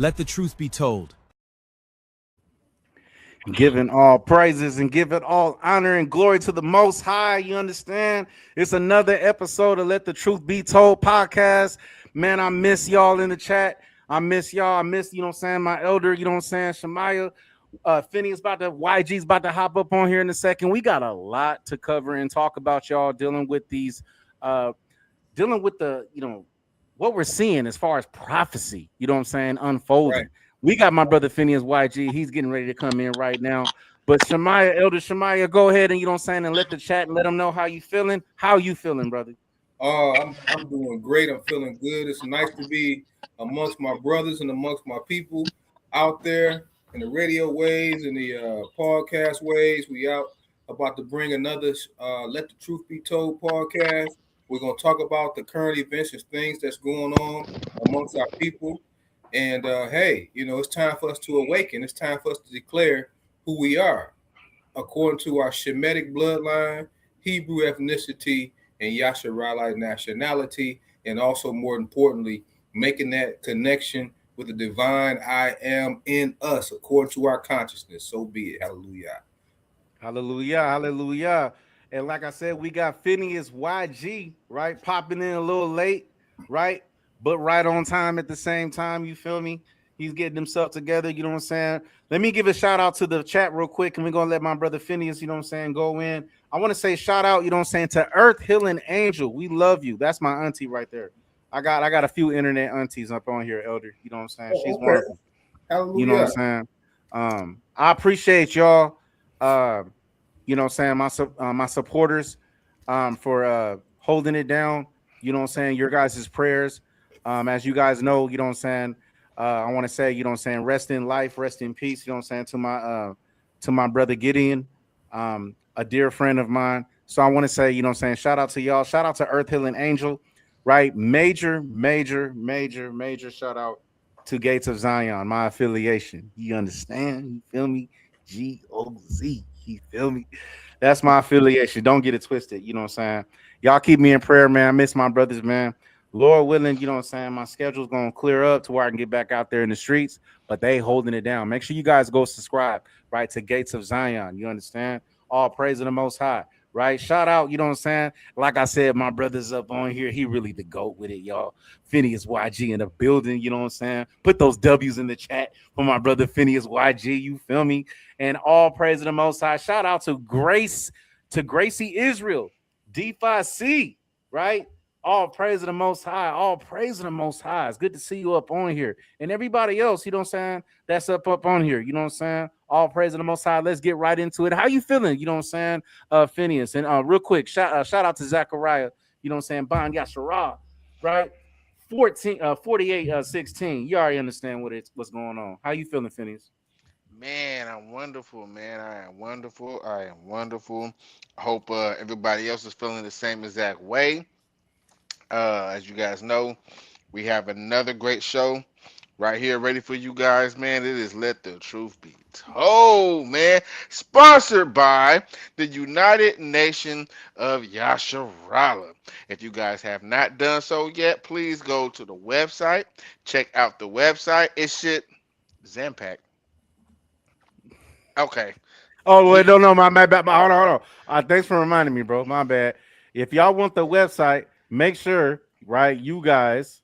Let the truth be told. Giving all praises and giving all honor and glory to the Most High. You understand? It's another episode of Let the Truth Be Told podcast. Man, I miss y'all in the chat. I miss y'all. I miss, you know what I'm saying, my elder, you know what I'm saying, Shemaiah. Phineas YG's about to hop up on here in a second. We got a lot to cover and talk about, y'all, dealing with these, dealing with the, what we're seeing as far as prophecy, you know what I'm saying, Right. unfolding. We got my brother Phineas YG. He's getting ready to come in right now. But Shemaiah, Elder Shemaiah, go ahead and you know what I'm saying, and let the chat and let them know how you feeling. How you feeling, brother? I'm doing great. I'm feeling good. It's nice to be amongst my brothers and amongst my people out there in the radio ways and the podcast ways. We out about to bring another Let the Truth Be Told podcast. We're going to talk about the current events and things that's going on amongst our people. And hey, it's time for us to awaken. It's time for us to declare who we are according to our Shemitic bloodline, Hebrew ethnicity, and Yasharalite nationality, and also more importantly, making that connection with the divine I am in us according to our consciousness. So be it. Hallelujah. Hallelujah, hallelujah. And like I said, we got Phineas YG, right? Popping in a little late, right? But right on time at the same time. You feel me? He's getting himself together. You know what I'm saying? Let me give a shout out to the chat real quick, and we're gonna let my brother Phineas, you know what I'm saying, go in. I want to say shout out, you know what I'm saying, to Earth Healing Angel. We love you. That's my auntie right there. I got a few internet aunties up on here, Elder. You know what I'm saying? Oh, She's okay. wonderful. You know what I'm Hallelujah. saying? I appreciate y'all. You know what I'm saying, my supporters for holding it down, you know what I'm saying, your guys' prayers. As you guys know, you know what I'm saying, I want to say, you know what I'm saying, rest in life, rest in peace, you know what I'm saying, to my brother Gideon, a dear friend of mine. So I want to say, you know what I'm saying, shout out to y'all, shout out to Earth Healing Angel, right? Major shout out to Gates of Zion, my affiliation. You understand? You feel me? GOZ. You feel me? That's my affiliation. Don't get it twisted. You know what I'm saying? Y'all keep me in prayer, man. I miss my brothers, man. Lord willing, you know what I'm saying? My schedule's gonna clear up to where I can get back out there in the streets, but they holding it down. Make sure you guys go subscribe, right, to Gates of Zion. You understand? All praise to the most high, right? Shout out, you know what I'm saying? Like I said, my brother's up on here. He really the GOAT with it, y'all. Phineas YG in the building, you know what I'm saying? Put those W's in the chat for my brother Phineas YG. You feel me? And all praise to the most high. Shout out to Gracie Israel, D5C, right? All praise to the most high. All praise to the most high. It's good to see you up on here. And everybody else, you know what I'm saying? That's up on here. You know what I'm saying? All praise to the most high. Let's get right into it. How you feeling? You know what I'm saying? Phineas. And real quick, shout out to Zachariah, you know what I'm saying? Ban Yashara, right? 48 16. You already understand what's going on. How you feeling, Phineas? Man, I'm wonderful, man. I am wonderful. I am wonderful. I hope everybody else is feeling the same exact way. As you guys know, we have another great show right here ready for you guys, man. It is Let the Truth Be Told, man. Sponsored by the United Nation of Yasharala. If you guys have not done so yet, please go to the website. Check out the website. It should Zampac. Okay. Oh wait, Please. no, my bad. Hold on. Thanks for reminding me, bro. My bad. If y'all want the website, make sure, right, you guys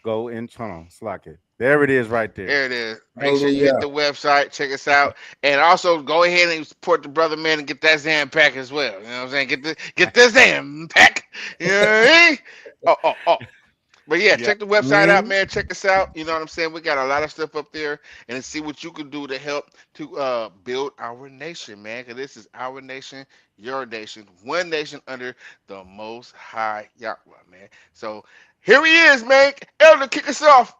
go and hold on, slack it. There it is, right there. There it is. Make sure you hit Hallelujah. the website, check us out, and also go ahead and support the brother man and get that Zam pack as well. You know what I'm saying? Get this Zam pack. You know what I mean? Oh. But yeah, Yeah. check the website out, Mhm. man. Check us out. You know what I'm saying? We got a lot of stuff up there, and see what you can do to help to build our nation, man. Because this is our nation, your nation, one nation under the Most High Yahweh, man. So here he is, man. Elder, kick us off.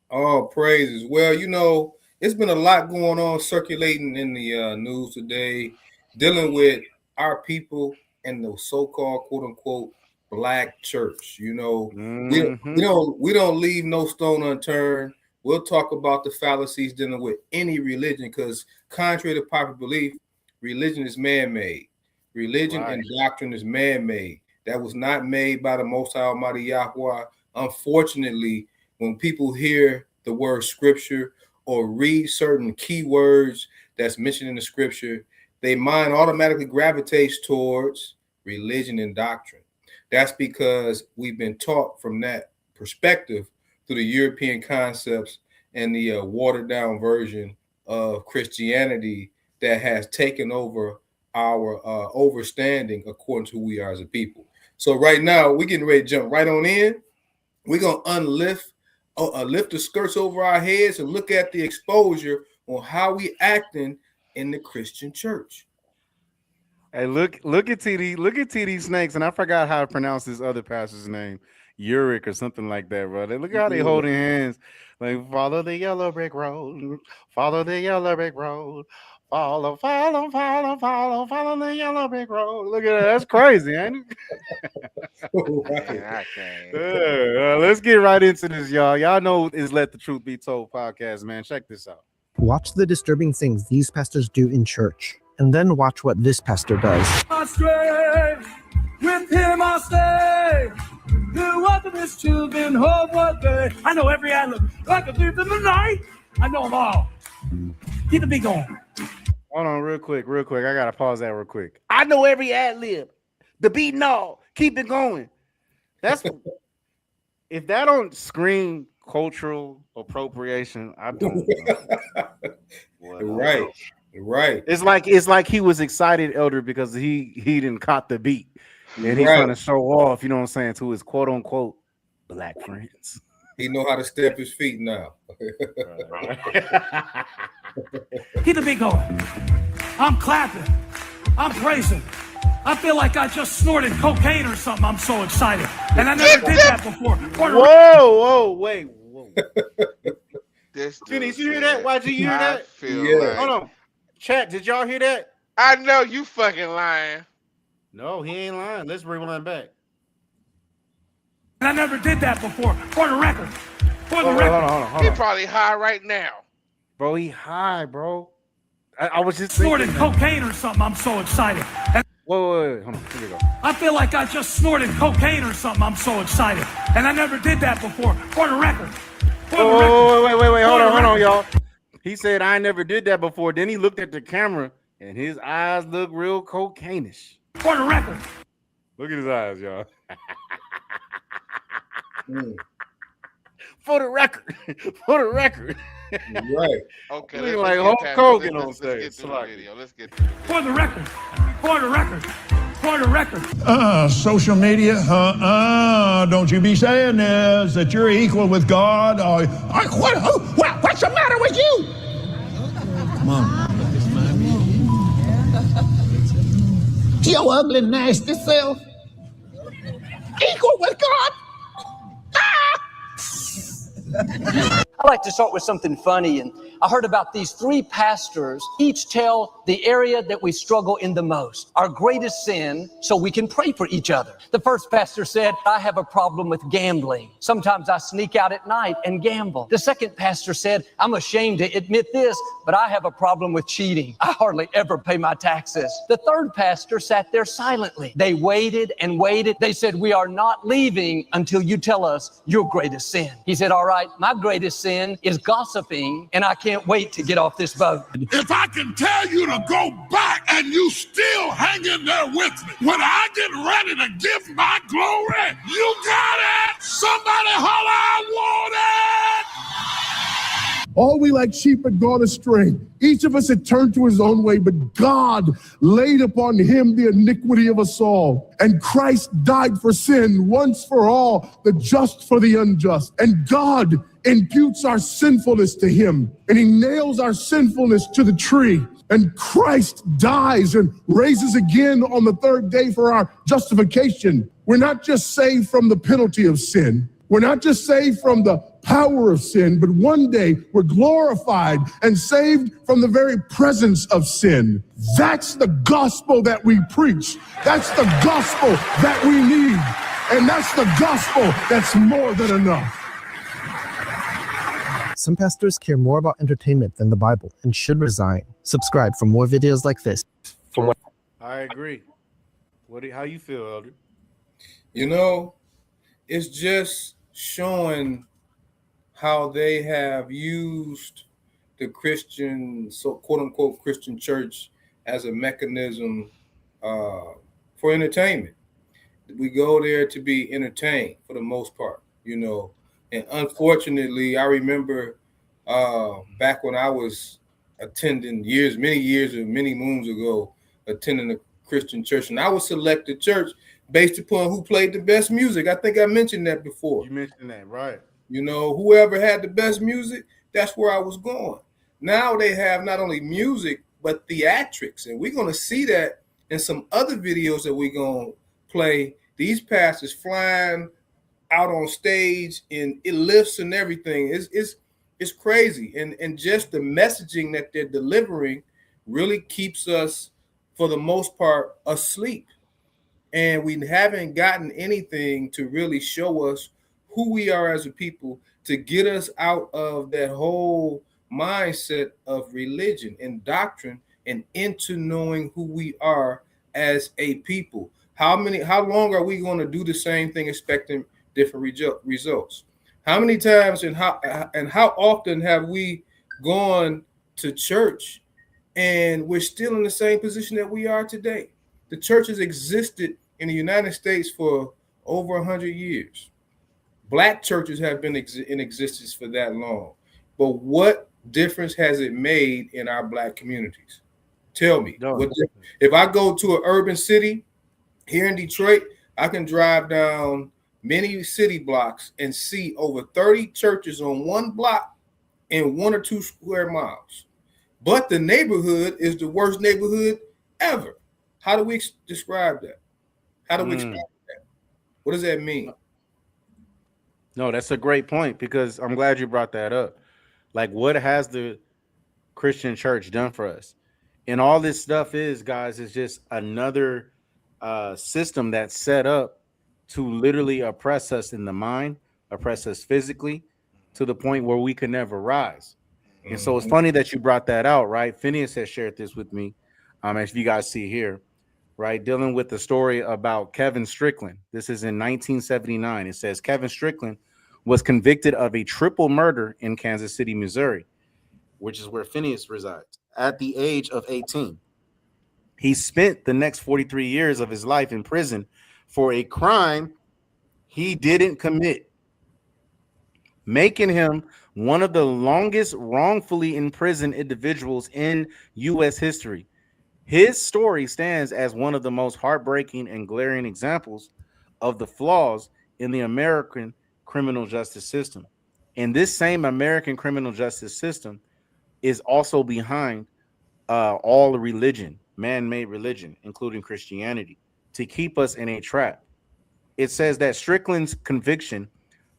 All praises. Well, it's been a lot going on circulating in the news today, dealing with our people and the so-called "quote unquote" black church. We Mhm. don't leave no stone unturned. We'll talk about the fallacies dealing with any religion, because contrary to popular belief, religion is man-made. Religion Right. and doctrine is man-made. That was not made by the Most High Almighty Yahweh. Unfortunately, when people hear the word scripture or read certain keywords that's mentioned in the scripture, their mind automatically gravitates towards religion and doctrine. That's because we've been taught from that perspective through the European concepts and the watered down version of Christianity that has taken over our overstanding according to who we are as a people. So right now we're getting ready to jump right on in. We're gonna lift the skirts over our heads and look at the exposure on how we acting in the Christian church. Hey, look at TD Snakes, and I forgot how to pronounce this other pastor's name, Uric or something like that, bro. Look how they holding hands, like follow the yellow brick road, follow the yellow brick road, follow the yellow brick road. Look at that, that's crazy, ain't it? Right. Let's get right into this, y'all. Y'all know it's Let the Truth Be Told podcast, man. Check this out. Watch the disturbing things these pastors do in church, and then watch what this pastor does. Astray, with him I stay. The weapon is children of what day. I know every anthem like a thief in the night. I know them all. Keep the beat going. Hold on, real quick. I gotta pause that real quick. I know every ad lib, the beat and all. Keep it going. That's if that don't scream cultural appropriation, I don't know. Right. It's like he was excited, Elder, because he didn't caught the beat, and he's trying to show off. You know what I'm saying, to his quote unquote black friends. He know how to step his feet now. Keep the beat going. I'm clapping. I'm praising. I feel like I just snorted cocaine or something. I'm so excited. And I never did that before. Whoa, wait. Jenny, you hear that? Why'd you hear that? Yeah. Hold on. Chat, did y'all hear that? I know you fucking lying. No, he ain't lying. Let's rewind back. And I never did that before. For the record. Hold on. He probably high right now. Bro, he high, bro. I was just snorted cocaine or something. I'm so excited. And wait. Hold on. Here we go. I feel like I just snorted cocaine or something. I'm so excited. And I never did that before. For the record. Wait. Hold on, y'all. He said, I never did that before. Then he looked at the camera and his eyes look real cocaine-ish. For the record. Look at his eyes, y'all. For the record. Right. Okay. Looking like Hulk Hogan on stage. Let's get to the video. For the record. Social media, don't you be saying this, that you're equal with God. What's the matter with you? Come on. Your ugly, nasty self. Equal with God. I like to start with something funny, and I heard about these three pastors. Each tell the area that we struggle in the most, our greatest sin, so we can pray for each other. The first pastor said, I have a problem with gambling. Sometimes I sneak out at night and gamble. The second pastor said, I'm ashamed to admit this, but I have a problem with cheating. I hardly ever pay my taxes. The third pastor sat there silently. They waited and waited. They said, we are not leaving until you tell us your greatest sin. He said, all right, my greatest sin is gossiping, and I can't wait to get off this boat. If I can tell you to go back and you still hanging there with me, when I get ready to give my glory, you got it! Somebody holler, I want it! All we like sheep had gone astray. Each of us had turned to his own way, but God laid upon him the iniquity of us all. And Christ died for sin once for all, the just for the unjust. And God imputes our sinfulness to him, and he nails our sinfulness to the tree. And Christ dies and raises again on the third day for our justification. We're not just saved from the penalty of sin. We're not just saved from the power of sin, but one day we're glorified and saved from the very presence of sin. That's the gospel that we preach. That's the gospel that we need. And that's the gospel that's more than enough. Some pastors care more about entertainment than the Bible and should resign. Subscribe for more videos like this. I agree. How you feel, Elder? You know, it's just showing how they have used the Christian, so quote unquote Christian church as a mechanism for entertainment. We go there to be entertained for the most part, you know. And unfortunately, I remember back when I was attending many years and many moons ago, attending a Christian church, and I would select the church based upon who played the best music. I think I mentioned that before. You mentioned that, right? You know, whoever had the best music, that's where I was going. Now they have not only music, but theatrics. And we're going to see that in some other videos that we're going to play. These pastors flying out on stage in lifts and everything. It's crazy. And just the messaging that they're delivering really keeps us, for the most part, asleep. And we haven't gotten anything to really show us who we are as a people, to get us out of that whole mindset of religion and doctrine and into knowing who we are as a people. How long are we going to do the same thing expecting different results? How many times and how often have we gone to church and we're still in the same position that we are today? The church has existed in the United States for over 100 years. Black churches have been in existence for that long. But what difference has it made in our Black communities? Tell me. If I go to an urban city here in Detroit, I can drive down many city blocks and see over 30 churches on one block in 1 or 2 square miles. But the neighborhood is the worst neighborhood ever. How do we describe that? How do we explain that? What does that mean? No, that's a great point, because I'm glad you brought that up. Like, what has the Christian church done for us? And all this stuff is, guys, is just another system that's set up to literally oppress us in the mind, oppress us physically, to the point where we can never rise. And so it's funny that you brought that out, right? Phineas has shared this with me, as you guys see here, right? Dealing with the story about Kevin Strickland. This is in 1979. It says Kevin Strickland was convicted of a triple murder in Kansas City, Missouri, which is where Phineas resides, at the age of 18. He spent the next 43 years of his life in prison for a crime he didn't commit, making him one of the longest wrongfully imprisoned individuals in U.S. history. His story stands as one of the most heartbreaking and glaring examples of the flaws in the American criminal justice system. And this same American criminal justice system is also behind all religion, man-made religion, including Christianity, to keep us in a trap. It says that Strickland's conviction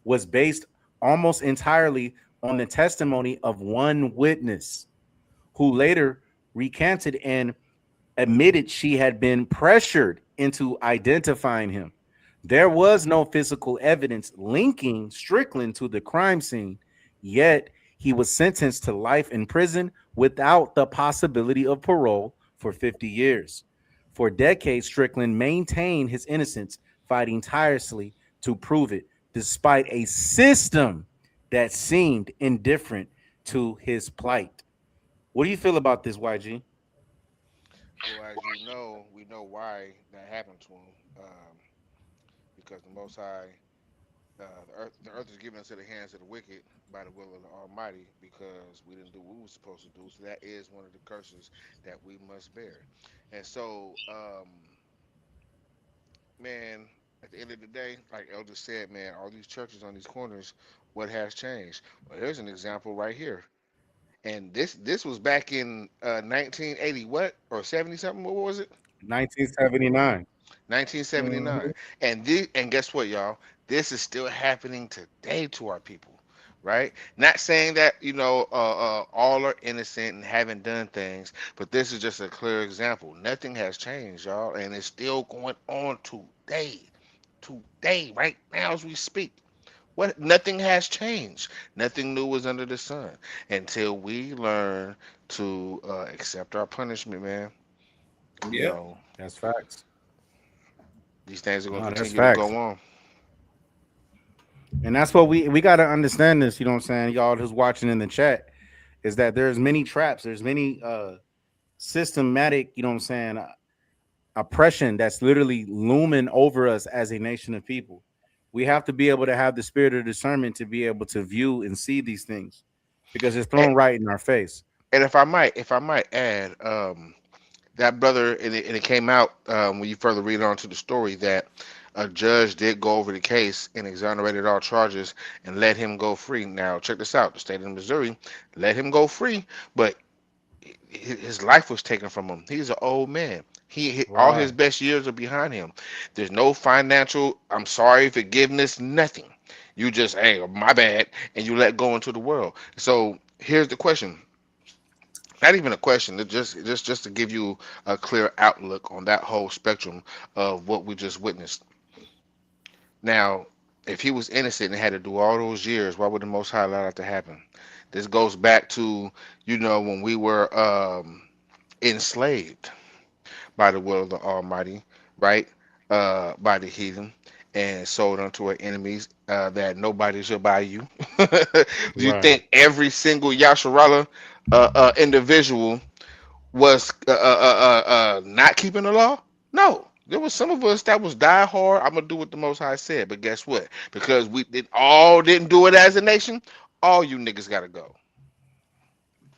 was based almost entirely on the testimony of one witness, who later recanted and admitted she had been pressured into identifying him. There was no physical evidence linking Strickland to the crime scene, yet he was sentenced to life in prison without the possibility of parole for 50 years. For decades, Strickland maintained his innocence, fighting tirelessly to prove it, despite a system that seemed indifferent to his plight. What do you feel about this, YG? Well, as you know, we know why that happened to him, because the Most High, the earth is given into the hands of the wicked by the will of the Almighty, because we didn't do what we were supposed to do. So that is one of the curses that we must bear. And so, man, at the end of the day, like Elder said, man, all these churches on these corners, what has changed? Well, here's an example right here. And this was back in 1980, what, or 70 something? What was it? 1979. 1979. And guess what, y'all? This is still happening today to our people, right? Not saying that all are innocent and haven't done things, but this is just a clear example. Nothing has changed, y'all, and it's still going on today, right now as we speak. Nothing has changed. Nothing new is under the sun until we learn to accept our punishment, man. Yeah, that's facts. These things are going to continue to go on. And that's what we got to understand this, you know what I'm saying? Y'all who's watching in the chat, is that there's many traps, there's many systematic, you know what I'm saying, oppression that's literally looming over us as a nation of people. We have to be able to have the spirit of discernment to be able to view and see these things because it's thrown right in our face. And if I might add, that brother, and it came out when you further read on to the story that a judge did go over the case and exonerated all charges and let him go free. Now, check this out: the state of Missouri let him go free, but his life was taken from him. He's an old man. All his best years are behind him. There's no financial, I'm sorry, forgiveness, nothing. You just, hey, my bad, and you let go into the world. So here's the question. Not even a question, just to give you a clear outlook on that whole spectrum of what we just witnessed. Now, if he was innocent and had to do all those years, why would the Most High allow that to happen? This goes back to, when we were enslaved by the will of the Almighty, right? By the heathen and sold unto our enemies, that nobody shall buy you. Do you think every single Yasharallah individual was not keeping the law? No. There was some of us that was die hard. I'm gonna do what the Most High said, but guess what? Because we didn't do it as a nation, all you niggas gotta go.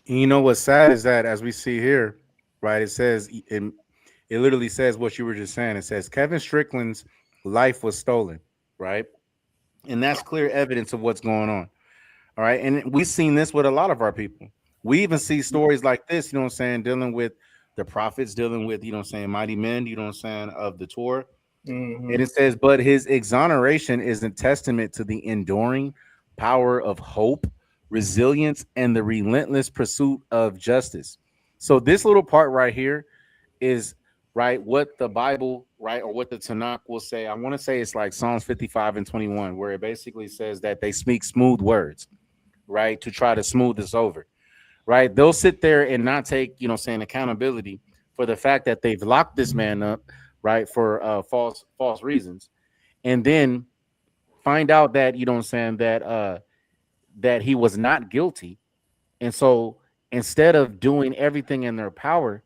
And you know what's sad is that as we see here, right? It says it literally says what you were just saying. It says Kevin Strickland's life was stolen, right? And that's clear evidence of what's going on. All right. And we've seen this with a lot of our people. We even see stories like this, you know what I'm saying, dealing with the prophets, dealing with, you know what I'm saying, mighty men, you know what I'm saying, of the Torah. And it says, but his exoneration is a testament to the enduring power of hope, resilience, and the relentless pursuit of justice. So this little part right here is right what the Bible, right, or what the Tanakh will say. I want to say it's like Psalms 55:21, where it basically says that they speak smooth words, right, to try to smooth this over. Right, they'll sit there and not take, you know, saying accountability for the fact that they've locked this man up, right, for false reasons, and then find out that, you know, what I'm saying, that he was not guilty, and so instead of doing everything in their power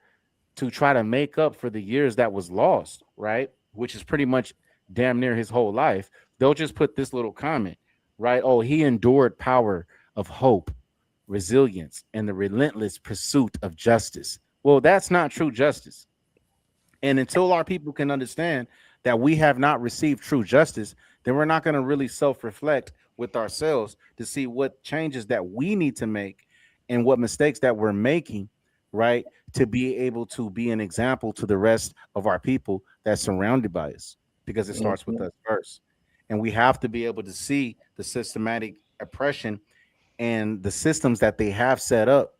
to try to make up for the years that was lost, right, which is pretty much damn near his whole life, they'll just put this little comment, right? Oh, he endured power of hope, resilience, and the relentless pursuit of justice. Well, that's not true justice. And until our people can understand that we have not received true justice, then we're not going to really self-reflect with ourselves to see what changes that we need to make and what mistakes that we're making, right, to be able to be an example to the rest of our people that's surrounded by us, because it starts with us first. And we have to be able to see the systematic oppression and the systems that they have set up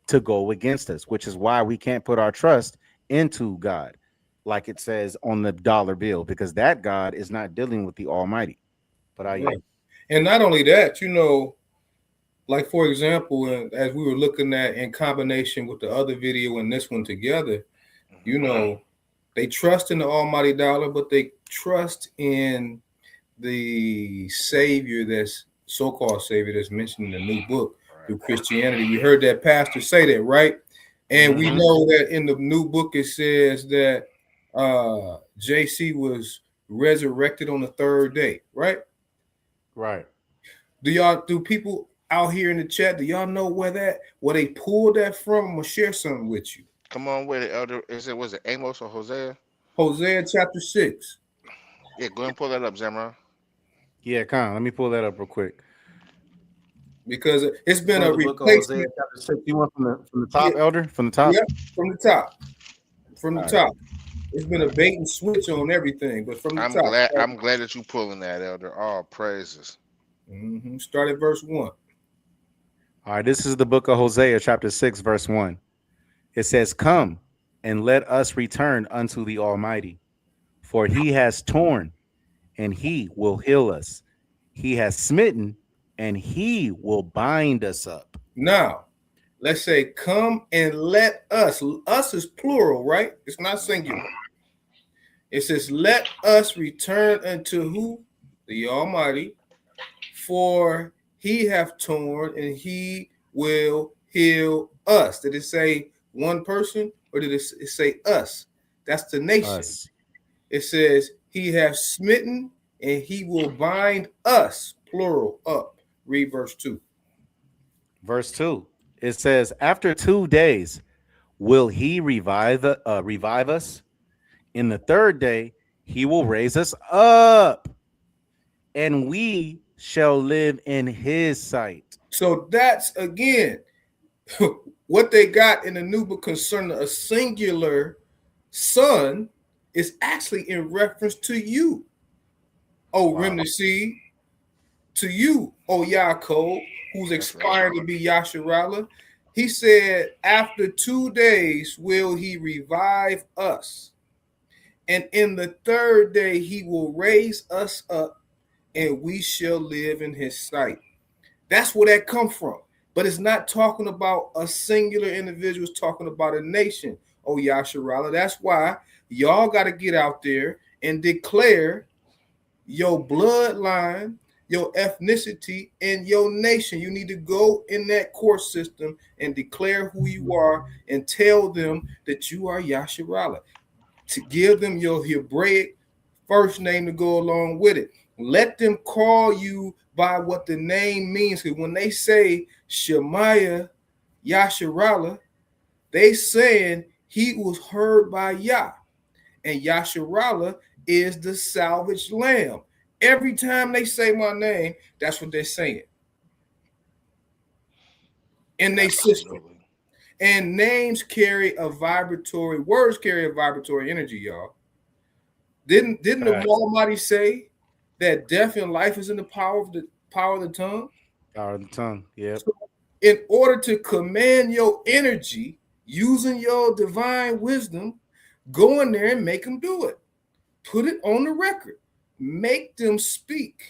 to go against us, which is why we can't put our trust into God, like it says on the dollar bill, because that God is not dealing with the Almighty. But and not only that, you know, like for example, as we were looking at in combination with the other video and this one together, you know, they trust in the almighty dollar, but they trust in the Savior that's so-called Savior that's mentioned in the new book through Christianity. We heard that pastor say that, right? And we know that in the new book it says that JC was resurrected on the third day, right? Right. Do people out here in the chat, do y'all know where they pulled that from? I'm gonna share something with you. Come on with it, Elder. Was it Amos or Hosea? Hosea chapter 6. Yeah, go ahead and pull that up, Zamra. Yeah, Con, let me pull that up real quick. Because it's been a replacement. You want from the top, yeah. Elder? From the top? Yeah, from the top. From the top. It's been a bait and switch on everything, but from the top. I'm glad that you pulling that, Elder. All praises. Start at verse 1. All right, this is the book of Hosea, chapter 6, verse 1. It says, "Come and let us return unto the Almighty, for he has torn and he will heal us. He has smitten and he will bind us up." Now, let's say, come and let us. Us is plural, right? It's not singular. It says, let us return unto who? The Almighty. For he hath torn and he will heal us. Did it say one person or did it say us? That's the nation. Us. It says he hath smitten and he will bind us, plural, up. Read verse 2. Verse 2. It says, after 2 days will he revive us. In the third day he will raise us up, and we shall live in his sight. So that's again what they got in the new book concerning a singular son is actually in reference to you, O remnant seed, to you, O Yaakov, who's expiring to be Yasharallah. He said, after 2 days will he revive us, and in the third day he will raise us up, and we shall live in his sight. That's where that come from. But it's not talking about a singular individual. It's talking about a nation, oh Yasharallah. That's why y'all got to get out there and declare your bloodline, your ethnicity, and your nation. You need to go in that court system and declare who you are and tell them that you are Yasharallah. To give them your Hebraic first name to go along with it. Let them call you by what the name means. Because when they say Shemaiah Yasharallah, they saying he was heard by Yah. And Yasharallah is the salvaged lamb. Every time they say my name, that's what they're saying. In their system. And names carry a vibratory, words carry a vibratory energy, y'all. Didn't the Almighty say that death and life is in the power of the tongue? Power of the tongue, yeah. So in order to command your energy using your divine wisdom, go in there and make them do it. Put it on the record. Make them speak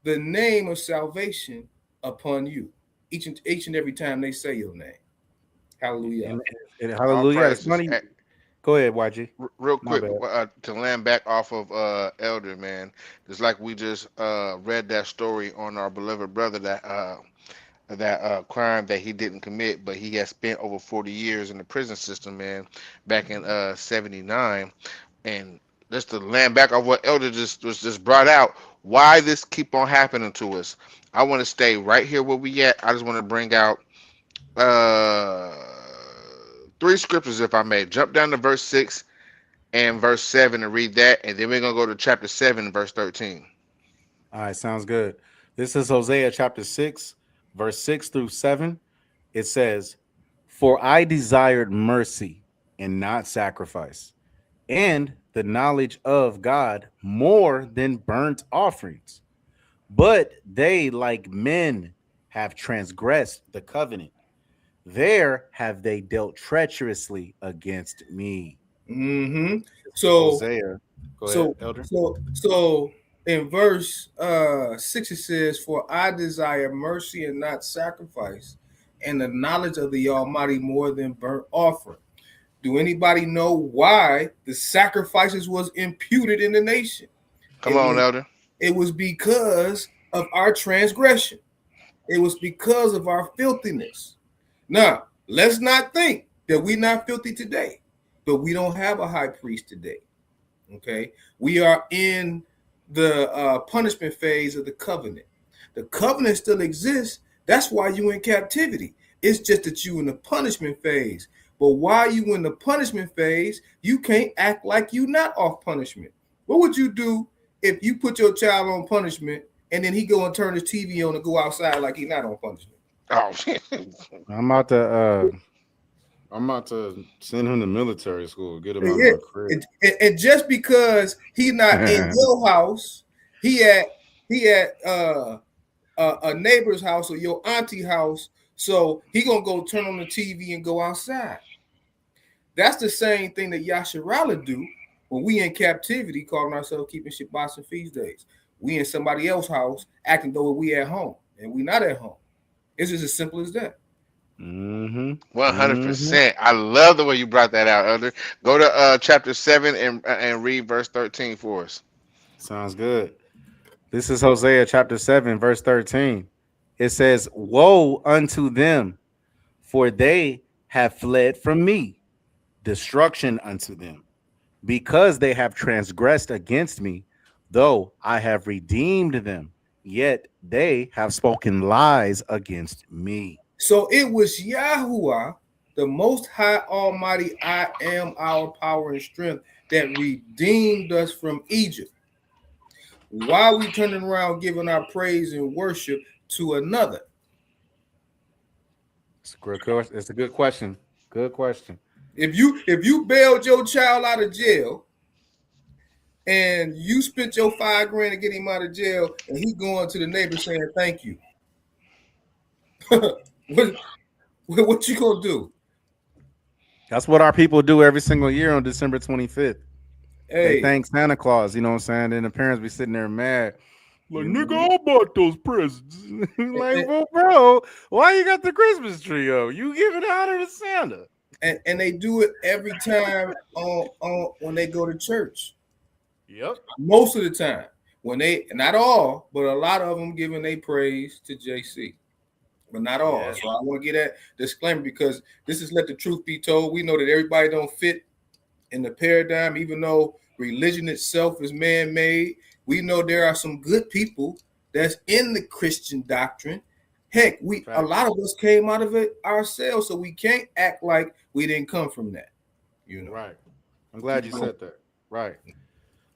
the name of salvation upon you each and every time they say your name. Hallelujah. And hallelujah. It's funny. Go ahead, YG. Real quick, to land back off of Elder, man, just like we just read that story on our beloved brother that crime that he didn't commit, but he has spent over 40 years in the prison system, man, back in 79. And just to land back on what Elder just brought out, why this keep on happening to us. I want to stay right here where we at. I just want to bring out 3 scriptures, if I may. Jump down to verse 6 and verse 7 and read that, and then we're gonna go to chapter 7, verse 13. All right, sounds good. This is Hosea chapter 6, verse 6 through 7. It says, "For I desired mercy and not sacrifice, and the knowledge of God more than burnt offerings. But they, like men, have transgressed the covenant. There have they dealt treacherously against me." Mm-hmm. So, Hosea. Go ahead, Elder. So in verse 6 it says, "For I desire mercy and not sacrifice, and the knowledge of the Almighty more than burnt offering." Do anybody know why the sacrifices was imputed in the nation? Come on, Elder. It was because of our transgression. It was because of our filthiness. Now, let's not think that we're not filthy today, but we don't have a high priest today. Okay, we are in the punishment phase of the covenant. The covenant still exists. That's why you in captivity. It's just that you in the punishment phase. But while you in the punishment phase, you can't act like you not off punishment. What would you do if you put your child on punishment and then he go and turn his TV on and go outside like he not on punishment? Oh shit! I'm about to send him to military school. Get him out of my crib. And just because he not in your house, he at a neighbor's house or your auntie house, so he gonna go turn on the TV and go outside. That's the same thing that Yasharallah do when we in captivity, calling ourselves keeping Shabbats and feast days. We in somebody else's house acting though we at home, and we not at home. It's just as simple as that. 100%. I love the way you brought that out, Elder. Go to chapter 7 and read verse 13 for us. Sounds good. This is Hosea chapter 7, verse 13. It says, woe unto them, for they have fled from me, destruction unto them, because they have transgressed against me, though I have redeemed them, yet they have spoken lies against me. So it was Yahuwah, the Most High Almighty, I am our power and strength, that redeemed us from Egypt. Why are we turning around giving our praise and worship to another? It's a good question. It's a good question. Good question. If you bailed your child out of jail and you spent your $5,000 to get him out of jail, and he going to the neighbor saying thank you, what you gonna do? That's what our people do every single year on December 25th. They Hey, thank Santa Claus, you know what I'm saying? Then the parents be sitting there mad. Like, nigga, I bought those presents. Like, well, bro, why you got the Christmas tree up? You giving it out to Santa. and they do it every time on when they go to church. Yep. Most of the time, when they, not all, but a lot of them giving their praise to JC, but not all. Yeah. So I want to get that disclaimer, because this is let the truth be told. We know that everybody don't fit in the paradigm, even though religion itself is man-made. We know there are some good people that's in the Christian doctrine. Heck, a lot of us came out of it ourselves, so we can't act like we didn't come from that. You know, Right. I'm glad you said that. Right.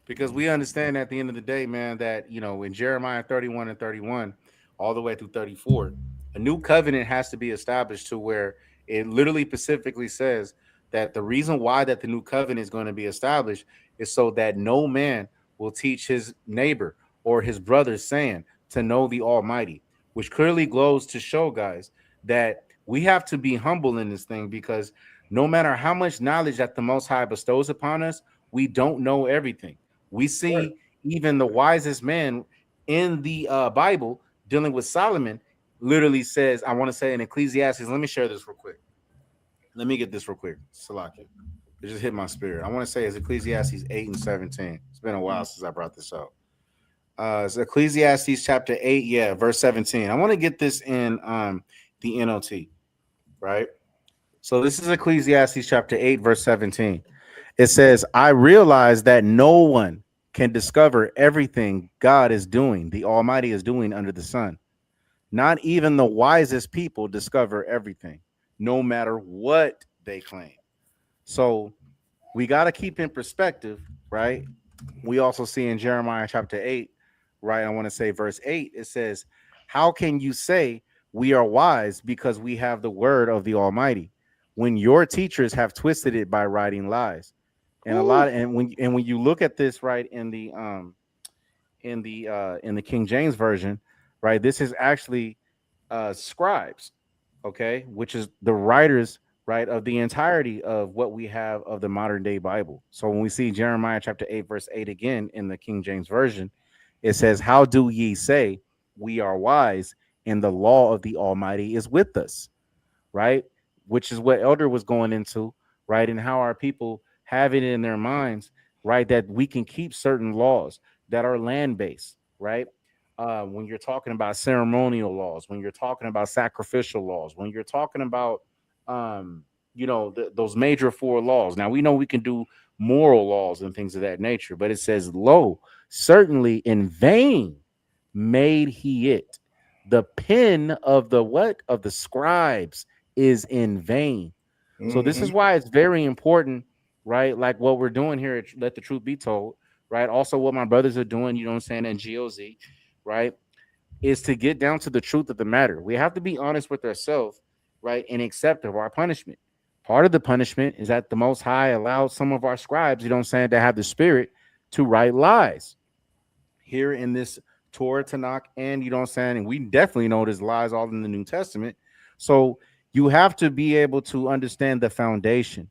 Because we understand at the end of the day, man, that, you know, in Jeremiah 31 and 31, all the way through 34, a new covenant has to be established, to where it literally specifically says that the reason why that the new covenant is going to be established is so that no man will teach his neighbor or his brother, saying, to know the Almighty, which clearly goes to show, guys, that we have to be humble in this thing, because no matter how much knowledge that the Most High bestows upon us, we don't know everything. We see even the wisest man in the Bible dealing with Solomon literally says, I want to say in Ecclesiastes, let me share this real quick. Let me get this real quick. Salakia. It just hit my spirit. I want to say it's Ecclesiastes 8 and 17. It's been a while since I brought this out. It's Ecclesiastes chapter 8, verse 17. I want to get this in the NLT, right? So this is Ecclesiastes chapter 8, verse 17. It says, I realize that no one can discover everything God is doing, the Almighty is doing under the sun. Not even the wisest people discover everything, no matter what they claim. So we got to keep in perspective, right? We also see in Jeremiah chapter 8, right? I want to say verse 8, it says, how can you say we are wise because we have the word of the Almighty, when your teachers have twisted it by writing lies? And when you look at this, right, in the King James version, right, this is actually scribes, okay, which is the writers, right, of the entirety of what we have of the modern day Bible. So when we see Jeremiah chapter 8, verse 8 again in the King James version, it says, how do ye say we are wise, and the law of the Almighty is with us, right? Which is what Elder was going into, right? And how our people have it in their minds, right, that we can keep certain laws that are land-based, right? When you're talking about ceremonial laws, when you're talking about sacrificial laws, when you're talking about, those major 4 laws. Now, we know we can do moral laws and things of that nature, but it says, lo, certainly in vain made he it. The pen of the what? Of the scribes is in vain. So this is why it's very important, right? Like what we're doing here at Let the Truth Be Told, right? Also what my brothers are doing, you know what I'm saying, and GOZ, right, is to get down to the truth of the matter. We have to be honest with ourselves, right, and accept of our punishment. Part of the punishment is that the Most High allowed some of our scribes, you know what I'm saying, to have the spirit to write lies here in this Torah, Tanakh, and you know what I'm saying, and we definitely know there's lies all in the New Testament. So you have to be able to understand the foundation.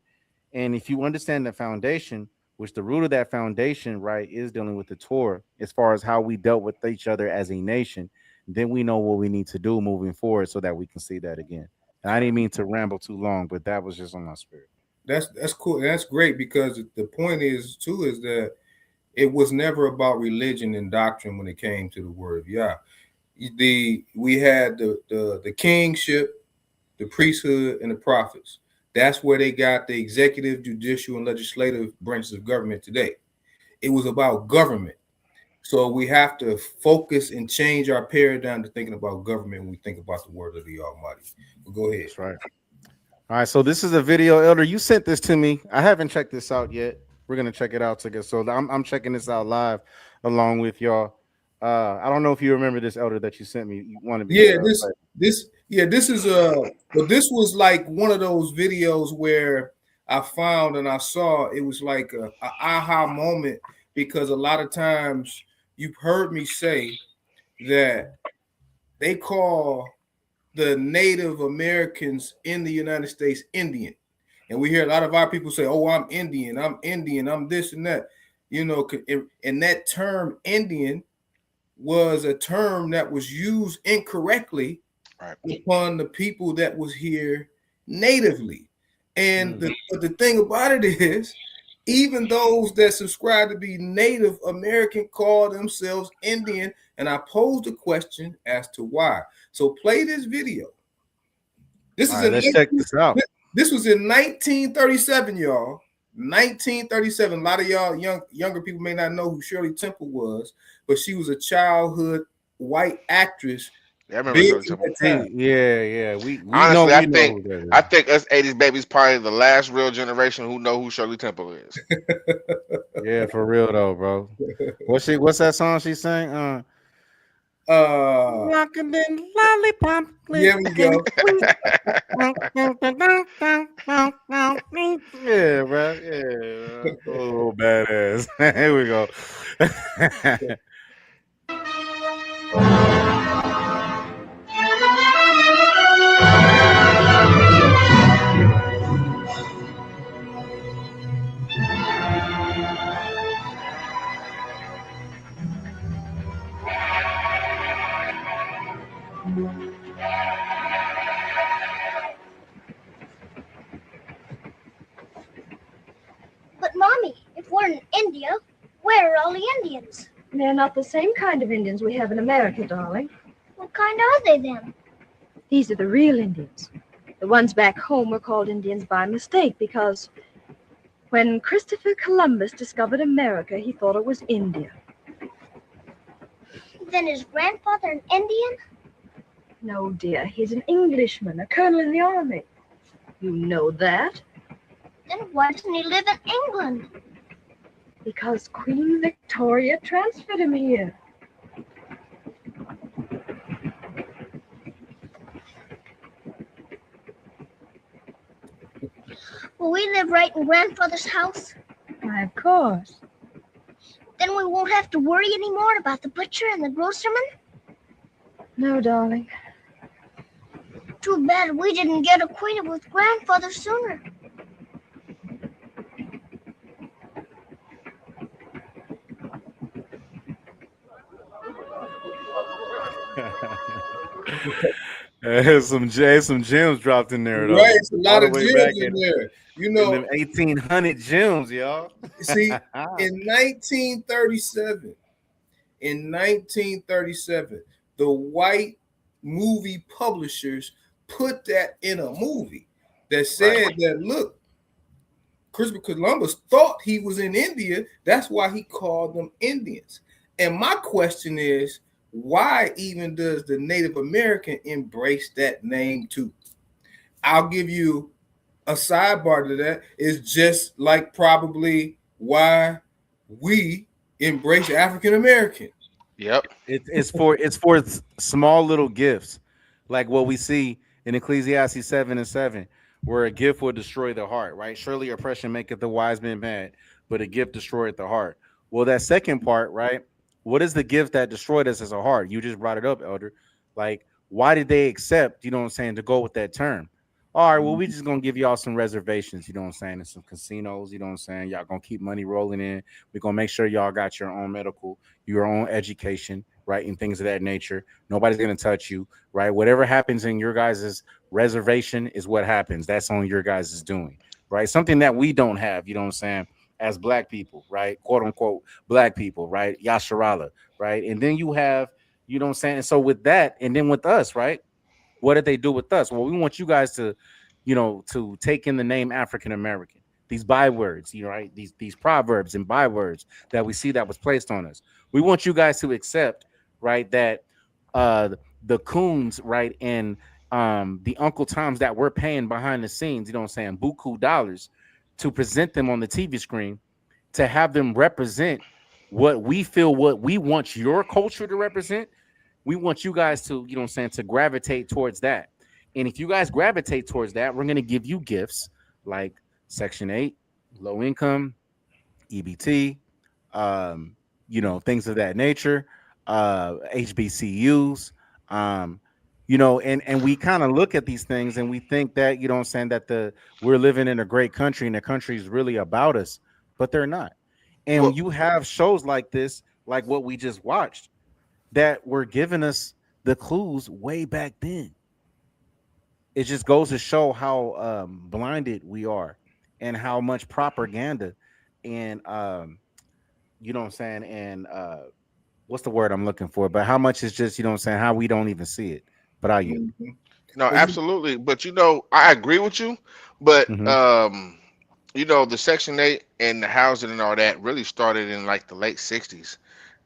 And if you understand the foundation, which the root of that foundation, right, is dealing with the Torah, as far as how we dealt with each other as a nation, then we know what we need to do moving forward so that we can see that again. And I didn't mean to ramble too long, but that was just on my spirit. That's cool. That's great, because the point is too is that It was never about religion and doctrine when it came to the word of Yah. We had the kingship, the priesthood, and the prophets. That's where they got the executive, judicial, and legislative branches of government today. It was about government. So we have to focus and change our paradigm to thinking about government when we think about the word of the Almighty. But go ahead. That's right. All right, so this is a video, Elder. You sent this to me. I haven't checked this out yet. We're gonna check it out together. So I'm checking this out live along with y'all. I don't know if you remember this, Elder, that you sent me. You want to be this is but this was like one of those videos where I found and I saw it was like a aha moment, because a lot of times you've heard me say that they call the Native Americans in the United States Indian. And we hear a lot of our people say, oh, I'm Indian, I'm this and that. You know, and that term Indian was a term that was used incorrectly upon the people that was here natively. And the thing about it is, even those that subscribe to be Native American call themselves Indian. And I posed a question as to why. So play this video. Let's check this out. This was in 1937, y'all. 1937. A lot of y'all younger people may not know who Shirley Temple was, but she was a childhood white actress. Yeah, I remember Shirley Temple. Yeah. We honestly, I think us 80s babies probably the last real generation who know who Shirley Temple is. Yeah, for real though, bro. What's that song she sang? Rockin' and lollipop. Here we go. Yeah, bro. Yeah. Oh, badass. Here we go. But Mommy, if we're in India, where are all the Indians? They're not the same kind of Indians we have in America, darling. What kind are they then? These are the real Indians. The ones back home were called Indians by mistake because when Christopher Columbus discovered America, he thought it was India. Then is grandfather an Indian? No, dear. He's an Englishman, a colonel in the army. You know that. Then why doesn't he live in England? Because Queen Victoria transferred him here. Will we live right in grandfather's house? Why, of course. Then we won't have to worry anymore about the butcher and the grocerman? No, darling. Too bad we didn't get acquainted with grandfather sooner. Some gems dropped in there, though. Right, it's a lot of gems in there. You know, 1800 gems, y'all. See, in 1937, the white movie publishers put that in a movie that said that, look, Christopher Columbus thought he was in India. That's why he called them Indians. And my question is, why even does the Native American embrace that name too? I'll give you a sidebar to that. It's just like probably why we embrace African American. Yep. It's for small little gifts, like what we see in Ecclesiastes 7:7, where a gift will destroy the heart, right? Surely oppression maketh the wise man mad, but a gift destroyeth the heart. Well, that second part, right? What is the gift that destroyed us as a heart? You just brought it up, Elder. Like, why did they accept, you know what I'm saying, to go with that term? All right, well, we just gonna give y'all some reservations, you know what I'm saying, and some casinos, you know what I'm saying. Y'all gonna keep money rolling in. We're gonna make sure y'all got your own medical, your own education, right, and things of that nature. Nobody's gonna touch you, right? Whatever happens in your guys' reservation is what happens. That's on your guys' doing, right? Something that we don't have, you know what I'm saying, as black people, right? Quote unquote black people, right? Yasharala, right? And then you have, you know what I'm saying? And so with that, and then with us, right? What did they do with us? Well, we want you guys to, you know, to take in the name African American. These bywords, you know, right? These proverbs and bywords that we see that was placed on us. We want you guys to accept, right, that the coons, right, and the Uncle Toms that we're paying behind the scenes, you know what I'm saying, buku dollars to present them on the TV screen, to have them represent what we feel, what we want your culture to represent. We want you guys to, you know what I'm saying, to gravitate towards that. And if you guys gravitate towards that, we're going to give you gifts like Section 8, low income, EBT, you know, things of that nature, HBCUs, you know, and we kind of look at these things and we think that, you know what I'm saying, that we're living in a great country and the country is really about us, but they're not. And Well- you have shows like this, like what we just watched, that were giving us the clues way back then. It just goes to show how blinded we are and how much propaganda and you know what I'm saying, and what's the word I'm looking for, but how much is just, you know what I'm saying, how we don't even see it. But No, absolutely. But you know, I agree with you. But you know, the Section 8 and the housing and all that really started in like the late 60s.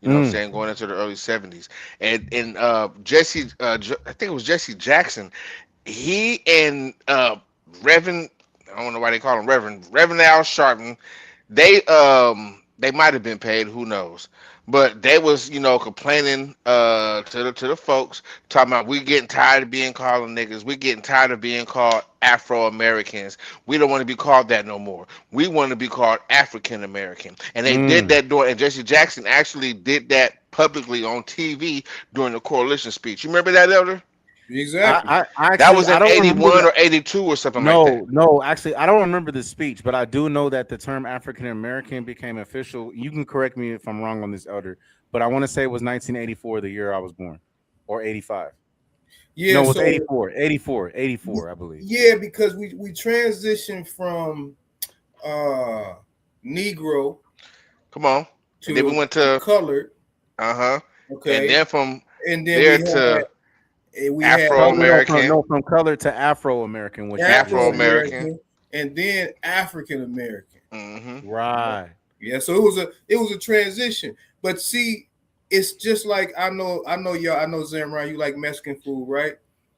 You know what I'm saying, going into the early 70s. And Jesse, I think it was Jesse Jackson, he and Reverend, I don't know why they call him Reverend Al Sharpton, they might have been paid, who knows. But they was, you know, complaining to the folks, talking about, we getting tired of being called niggas. We getting tired of being called Afro-Americans. We don't want to be called that no more. We want to be called African-American. And they did that and Jesse Jackson actually did that publicly on TV during the coalition speech. You remember that, Elder? Exactly. I That was in don't 81 or 82 or something like that. No, actually, I don't remember the speech, but I do know that the term African American became official. You can correct me if I'm wrong on this, Elder, but I want to say it was 1984, the year I was born, or 85. Yeah, no, it was so, 84, I believe. Yeah, because we transitioned from Negro. Come on. To and then we went to colored. Okay. And then from and then there to Afro-American. From color to Afro-American, which Afro-American, and then African-American. Right. Yeah, so it was a transition. But see, it's just like I know y'all, I know Zamran, you like Mexican food, right?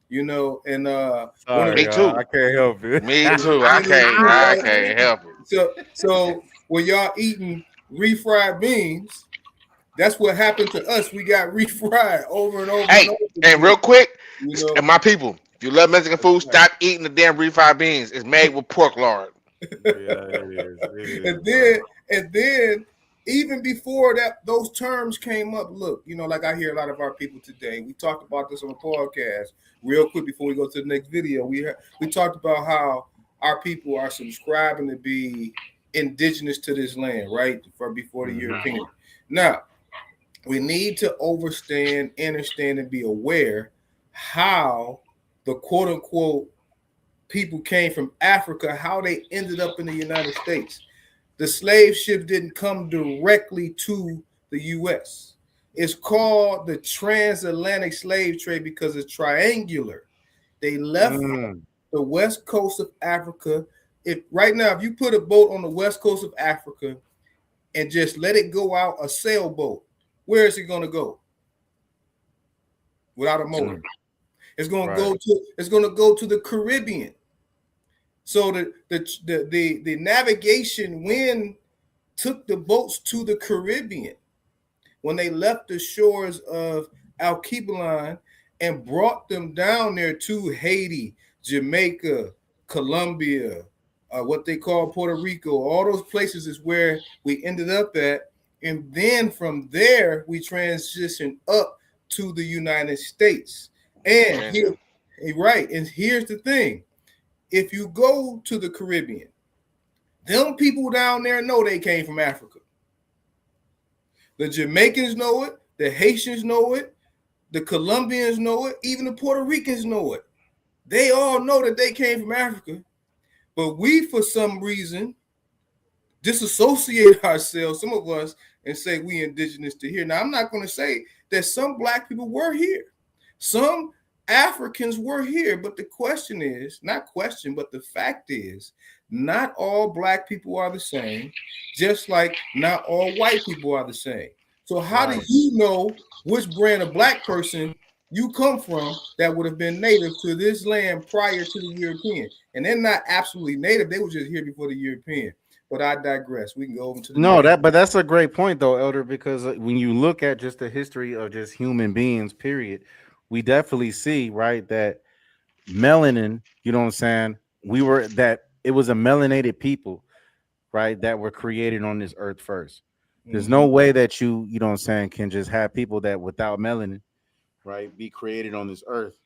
You know, and me too. I can't help it. Me too. I can't help it. So when y'all eating refried beans, that's what happened to us. We got refried over and over. Hey, and real quick, you know? And my people, if you love Mexican food, stop eating the damn refried beans. It's made with pork lard. It is. And then even before that, those terms came up. Look, you know, like I hear a lot of our people today. We talked about this on the podcast real quick before we go to the next video. We talked about how our people are subscribing to be indigenous to this land, right? From before the European. Now, we need to understand, and be aware how the quote unquote people came from Africa, how they ended up in the United States. The slave ship didn't come directly to the U.S. It's called the transatlantic slave trade because it's triangular. They left the west coast of Africa. If you put a boat on the west coast of Africa and just let it go out, a sailboat, where is it going to go? Without a motor. It's going to go to the Caribbean. So the navigation wind took the boats to the Caribbean when they left the shores of Alkebulan and brought them down there to Haiti, Jamaica, Colombia, what they call Puerto Rico. All those places is where we ended up at. And then from there, we transitioned up to the United States. And here's the thing. If you go to the Caribbean, them people down there know they came from Africa. The Jamaicans know it. The Haitians know it. The Colombians know it. Even the Puerto Ricans know it. They all know that they came from Africa. But we, for some reason, disassociate ourselves, some of us, and say we indigenous to here. Now, I'm not going to say that some black people were here. Some Africans were here, but the question is, not question, but the fact is, not all black people are the same, just like not all white people are the same. So how do you know which brand of black person you come from that would have been native to this land prior to the European? And they're not absolutely native. They were just here before the European. But I digress. We can go over to the but that's a great point though, Elder, because when you look at just the history of just human beings, period, we definitely see, right, that melanin, you know what I'm saying? It was a melanated people, right, that were created on this earth first. There's no way that you know what I'm saying, can just have people that without melanin, right, be created on this earth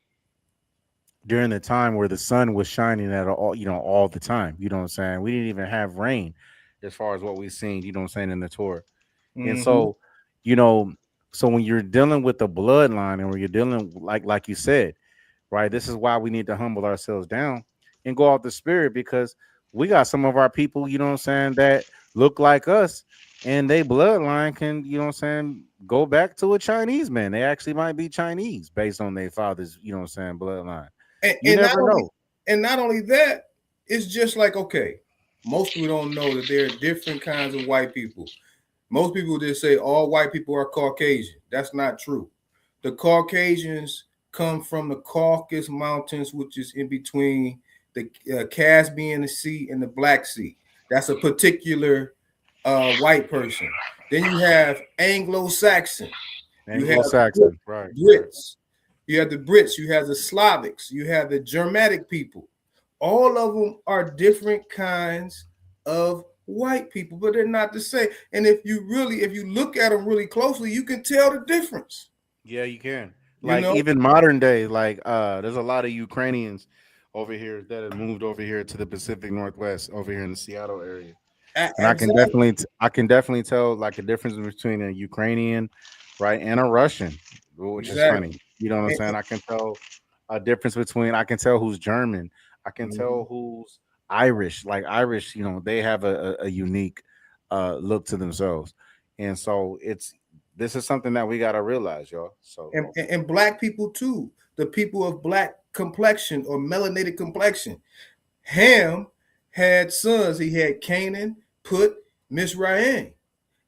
during the time where the sun was shining at all the time. You know what I'm saying? We didn't even have rain as far as what we've seen, you know what I'm saying, in the Torah. And so, so when you're dealing with the bloodline and when you're dealing like you said, right, this is why we need to humble ourselves down and go off the spirit, because we got some of our people, you know what I'm saying, that look like us, and they bloodline can, you know what I'm saying, go back to a Chinese man. They actually might be Chinese based on their father's, you know what I'm saying, bloodline. You never know. And not only that, it's just like, okay, most people don't know that there are different kinds of white people. Most people just say all white people are Caucasian. That's not true. The Caucasians come from the Caucasus Mountains, which is in between the Caspian Sea and the Black Sea. That's a particular white person. Then you have Anglo-Saxon. Anglo-Saxon, right. Brits. You have the Brits. You have the Slavics. You have the Germanic people. All of them are different kinds of white people, but they're not the same. And if you look at them really closely, you can tell the difference. Yeah, you can. Like, even modern day, like there's a lot of Ukrainians over here that have moved over here to the Pacific Northwest, over here in the Seattle area. And I can definitely tell like a difference between a Ukrainian, right, and a Russian, which is funny. You know what I'm saying? I can tell a difference between, I can tell who's German. I can tell who's Irish. Like Irish, you know, they have a unique look to themselves. And so this is something that we got to realize, y'all. So and black people too, the people of black complexion or melanated complexion. Ham had sons. He had Canaan, Put, Mizraim,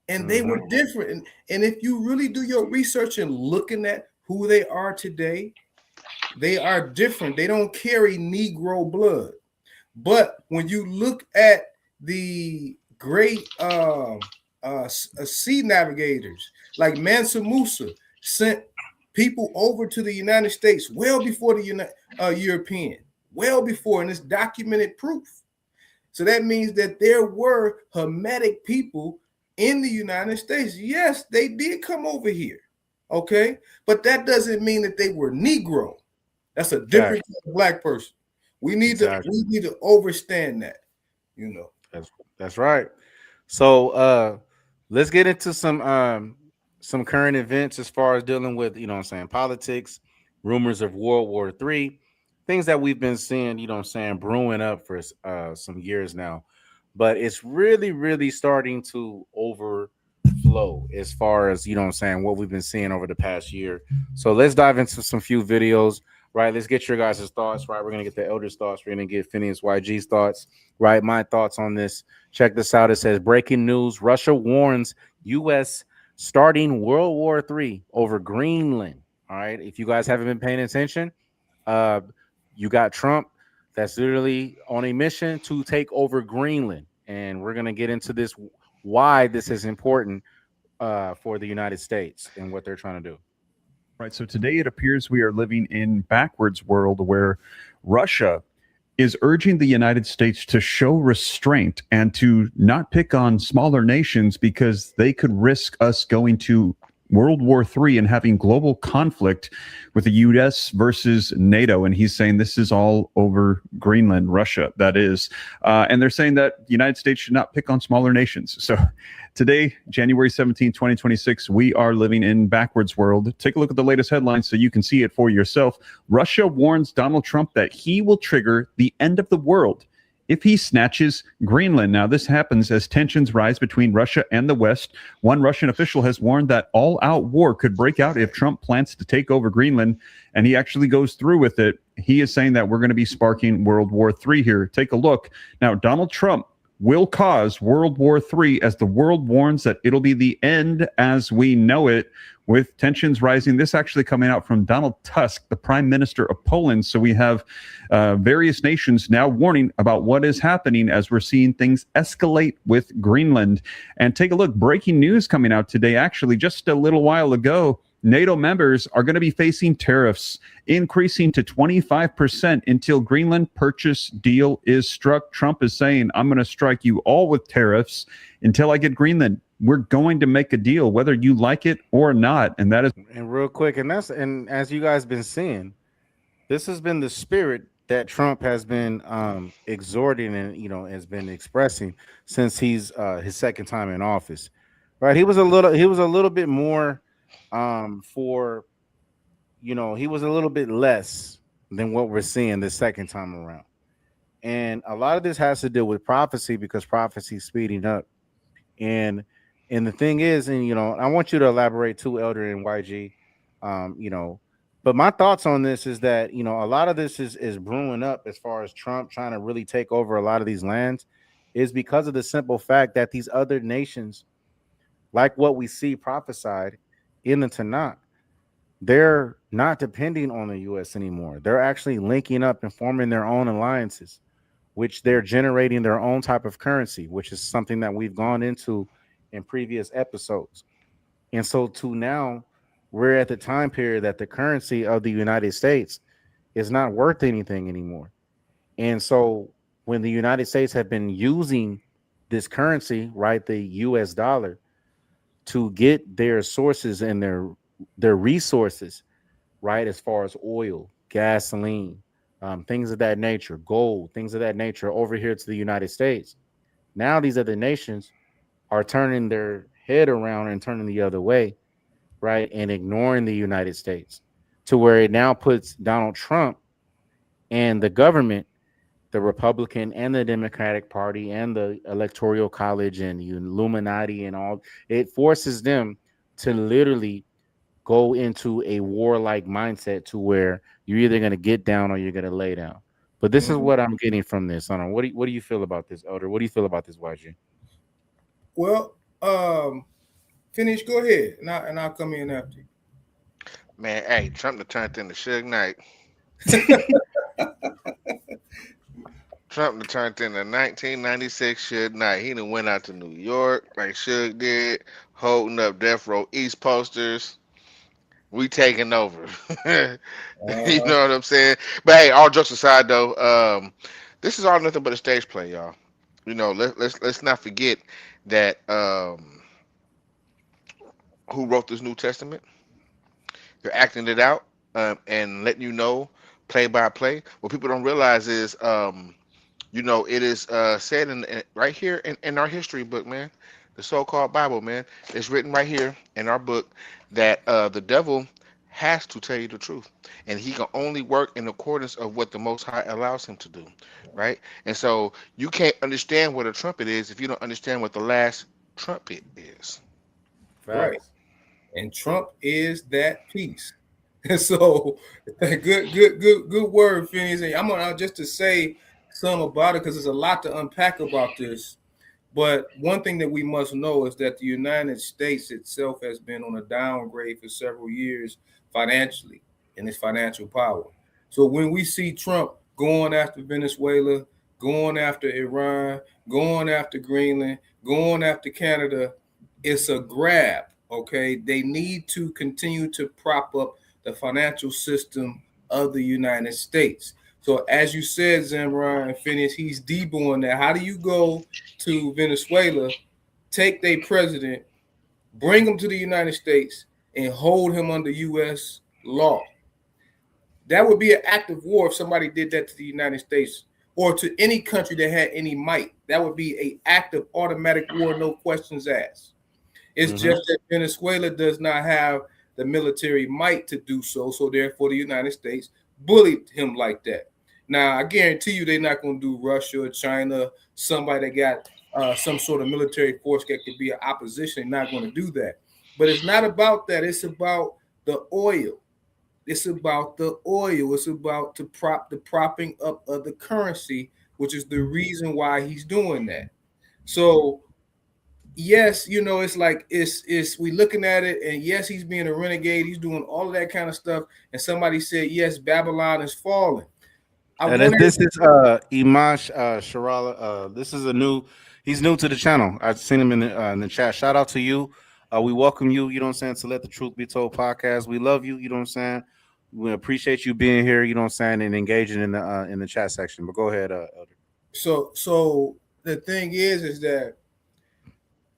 and they were different. And if you really do your research and looking at who they are today, they are different. They don't carry Negro blood. But when you look at the great sea navigators like Mansa Musa, sent people over to the United States well before the European, well before, and it's documented proof. So that means that there were Hamitic people in the United States. Yes, they did come over here, okay? But that doesn't mean that they were Negro. That's a different kind of black person. We need to understand that, you know. That's right. So let's get into some current events as far as dealing with, you know what I'm saying, politics, rumors of World War III, things that we've been seeing, you know what I'm saying, brewing up for some years now. But it's really, really starting to overflow as far as, you know what I'm saying, what we've been seeing over the past year. So let's dive into some few videos. Right, let's get your guys' thoughts. Right, we're gonna get the elders' thoughts. We're gonna get Phineas YG's thoughts. Right, my thoughts on this. Check this out. It says breaking news: Russia warns U.S. starting World War III over Greenland. All right, if you guys haven't been paying attention, you got Trump that's literally on a mission to take over Greenland, and we're gonna get into this, why this is important for the United States and what they're trying to do. Right. So today it appears we are living in backwards world where Russia is urging the United States to show restraint and to not pick on smaller nations because they could risk us going to World War III and having global conflict with the U.S. versus NATO. And he's saying this is all over Greenland, Russia, that is. And they're saying that the United States should not pick on smaller nations. So today, January 17, 2026, we are living in backwards world. Take a look at the latest headlines so you can see it for yourself. Russia warns Donald Trump that he will trigger the end of the world if he snatches Greenland. Now, this happens as tensions rise between Russia and the West. One Russian official has warned that all-out war could break out if Trump plans to take over Greenland, and he actually goes through with it. He is saying that we're going to be sparking World War III here. Take a look. Now, Donald Trump will cause World War III as the world warns that it'll be the end as we know it, with tensions rising. This actually coming out from Donald Tusk, the Prime Minister of Poland. So we have various nations now warning about what is happening as we're seeing things escalate with Greenland. And take a look, breaking news coming out today, actually just a little while ago. NATO members are going to be facing tariffs increasing to 25% until Greenland purchase deal is struck. Trump is saying, I'm going to strike you all with tariffs until I get Greenland. We're going to make a deal, whether you like it or not. And that is, and real quick, and as you guys been seeing, this has been the spirit that Trump has been exhorting and has been expressing since he's his second time in office. Right? He was a little bit more he was a little bit less than what we're seeing this second time around. And a lot of this has to do with prophecy, because prophecy is speeding up. And the thing is, and I want you to elaborate too, Elder and YG, but my thoughts on this is that, a lot of this is brewing up as far as Trump trying to really take over a lot of these lands, is because of the simple fact that these other nations, like what we see prophesied in the Tanakh, they're not depending on the U.S. anymore. They're actually linking up and forming their own alliances, which they're generating their own type of currency, which is something that we've gone into in previous episodes. And so to now, we're at the time period that the currency of the United States is not worth anything anymore. And so when the United States have been using this currency, right, the US dollar, to get their sources and their resources, right, as far as oil, gasoline, things of that nature, gold, things of that nature, over here to the United States. Now these other nations are turning their head around and turning the other way, right, and ignoring the United States, to where it now puts Donald Trump and the government, the Republican and the Democratic Party and the Electoral College and the Illuminati and all, it forces them to literally go into a warlike mindset, to where you're either going to get down or you're going to lay down. But this is what I'm getting from this. I don't know. What do you feel about this, Elder? What do you feel about this, YG? Well, finish. Go ahead, and I'll come in after you. Man, hey, Trump done turned into Suge Knight. Trump done turned into 1996 Suge Knight. He done went out to New York like Suge did, holding up Death Row East posters. We taking over. You know what I'm saying? But hey, all jokes aside though, this is all nothing but a stage play, y'all. Let's not forget that who wrote this New Testament? They're acting it out and letting you know play by play. What people don't realize is, it is said in right here in our history book, man, the so-called Bible, man. It's written right here in our book that the devil has to tell you the truth, and he can only work in accordance of what the Most High allows him to do, right? And so you can't understand what a trumpet is if you don't understand what the last trumpet is. Right. And Trump is that piece. And so good word, Phineas. And I'm gonna just to say something about it, because there's a lot to unpack about this. But one thing that we must know is that the United States itself has been on a downgrade for several years financially in its financial power. So when we see Trump going after Venezuela, going after Iran, going after Greenland, going after Canada, it's a grab. Okay, they need to continue to prop up the financial system of the United States. So as you said, Zamran and Phineas, he's deboing that. How do you go to Venezuela, take their president, bring him to the United States, and hold him under U.S. law? That would be an act of war if somebody did that to the United States or to any country that had any might. That would be an act of automatic war, no questions asked. It's just that Venezuela does not have the military might to do so. So therefore, the United States bullied him like that. Now, I guarantee you they're not going to do Russia or China, somebody that got some sort of military force that could be an opposition. They're not going to do that. But it's not about that. It's about the oil. It's about the oil. It's about the propping up of the currency, which is the reason why he's doing that. So, yes, you know, it's like it's we looking at it, and yes, he's being a renegade. He's doing all of that kind of stuff. And somebody said, yes, Babylon is falling. This is Imash Sharala. This is he's new to the channel. I've seen him in the chat. Shout out to you. We welcome you, you know what I'm saying, to Let the Truth Be Told podcast. We love you, you know what I'm saying. We appreciate you being here, you know what I'm saying, and engaging in the chat section. But go ahead, Elder. So the thing is that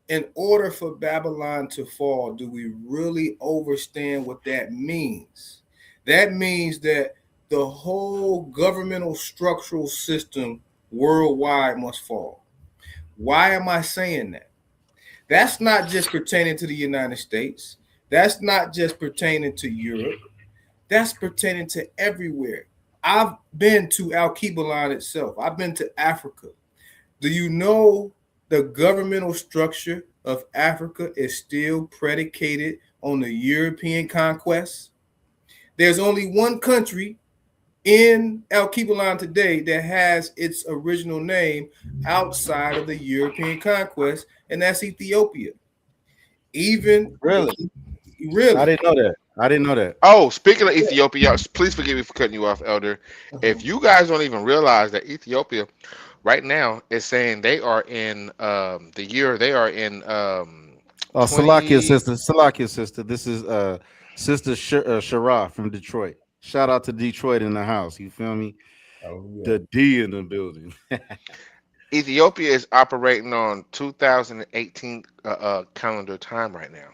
in order for Babylon to fall, do we really understand what that means? That means that the whole governmental structural system worldwide must fall. Why am I saying that? That's not just pertaining to the United States. That's not just pertaining to Europe. That's pertaining to everywhere. I've been to Al-Kibalan itself. I've been to Africa. Do you know the governmental structure of Africa is still predicated on the European conquest? There's only one country in Al-Kibalan today that has its original name outside of the European conquest, and that's Ethiopia. Really? I didn't know that. Oh, speaking of Ethiopia, please forgive me for cutting you off, Elder. If you guys don't even realize that Ethiopia right now is saying they are in the year they are in Salakia sister. This is Sister Shara from Detroit. Shout out to Detroit in the house. You feel me? Oh, yeah. The D in the building. Ethiopia is operating on 2018 calendar time right now.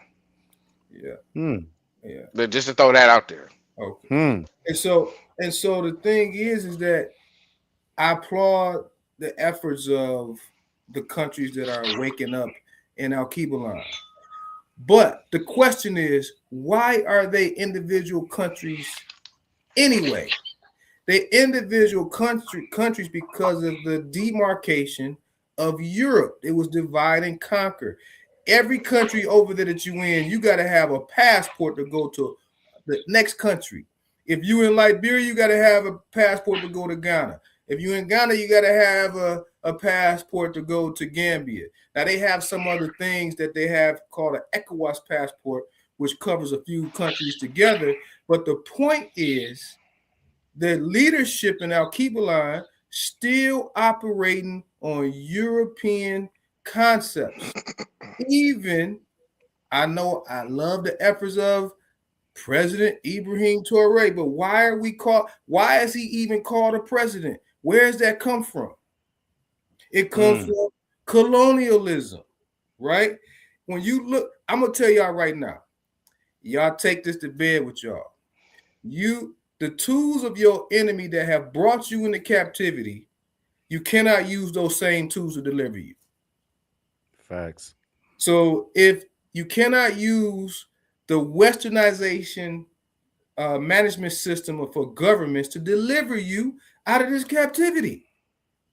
Yeah. Yeah. But just to throw that out there. Okay. And so the thing is that I applaud the efforts of the countries that are waking up in Al-Kibalan. But the question is, why are they individual countries anyway? They individual countries because of the demarcation of Europe. It was divide and conquer. Every country over there that you in, you got to have a passport to go to the next country. If you in Liberia, you got to have a passport to go to Ghana. If you in Ghana, you got to have a passport to go to Gambia. Now, they have some other things that they have called an ECOWAS passport, which covers a few countries together. But the point is, the leadership in Al-Kibalan still operating on European concepts. Even, I know I love the efforts of President Ibrahim Traoré, but why is he even called a president? Where does that come from? It comes from colonialism, right? When you look, I'm gonna tell y'all right now, y'all take this to bed with y'all. The tools of your enemy that have brought you into captivity, you cannot use those same tools to deliver you. Facts. So if you cannot use the westernization management system for governments to deliver you out of this captivity,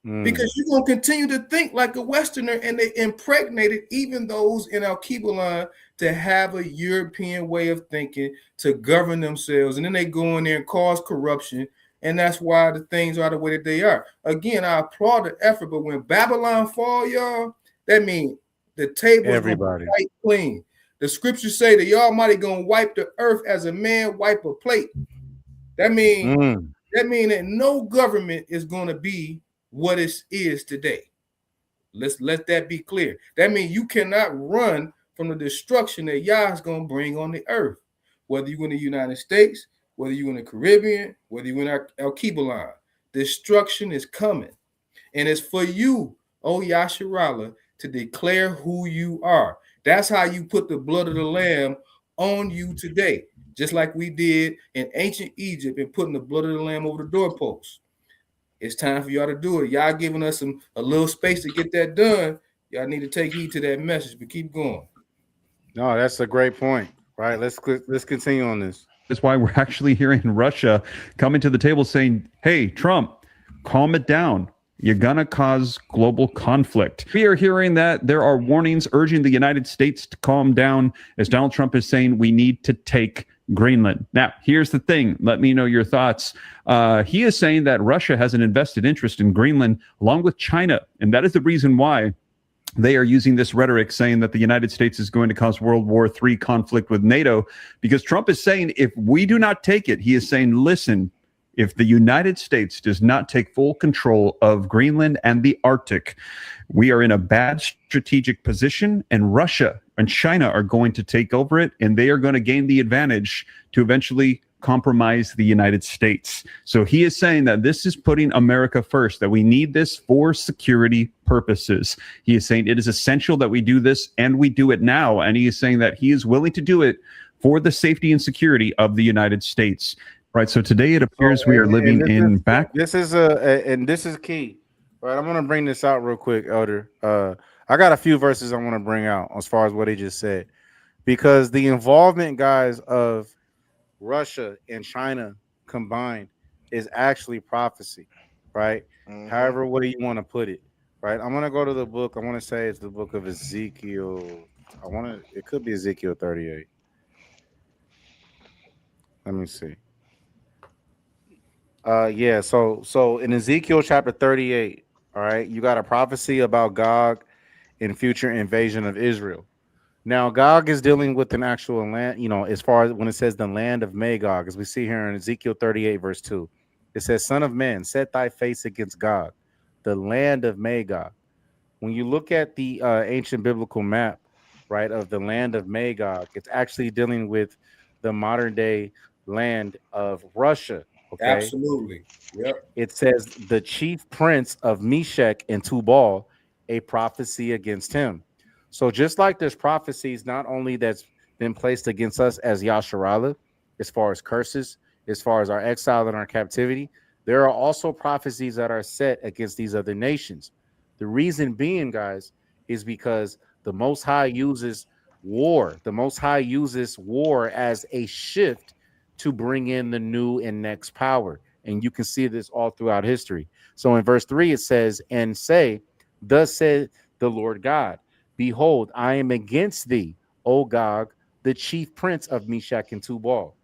because you're going to continue to think like a Westerner, and they impregnated even those in Al-Kibalan to have a European way of thinking to govern themselves, and then they go in there and cause corruption, and that's why the things are the way that they are. Again, I applaud the effort, but when Babylon fall, y'all, that means the table is quite clean. The scriptures say the Almighty gonna wipe the earth as a man wipe a plate. That means that no government is gonna be what it is today. Let's let that be clear. That means you cannot run from the destruction that Yah is gonna bring on the earth. Whether you're in the United States, whether you're in the Caribbean, whether you're in Al-Kibalan, destruction is coming, and it's for you, oh Yasharallah, to declare who you are. That's how you put the blood of the lamb on you today, just like we did in ancient Egypt and putting the blood of the lamb over the doorpost. It's time for y'all to do it. Y'all giving us a little space to get that done. Y'all need to take heed to that message, but keep going. No, that's a great point. Right. Let's continue on this. That's why we're actually hearing Russia coming to the table saying, hey, Trump, calm it down. You're going to cause global conflict. We are hearing that there are warnings urging the United States to calm down as Donald Trump is saying we need to take Greenland. Now, here's the thing. Let me know your thoughts. He is saying that Russia has an invested interest in Greenland along with China. And that is the reason why they are using this rhetoric saying that the United States is going to cause World War III conflict with NATO, because Trump is saying if we do not take it, he is saying, listen, if the United States does not take full control of Greenland and the Arctic, we are in a bad strategic position, and Russia and China are going to take over it, and they are going to gain the advantage to eventually compromise the United States. So he is saying that this is putting America first, that we need this for security purposes. He is saying it is essential that we do this, and we do it now. And he is saying that he is willing to do it for the safety and security of the United States. Right. So today it appears we are living in back. This is key. Right. I'm going to bring this out real quick, Elder. I got a few verses I want to bring out as far as what he just said, because the involvement, guys, of Russia and China combined is actually prophecy. Right. Mm-hmm. However, what do you want to put it? Right. I'm going to go to the book. I want to say it's the book of Ezekiel. It could be Ezekiel 38. Let me see. So in Ezekiel chapter 38, all right, you got a prophecy about Gog and future invasion of Israel. Now, Gog is dealing with an actual land, as far as when it says the land of Magog, as we see here in Ezekiel 38, verse 2. It says, Son of man, set thy face against Gog, the land of Magog. When you look at the ancient biblical map, right, of the land of Magog, it's actually dealing with the modern day land of Russia. Okay. Absolutely. Yep. It says the chief prince of Meshach and Tubal, a prophecy against him. So just like there's prophecies not only that's been placed against us as Yasharallah, as far as curses, as far as our exile and our captivity, there are also prophecies that are set against these other nations. The reason being, guys, is because the Most High uses war. The Most High uses war as a shift to bring in the new and next power. And you can see this all throughout history. So in verse 3, it says, and say, thus said the Lord God, behold, I am against thee, O Gog, the chief prince of Meshach and Tubal.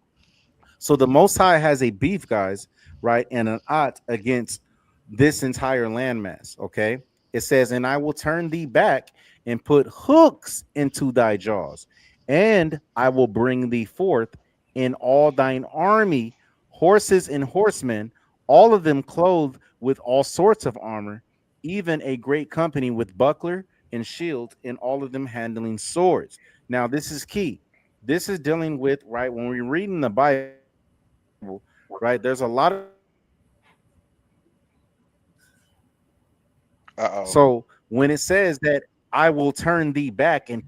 So the Most High has a beef, guys, right, and an ought against this entire landmass, okay? It says, and I will turn thee back and put hooks into thy jaws, and I will bring thee forth in all thine army, horses and horsemen, all of them clothed with all sorts of armor, even a great company with buckler and shield, and all of them handling swords. Now, this is key. This is dealing with, right, when we're reading the Bible, right, there's a lot of... So when it says that I will turn thee back and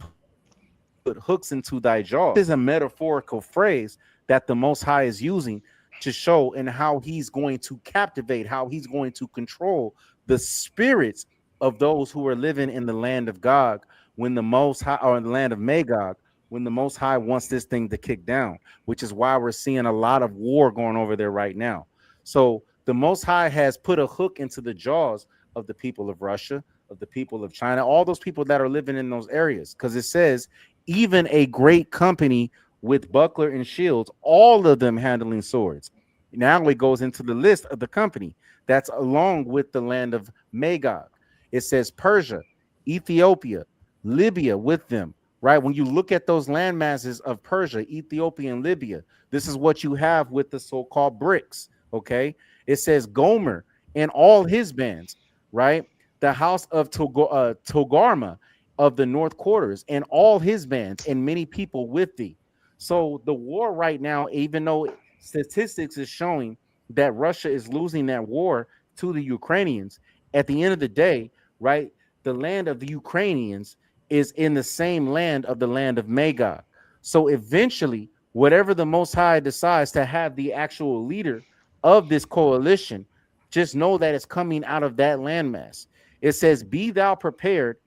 put hooks into thy jaws, this is a metaphorical phrase that the Most High is using to show and how he's going to captivate, how he's going to control the spirits of those who are living in the land of Gog, when the Most High, or in the land of Magog, when the Most High wants this thing to kick down, which is why we're seeing a lot of war going over there right now. So the Most High has put a hook into the jaws of the people of Russia, of the people of China, all those people that are living in those areas, because it says even a great company with buckler and shields, all of them handling swords. Now it goes into the list of the company that's along with the land of Magog. It says Persia, Ethiopia, Libya with them, right? When you look at those land masses of Persia, Ethiopia, and Libya, this is what you have with the so-called BRICS, okay? It says Gomer and all his bands, right? The house of Togarma of the North Quarters and all his bands and many people with thee. So the war right now, even though statistics is showing that Russia is losing that war to the Ukrainians, at the end of the day, right, the land of the Ukrainians is in the same land of the land of Magog. So eventually, whatever the Most High decides to have the actual leader of this coalition, just know that it's coming out of that landmass. It says, be thou prepared,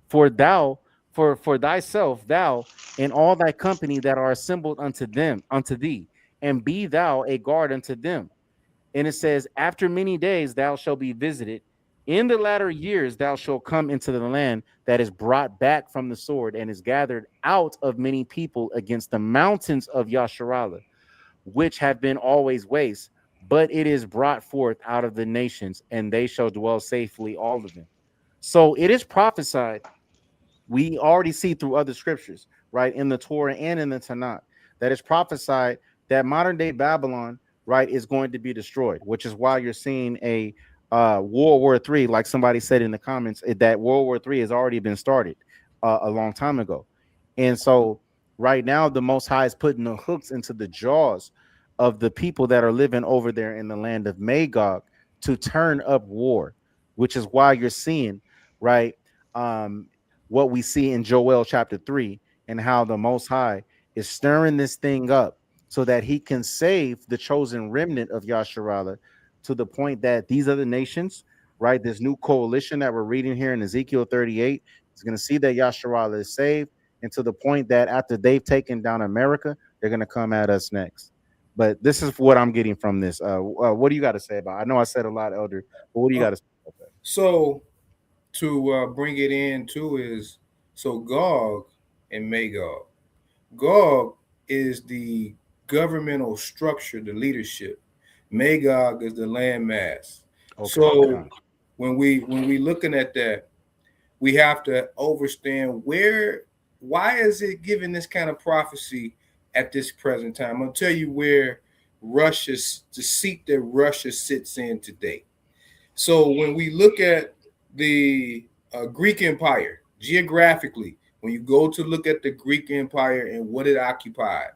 for thyself, thou and all thy company that are assembled unto thee, and be thou a guard unto them. And it says, after many days thou shalt be visited. In the latter years thou shalt come into the land that is brought back from the sword and is gathered out of many people against the mountains of Yasharallah, which have been always waste, but it is brought forth out of the nations, and they shall dwell safely, all of them. So it is prophesied. We already see through other scriptures, right, in the Torah and in the Tanakh, that it's prophesied that modern day Babylon, right, is going to be destroyed, which is why you're seeing a World War III, like somebody said in the comments, that World War III has already been started a long time ago. And so right now, the Most High is putting the hooks into the jaws of the people that are living over there in the land of Magog to turn up war, which is why you're seeing, right, what we see in Joel chapter 3 and how the Most High is stirring this thing up so that he can save the chosen remnant of Yasharallah, to the point that these other nations, right, this new coalition that we're reading here in Ezekiel 38 is going to see that Yasharallah is saved, and to the point that after they've taken down America, they're going to come at us next. But this is what I'm getting from this. What do you got to say about it? I know I said a lot, Elder, but what do you got to say about that? So to bring it in too is, so Gog and Magog. Gog is the governmental structure, the leadership. Magog is the landmass. Okay. So when we looking at that, we have to understand why is it given this kind of prophecy at this present time. I'm gonna tell you where the seat that Russia sits in today. So when we look at the Greek Empire geographically, when you go to look at the Greek Empire and what it occupied,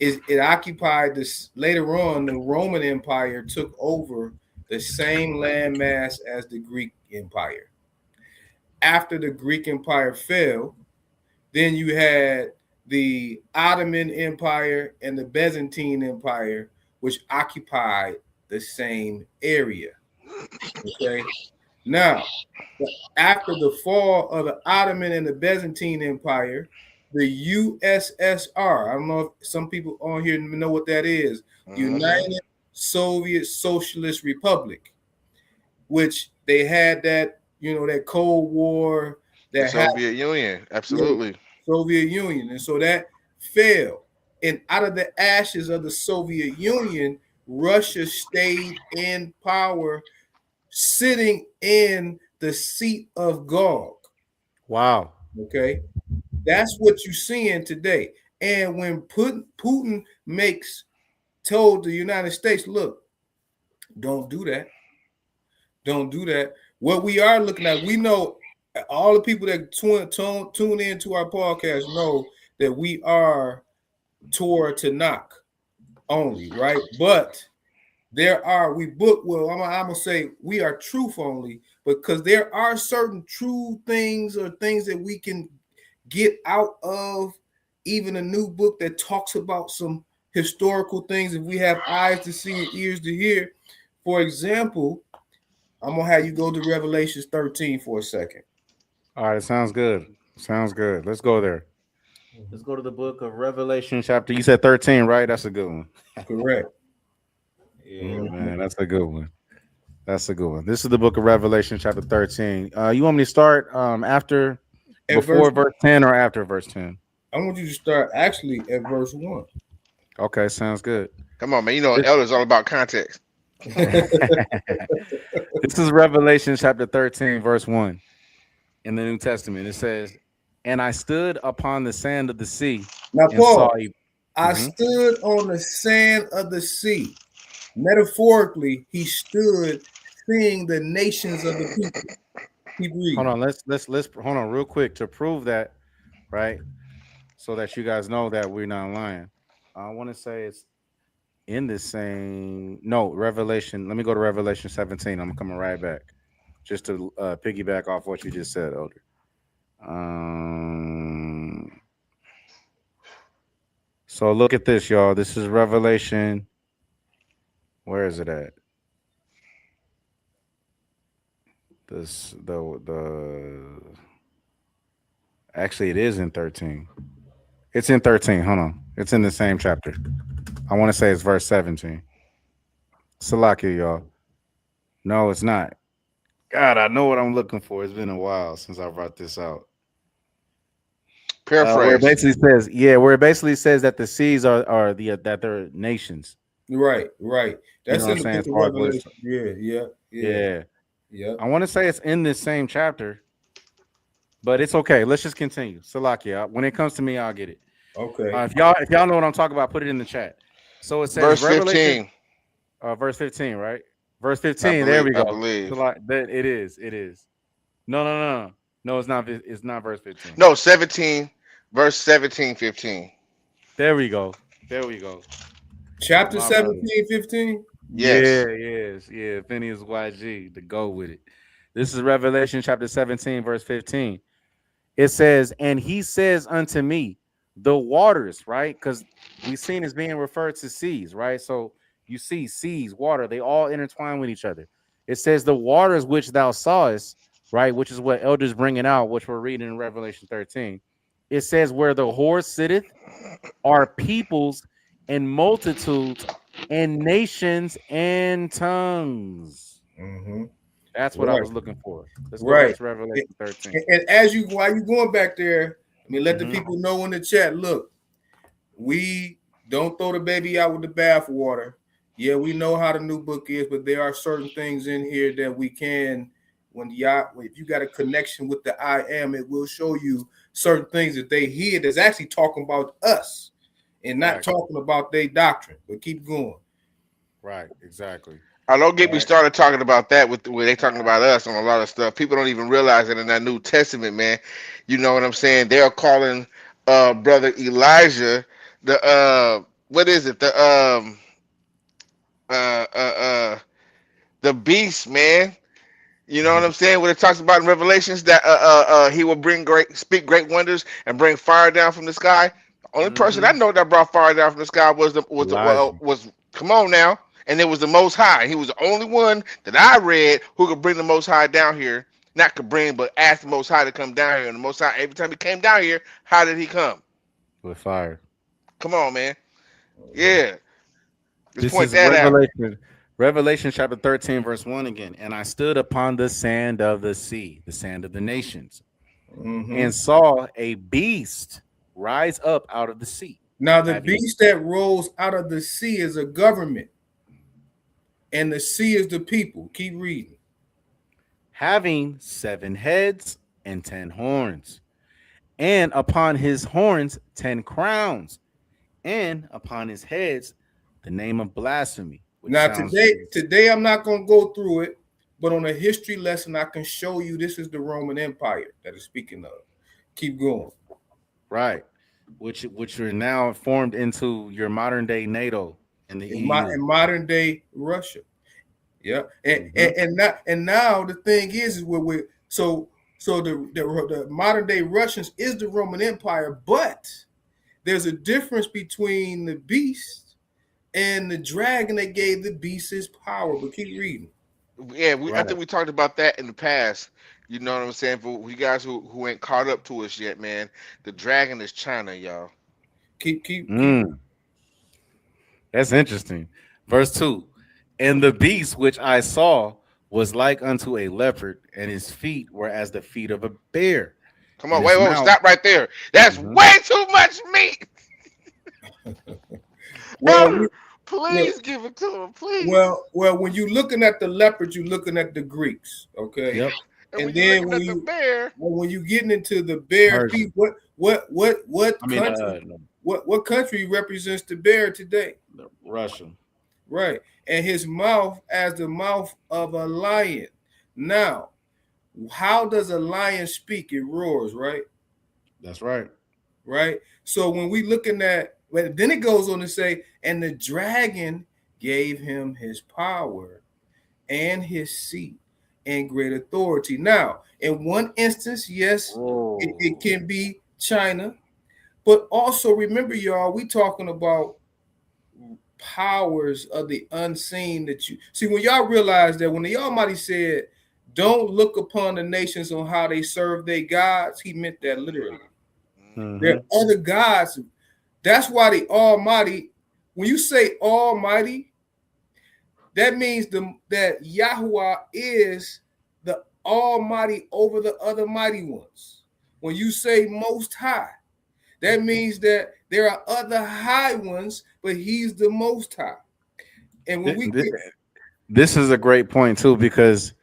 it occupied this. Later on, the Roman Empire took over the same landmass as the Greek Empire. After the Greek Empire fell, then you had the Ottoman Empire and the Byzantine Empire, which occupied the same area. Okay. Now, after the fall of the Ottoman and the Byzantine Empire, the USSR, I don't know if some people on here know what that is, United Soviet Socialist Republic, which they had that, that Cold War, that Soviet Union, absolutely. Soviet Union. And so that fell. And out of the ashes of the Soviet Union, Russia stayed in power, sitting in the seat of Gog. Wow. Okay. That's what you're seeing today. And when Putin told the United States, look, don't do that. Don't do that. What we are looking at, we know all the people that tune into our podcast know that we are Torah Tanakh only, right? But I'm gonna say we are truth only, because there are certain true things or things that we can get out of even a new book that talks about some historical things if we have eyes to see and ears to hear. For example, I'm gonna have you go to Revelations 13 for a second. All right, sounds good. Sounds good. Let's go there. Let's go to the book of Revelation chapter. You said 13, right? That's a good one. Correct. Yeah, man, that's a good one. That's a good one. This is the book of Revelation chapter 13. You want me to start before verse 10 or after verse 10? I want you to start actually at verse 1. Okay, sounds good. Come on, man. Elder's all about context. This is Revelation chapter 13, verse 1 in the New Testament. It says, and I stood upon the sand of the sea. Now, Paul, I stood on the sand of the sea. Metaphorically, he stood seeing the nations of the people. Keep reading. Hold on, let's hold on real quick to prove that, right? So that you guys know that we're not lying. I want to say it's in the same Revelation. Let me go to Revelation 17. I'm coming right back just to piggyback off what you just said, Elder. So look at this, y'all. This is Revelation. Where is it at? Actually, it is in 13. It's in 13. Hold on. It's in the same chapter. I want to say it's verse 17. Salakia, y'all. No, it's not. God, I know what I'm looking for. It's been a while since I brought this out. Where it Paraphrase. basically says, where it basically says that the seas are that they're nations. Right, right. That's know in what I'm the saying, book as of far as Revelation. Yeah. Yeah. I want to say it's in this same chapter, but it's okay. Let's just continue. Salakia. When it comes to me, I'll get it. Okay. If y'all know what I'm talking about, put it in the chat. So it says Verse Revelation, 15. verse 15, right? Verse 15. There we go. I believe. It is. No. No, it's not. It's not verse 15. No, 17, verse 17, 15. There we go. Chapter My 17, 15. Yes. Yeah. Phineas YG to go with it. This is Revelation chapter 17, verse 15. It says, and he says unto me, the waters, right? Because we've seen as being referred to seas, right? So you see seas, water, they all intertwine with each other. It says the waters which thou sawest, right? Which is what elders bringing out, which we're reading in Revelation 13. It says where the horse sitteth are peoples and multitudes and nations and tongues. Mm-hmm. That's what I was looking for. Let's go Right. back to Revelation 13. And while you going back there, let the people know in the chat. Look, we don't throw the baby out with the bathwater. Yeah, we know how the new book is, but there are certain things in here that we can. If you got a connection with the I am, it will show you certain things that they hear that's actually talking about us and not talking about their doctrine. But keep going. Right, exactly. I don't get me started talking about that with where they talking about us on a lot of stuff. People don't even realize that in that New Testament, man. You know what I'm saying? They're calling brother Elijah the what is it? The beast, man. You know what I'm saying? When it talks about in Revelations that he will speak great wonders and bring fire down from the sky. The only person I know that brought fire down from the sky was come on now. And it was the Most High. He was the only one that I read who could bring the Most High down here. Not could bring, but ask the Most High to come down here. And the Most High, every time he came down here, how did he come? With fire. Come on, man. Yeah. This is Revelation chapter 13, verse 1 again. And I stood upon the sand of the sea, the sand of the nations, and saw a beast rise up out of the sea. Now, the beast that rose out of the sea is a government. And the sea is the people. Keep reading. Having 7 heads and 10 horns, and upon his horns 10 crowns, and upon his heads the name of blasphemy. Now, today I'm not going to go through it, but on a history lesson, I can show you this is the Roman Empire that is speaking of. Keep going. Right. Which are now formed into your modern day NATO. In the EU. In modern day Russia, yeah, and now the thing is where we're so the modern day Russians is the Roman Empire, but there's a difference between the beast and the dragon that gave the beast his power. But keep reading. Yeah, I think we talked about that in the past. You know what I'm saying? For you guys who ain't caught up to us yet, man, the dragon is China, y'all. Keep. That's interesting. Verse 2. And the beast which I saw was like unto a leopard, and his feet were as the feet of a bear. Come on, wait, stop right there. That's way too much meat. Well, please give it to him, please. Well, when you're looking at the leopard, you're looking at the Greeks, okay? Yep. And then when you're getting into the bear, what country represents the bear today? Russia. Right. And his mouth as the mouth of a lion. Now, how does a lion speak? It roars, right? That's right. Right. So when we looking at, then it goes on to say, and the dragon gave him his power and his seat and great authority. Now, in one instance, yes, it can be China, but also remember, y'all, we talking about powers of the unseen that you see. When y'all realize that when the Almighty said, don't look upon the nations on how they serve their gods, he meant that literally. There are other gods. That's why the Almighty, when you say Almighty, that means that Yahuwah is the Almighty over the other mighty ones. When you say Most High, that means that there are other high ones, but He's the Most High. And when this is a great point too, because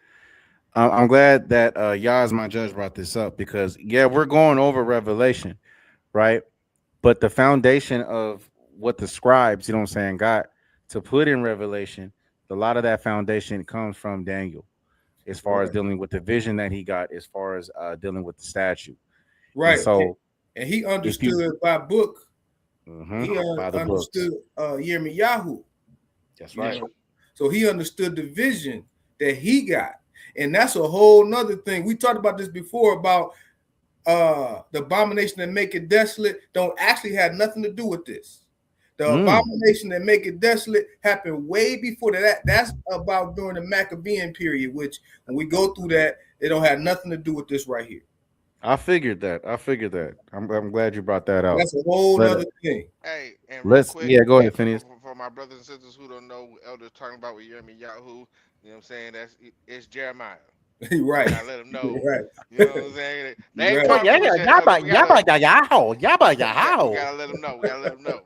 I'm glad that Yaz, my judge, brought this up, because we're going over Revelation, right? But the foundation of what the scribes, you know what I'm saying, got to put in Revelation, a lot of that foundation comes from Daniel, as far as dealing with the vision that he got, as far as dealing with the statue. Right. And so, and he understood by book. He understood Yirmiyahu. That's right. You know? So he understood the vision that he got. And that's a whole nother thing. We talked about this before about the abomination that make it desolate don't actually have nothing to do with this. The abomination that make it desolate happened way before that. That's about during the Maccabean period, which when we go through that, it don't have nothing to do with this right here. I figured that. I'm glad you brought that out. That's a whole other thing. Hey, and quick, go ahead, Phineas. For my brothers and sisters who don't know, Elder's talking about with Yirmiyahu, you know what I'm saying? It's Jeremiah. Right. Gotta let them know. Right. You know what I'm saying? They ain't We gotta let them know.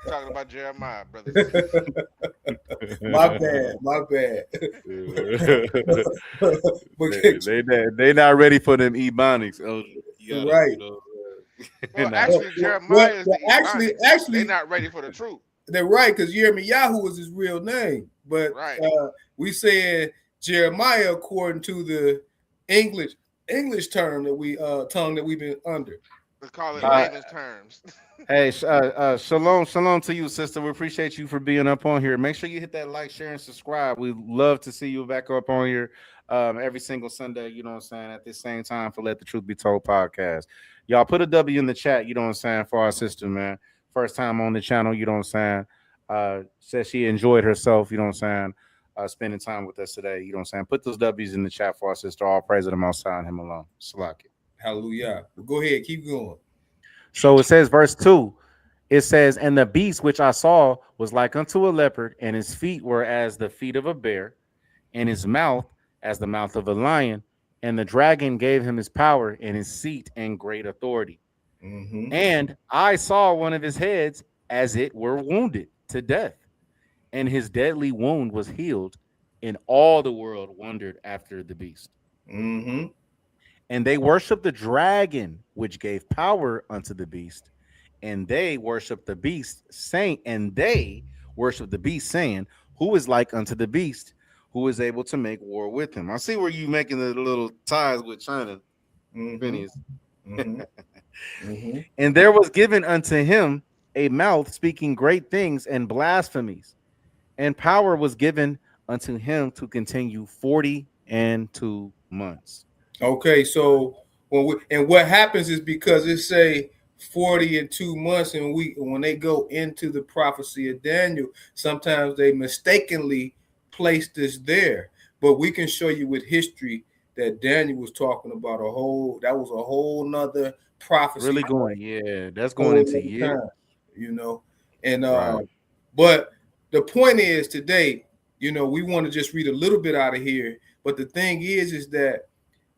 Talking about Jeremiah, brother. My bad. they not ready for them ebonics. Right. Well, actually, Jeremiah is the actually, they're not ready for the truth. They're right, because Yirmiyahu was his real name, but we said Jeremiah according to the English term that we tongue that we've been under. Let's call it layman's terms. Hey, shalom to you, sister. We appreciate you for being up on here. Make sure you hit that like, share, and subscribe. We love to see you back up on here every single Sunday, you know what I'm saying, at the same time for Let the Truth Be Told podcast. Y'all put a W in the chat, you know what I'm saying, for our sister, man. First time on the channel, you know what I'm saying. Says she enjoyed herself, you know what I'm saying, spending time with us today, you know what I'm saying. Put those W's in the chat for our sister. All praise to the Most High and Him alone. Salaki. Hallelujah. Well, go ahead, keep going. So it says, verse 2, it says, and the beast which I saw was like unto a leopard, and his feet were as the feet of a bear, and his mouth as the mouth of a lion. And the dragon gave him his power and his seat and great authority. And I saw one of his heads as it were wounded to death, and his deadly wound was healed, and all the world wondered after the beast. And they worshiped the dragon, which gave power unto the beast, and they worshiped the beast, saying, who is like unto the beast, who is able to make war with him. I see where you making the little ties with China, Phineas. And there was given unto him a mouth speaking great things and blasphemies, and power was given unto him to continue 42 months. Okay, so what happens is, because it say 42 months, and when they go into the prophecy of Daniel, sometimes they mistakenly place this there, but we can show you with history that Daniel was talking about a whole nother prophecy. Really going, that's going into years, you know. And but the point is today, you know, we want to just read a little bit out of here. But the thing is that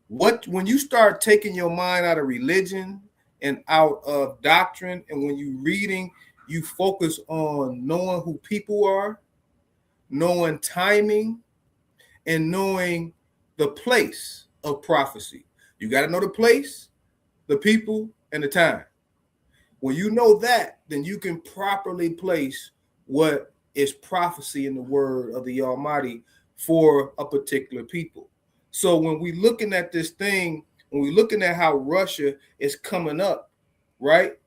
when you start taking your mind out of religion and out of doctrine, and when you're reading, you focus on knowing who people are, knowing timing, and knowing the place of prophecy. You got to know the place, the people, and the time. When you know that, then you can properly place what is prophecy in the word of the Almighty for a particular people. So when we're looking at this thing, when we're looking at how Russia is coming up, right?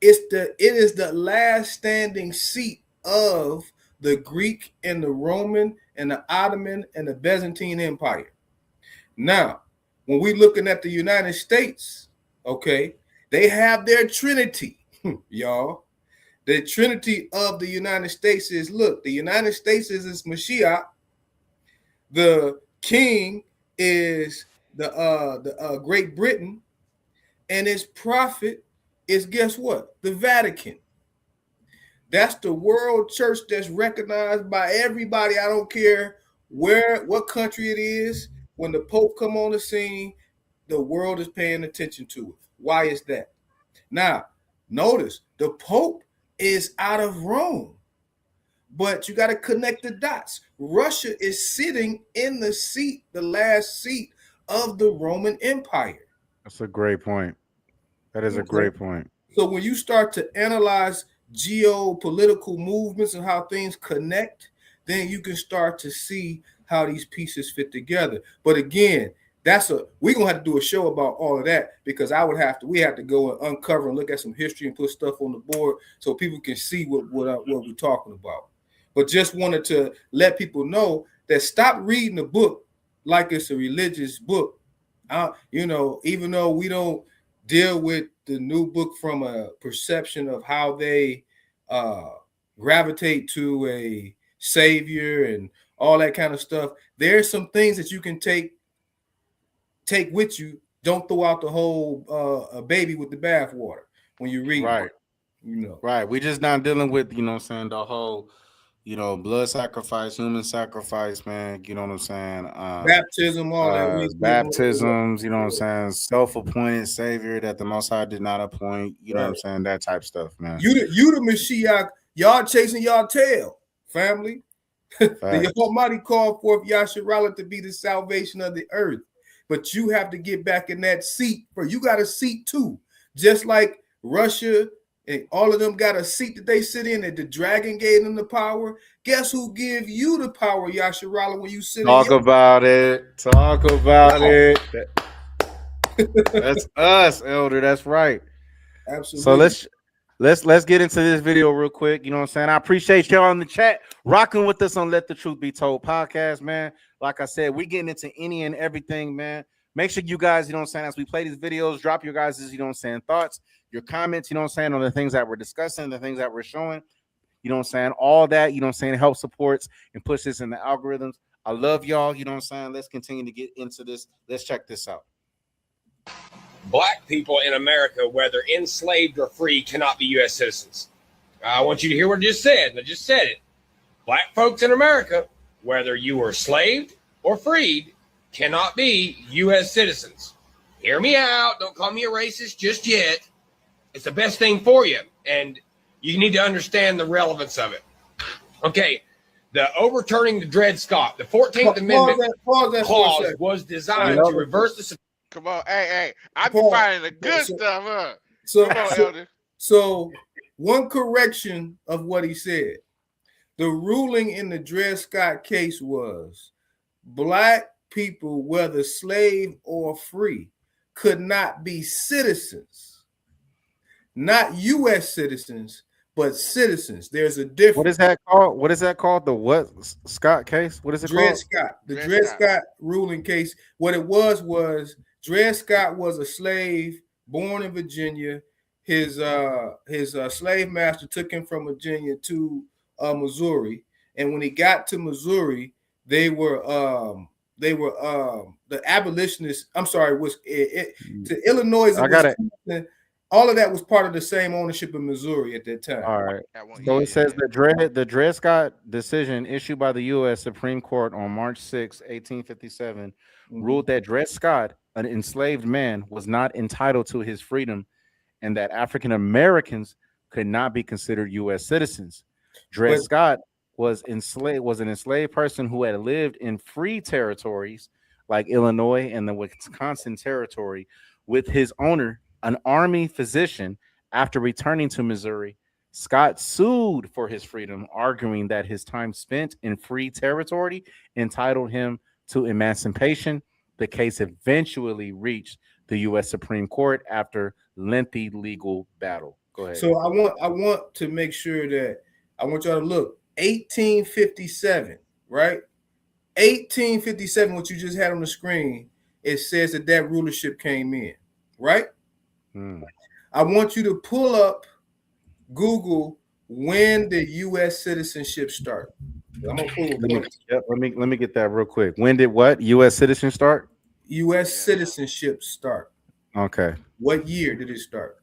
It is the last standing seat of the Greek and the Roman and the Ottoman and the Byzantine Empire. Now, when we're looking at the United States, okay, they have their trinity, y'all. The trinity of the United States is, look, the United States is Mashiach. The king is the Great Britain, and its prophet is, guess what? The Vatican. That's the world church that's recognized by everybody. I don't care what country it is. When the Pope come on the scene, the world is paying attention to it. Why is that? Now, notice the Pope is out of Rome, but you got to connect the dots. Russia is sitting in the seat, the last seat of the Roman Empire. That's a great point. That is a great point. So when you start to analyze geopolitical movements and how things connect, then you can start to see how these pieces fit together. But again, we're gonna have to do a show about all of that, because we have to go and uncover and look at some history and put stuff on the board so people can see what we're talking about. But just wanted to let people know that stop reading the book like it's a religious book. Even though we don't deal with the new book from a perception of how they gravitate to a savior and all that kind of stuff, there's some things that you can take with you. Don't throw out the whole baby with the bathwater when you read right. it. Right. We just not dealing with, the whole, blood sacrifice, human sacrifice, man. You know what I'm saying? Baptism, all that. Baptisms, you know what I'm saying? Self-appointed savior that the Most High did not appoint. You know what I'm saying? That type stuff, man. You the Mashiach. Y'all chasing y'all tail, family. The Almighty called forth Yasharallah to be the salvation of the earth. But you have to get back in that seat. You got a seat too. Just like Russia and all of them got a seat that they sit in, that the dragon gave them the power. Guess who give you the power, Yasharallah, when you sit Talk about it. That's us, Elder. That's right. Absolutely. So let's get into this video real quick. You know what I'm saying? I appreciate y'all in the chat rocking with us on Let the Truth Be Told podcast, man. Like I said, we getting into any and everything, man. Make sure you guys, you know what I'm saying, as we play these videos, drop your guys', you know what I'm saying, thoughts, your comments, you know what I'm saying, on the things that we're discussing, the things that we're showing, you know what I'm saying, all that, you know what I'm saying, help supports and push this in the algorithms. I love y'all, you know what I'm saying. Let's continue to get into this. Let's check this out. Black people in America, whether enslaved or free, cannot be U.S. citizens. I want you to hear what I just said. I just said it. Black folks in America, whether you were enslaved or freed, cannot be U.S. citizens. Hear me out. Don't call me a racist just yet. It's the best thing for you, and you need to understand the relevance of it. Okay, the overturning the Dred Scott, the 14th Amendment clause was designed to reverse the... Come on, hey, I be finding the good stuff, huh? Come on, Elder. So one correction of what he said. The ruling in the Dred Scott case was black people, whether slave or free, could not be citizens. Not U.S. citizens, but citizens. There's a difference. What is that called? What is that called? The what Scott case? What is it Dred called? Scott. The Dred Scott ruling case. What it was Dred Scott was a slave born in Virginia. His slave master took him from Virginia to Missouri, and when he got to Missouri, they were the abolitionists. I'm sorry, to Illinois. I got it. All of that was part of the same ownership in Missouri at that time. All right. So it says the Dred Scott decision issued by the U.S. Supreme Court on March 6, 1857, ruled that Dred Scott, an enslaved man, was not entitled to his freedom, and that African Americans could not be considered U.S. citizens. Dred Scott was an enslaved person who had lived in free territories like Illinois and the Wisconsin Territory with his owner, an army physician. After returning to Missouri, Scott sued for his freedom, arguing that his time spent in free territory entitled him to emancipation. The case eventually reached the U.S. Supreme Court after lengthy legal battle. Go ahead. So I want to make sure that I want y'all to look 1857, right? 1857, what you just had on the screen, it says that rulership came in, right? I want you to pull up Google when the U.S. citizenship started. I'm gonna pull it. Let me get that real quick. When did what? U.S. citizen start? U.S. citizenship start. Okay. What year did it start?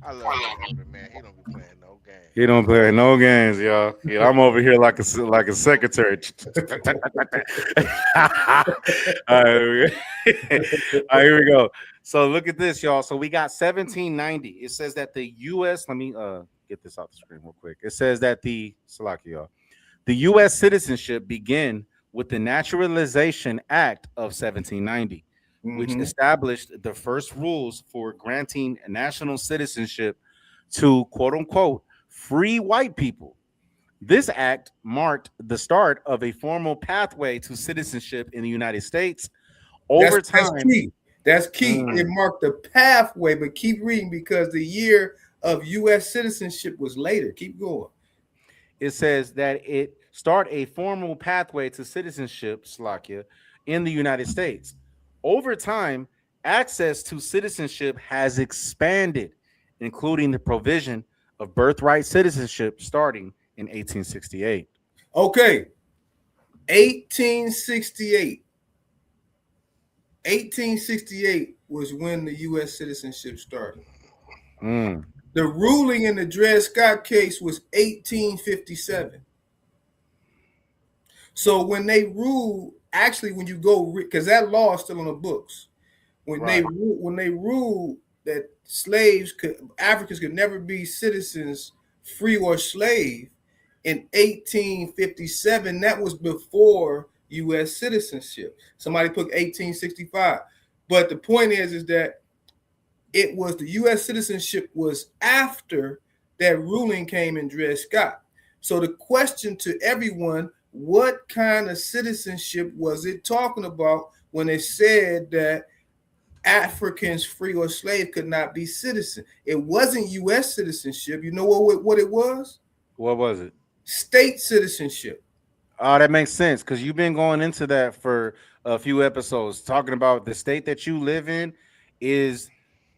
I love that Elder, man. He don't be playing no games. He don't play no games, y'all. Yeah, I'm over here like a secretary. All right, here we go. So look at this, y'all. So we got 1790. It says that the U.S. Let me get this off the screen real quick. It says that the U.S. citizenship began with the Naturalization Act of 1790, which established the first rules for granting national citizenship to quote unquote free white people. This act marked the start of a formal pathway to citizenship in the United States. Over time, that's key. It marked the pathway, but keep reading because the year of U.S. citizenship was later. Keep going. It says that it start a formal pathway to citizenship, Slovakia, in the United States. Over time, access to citizenship has expanded, including the provision of birthright citizenship starting in 1868. Okay, 1868. 1868 was when the U.S. citizenship started. The ruling in the Dred Scott case was 1857. So when they ruled, actually, when you go, because that law is still on the books, when they ruled that Africans could never be citizens, free or slave, in 1857, that was before U.S. citizenship. Somebody put 1865, but the point is that it was the U.S. citizenship was after that ruling came in Dred Scott. So the question to everyone, what kind of citizenship was it talking about when it said that Africans, free or slave, could not be citizens? It wasn't U.S. citizenship. You know what it was? What was it? State citizenship. Oh, that makes sense because you've been going into that for a few episodes, talking about the state that you live in is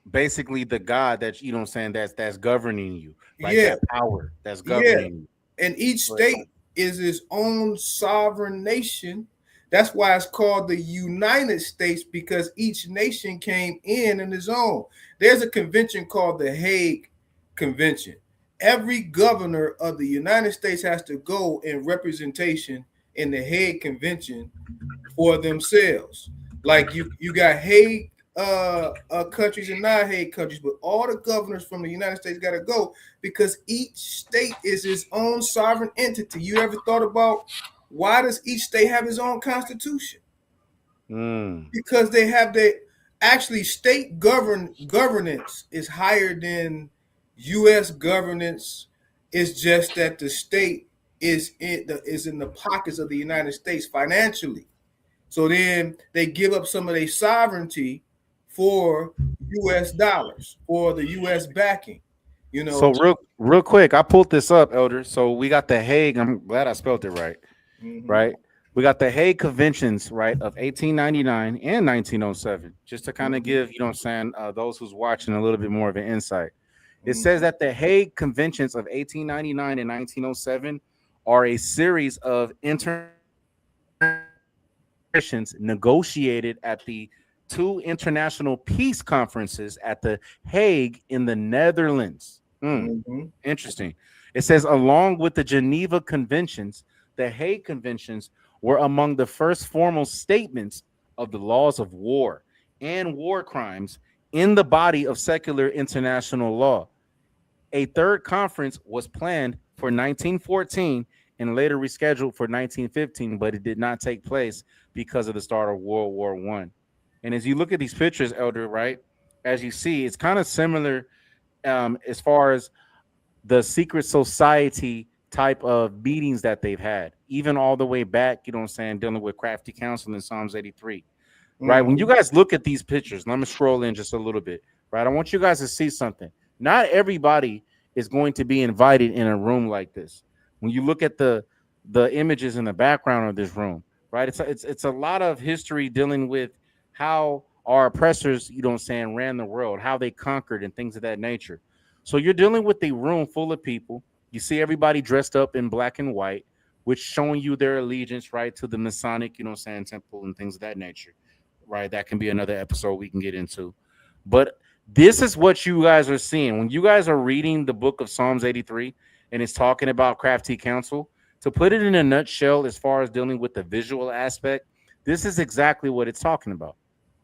basically the God that you know what I'm saying that's governing you. Right? Yeah, that power that's governing you. And each state is its own sovereign nation. That's why it's called the United States, because each nation came in its own. There's a convention called the Hague Convention. Every governor of the United States has to go in representation in the Hague Convention for themselves. Like you got Hague countries and not Hague countries, but all the governors from the United States got to go because each state is its own sovereign entity. You ever thought about why does each state have its own constitution? Because they have actually state governance is higher than U.S. governance. Is just that the state is in the pockets of the United States financially. So then they give up some of their sovereignty for U.S. dollars, for the U.S. backing. You know. So real quick, I pulled this up, Elder. So we got the Hague. I'm glad I spelled it right. Right. We got the Hague Conventions, right, of 1899 and 1907, just to kind of give, you know what I'm saying, those who's watching a little bit more of an insight. It says that the Hague Conventions of 1899 and 1907 are a series of internations negotiated at the two international peace conferences at the Hague in the Netherlands. Interesting. It says, along with the Geneva Conventions, the Hague Conventions were among the first formal statements of the laws of war and war crimes in the body of secular international law. A third conference was planned for 1914 and later rescheduled for 1915, but it did not take place because of the start of World War I. And as you look at these pictures, Elder, right, as you see, it's kind of similar as far as the secret society type of meetings that they've had, even all the way back, you know what I'm saying, dealing with crafty counsel in Psalms 83. Right. When you guys look at these pictures, let me scroll in just a little bit. Right. I want you guys to see something. Not everybody is going to be invited in a room like this. When you look at the images in the background of this room, right? It's a lot of history dealing with how our oppressors, you know what I'm saying, ran the world, how they conquered and things of that nature. So you're dealing with a room full of people. You see everybody dressed up in black and white, which showing you their allegiance, right, to the Masonic, you know what I'm saying, temple and things of that nature. Right, that can be another episode we can get into. But This is what you guys are seeing when you guys are reading the book of Psalms 83 and it's talking about crafty counsel. To put it in a nutshell, as far as dealing with the visual aspect, this is exactly what it's talking about.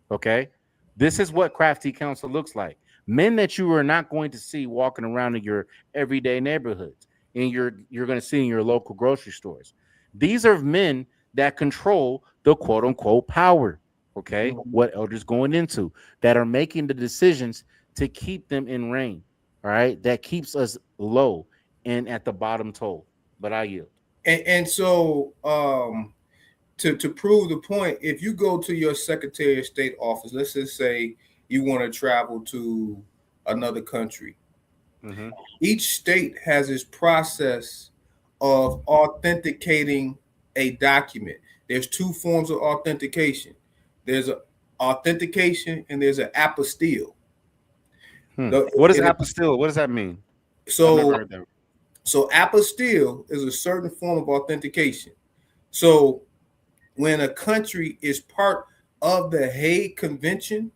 Okay, this is what crafty counsel looks like. Men that you are not going to see walking around in your everyday neighborhoods, and you're going to see in your local grocery stores. These are men that control the quote unquote power. Okay, what Elder's going into, that are making the decisions to keep them in reign. All right, that keeps us low and at the bottom toll. But I yield. And so to prove the point, if you go to your Secretary of State office, let's just say you want to travel to another country. Mm-hmm. Each state has its process of authenticating a document. There's two forms of authentication. There's an authentication and there's an apostille. What is apostille? What does that mean? So apostille is a certain form of authentication. So when a country is part of the Hague Convention,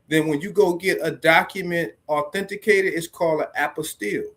then when you go get a document authenticated, it's called an apostille.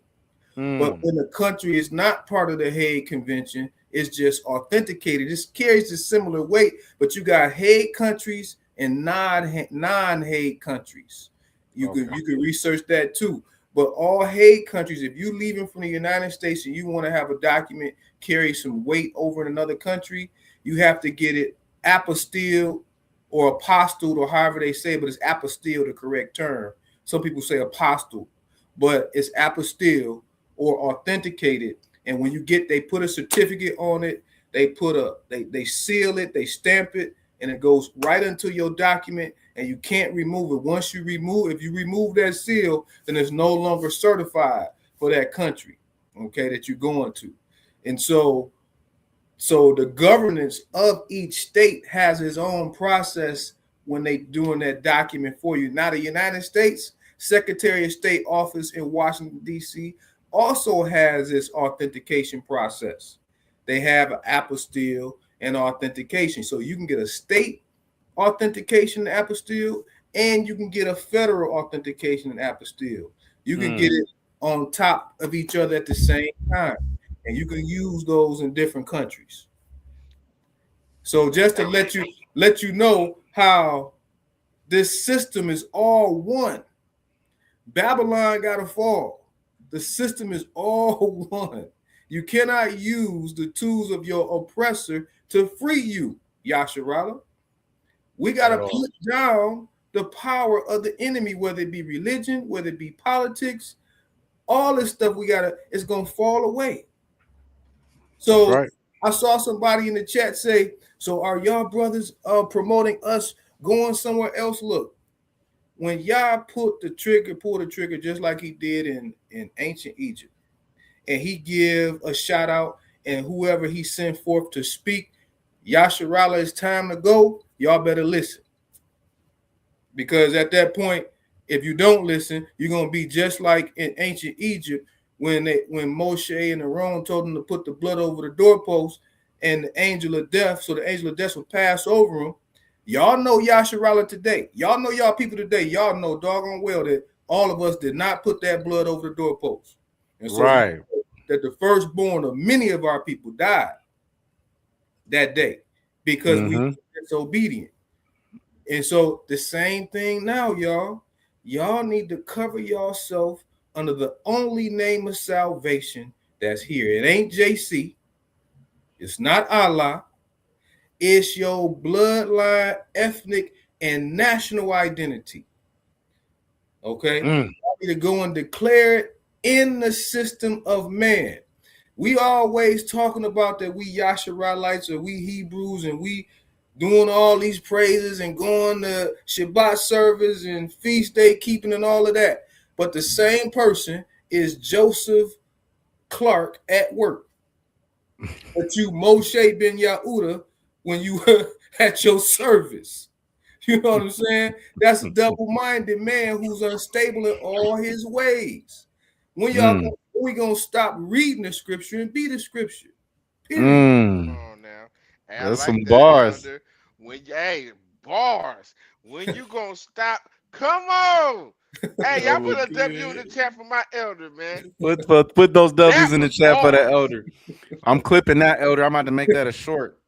But when the country is not part of the Hague Convention, it's just authenticated. This carries a similar weight, but you got Hague countries and non-Hague countries. You could research that too. But all Hague countries, if you're leaving from the United States and you want to have a document carry some weight over in another country, you have to get it apostilled or apostilled, or however they say, but it's apostille the correct term. Some people say apostle, but it's apostille or authenticated. And when you get, they put a certificate on it, they seal it, they stamp it, and it goes right into your document, and you can't remove it. Once you remove that seal, then it's no longer certified for that country, okay, that you're going to. And so the governance of each state has its own process when they doing that document for you. Now, the United States Secretary of State office in Washington, D.C. also has its authentication process. They have an apostille and authentication. So you can get a state authentication and apostille, and you can get a federal authentication and apostille. You can get it on top of each other at the same time, and you can use those in different countries. So just to let you know how this system is all one. Babylon got to fall. The system is all one. You cannot use the tools of your oppressor to free you, Yasharala. We got to put down the power of the enemy, whether it be religion, whether it be politics, all this stuff it's going to fall away. So I saw somebody in the chat say, so are y'all brothers promoting us going somewhere else? Look, when Yah pull the trigger, just like he did in ancient Egypt, and he give a shout out, and whoever he sent forth to speak, Yasharala, it's time to go. Y'all better listen. Because at that point, if you don't listen, you're going to be just like in ancient Egypt when Moshe and Aaron told them to put the blood over the doorpost and the angel of death, so the angel of death would pass over them. Y'all know Yasharala today. Y'all know y'all people today. Y'all know doggone well that all of us did not put that blood over the doorpost. And so that the firstborn of many of our people died that day because we were disobedient. And so the same thing now, y'all. Y'all need to cover yourself under the only name of salvation that's here. It ain't JC. It's not Allah. It's your bloodline, ethnic, and national identity. Okay? You need to go and declare it in the system of man. We always talking about that we Yasharalites or we Hebrews and we doing all these praises and going to Shabbat service and feast day keeping and all of that. But the same person is Joseph Clark at work. But you Moshe ben Yehuda when you at your service. You know what I'm saying? That's a double-minded man who's unstable in all his ways. When we gonna stop reading the scripture and be the scripture? Come on now. That's some bars. Bars. When you gonna stop Come on. Hey, y'all Oh, put a W in okay. the chat for my elder, man. Put those W's That in the was chat for the hard. elder. I'm clipping that, elder. I'm about to make that a short.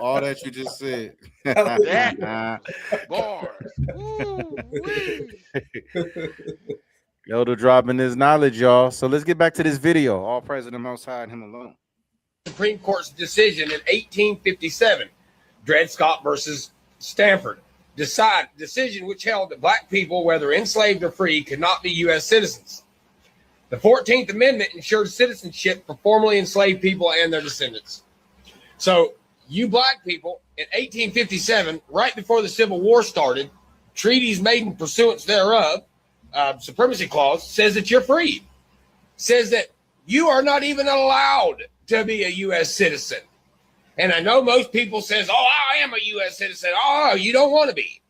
All that you just said. That bars. Woo-wee. Elder dropping his knowledge, y'all. So let's get back to this video. All praise to the Most High and Him alone. Supreme Court's decision in 1857, Dred Scott versus Stanford, decision which held that black people, whether enslaved or free, could not be U.S. citizens. The 14th Amendment ensured citizenship for formerly enslaved people and their descendants. So you black people in 1857, right before the Civil War started, treaties made in pursuance thereof, Supremacy Clause, says that you're free. Says that you are not even allowed to be a U.S. citizen. And I know most people says, oh, I am a U.S. citizen. Oh, you don't want to be.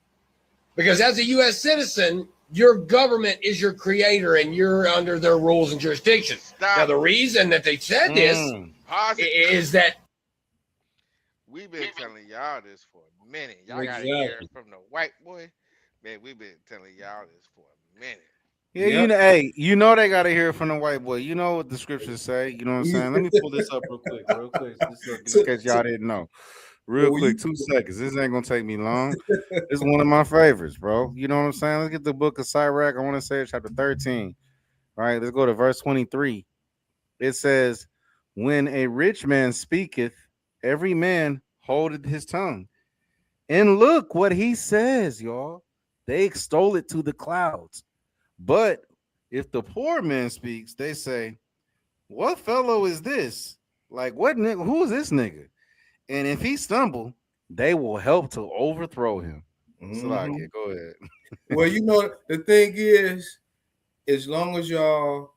Because as a U.S. citizen, your government is your creator and you're under their rules and jurisdiction. Now, the reason that they said this is that we've been telling y'all this for a minute. Y'all got to Exactly. hear it from the white boy. Man, we've been telling y'all this for a minute. Yeah, you know, hey, you know they gotta hear it from the white boy. You know what the scriptures say. You know what I'm saying? Let me pull this up real quick. Just in case y'all didn't know. Real quick, 2 seconds. This ain't gonna take me long. This is one of my favorites, bro. You know what I'm saying? Let's get the book of Sirach. I want to say chapter 13. All right, let's go to verse 23. It says, when a rich man speaketh, every man holdeth his tongue. And look what he says, y'all. They extol it to the clouds. But if the poor man speaks, they say, what fellow is this? Like, what nigga? Who is this nigga? And if he stumble, they will help to overthrow him. Salakia, go ahead. Well, you know, the thing is, as long as y'all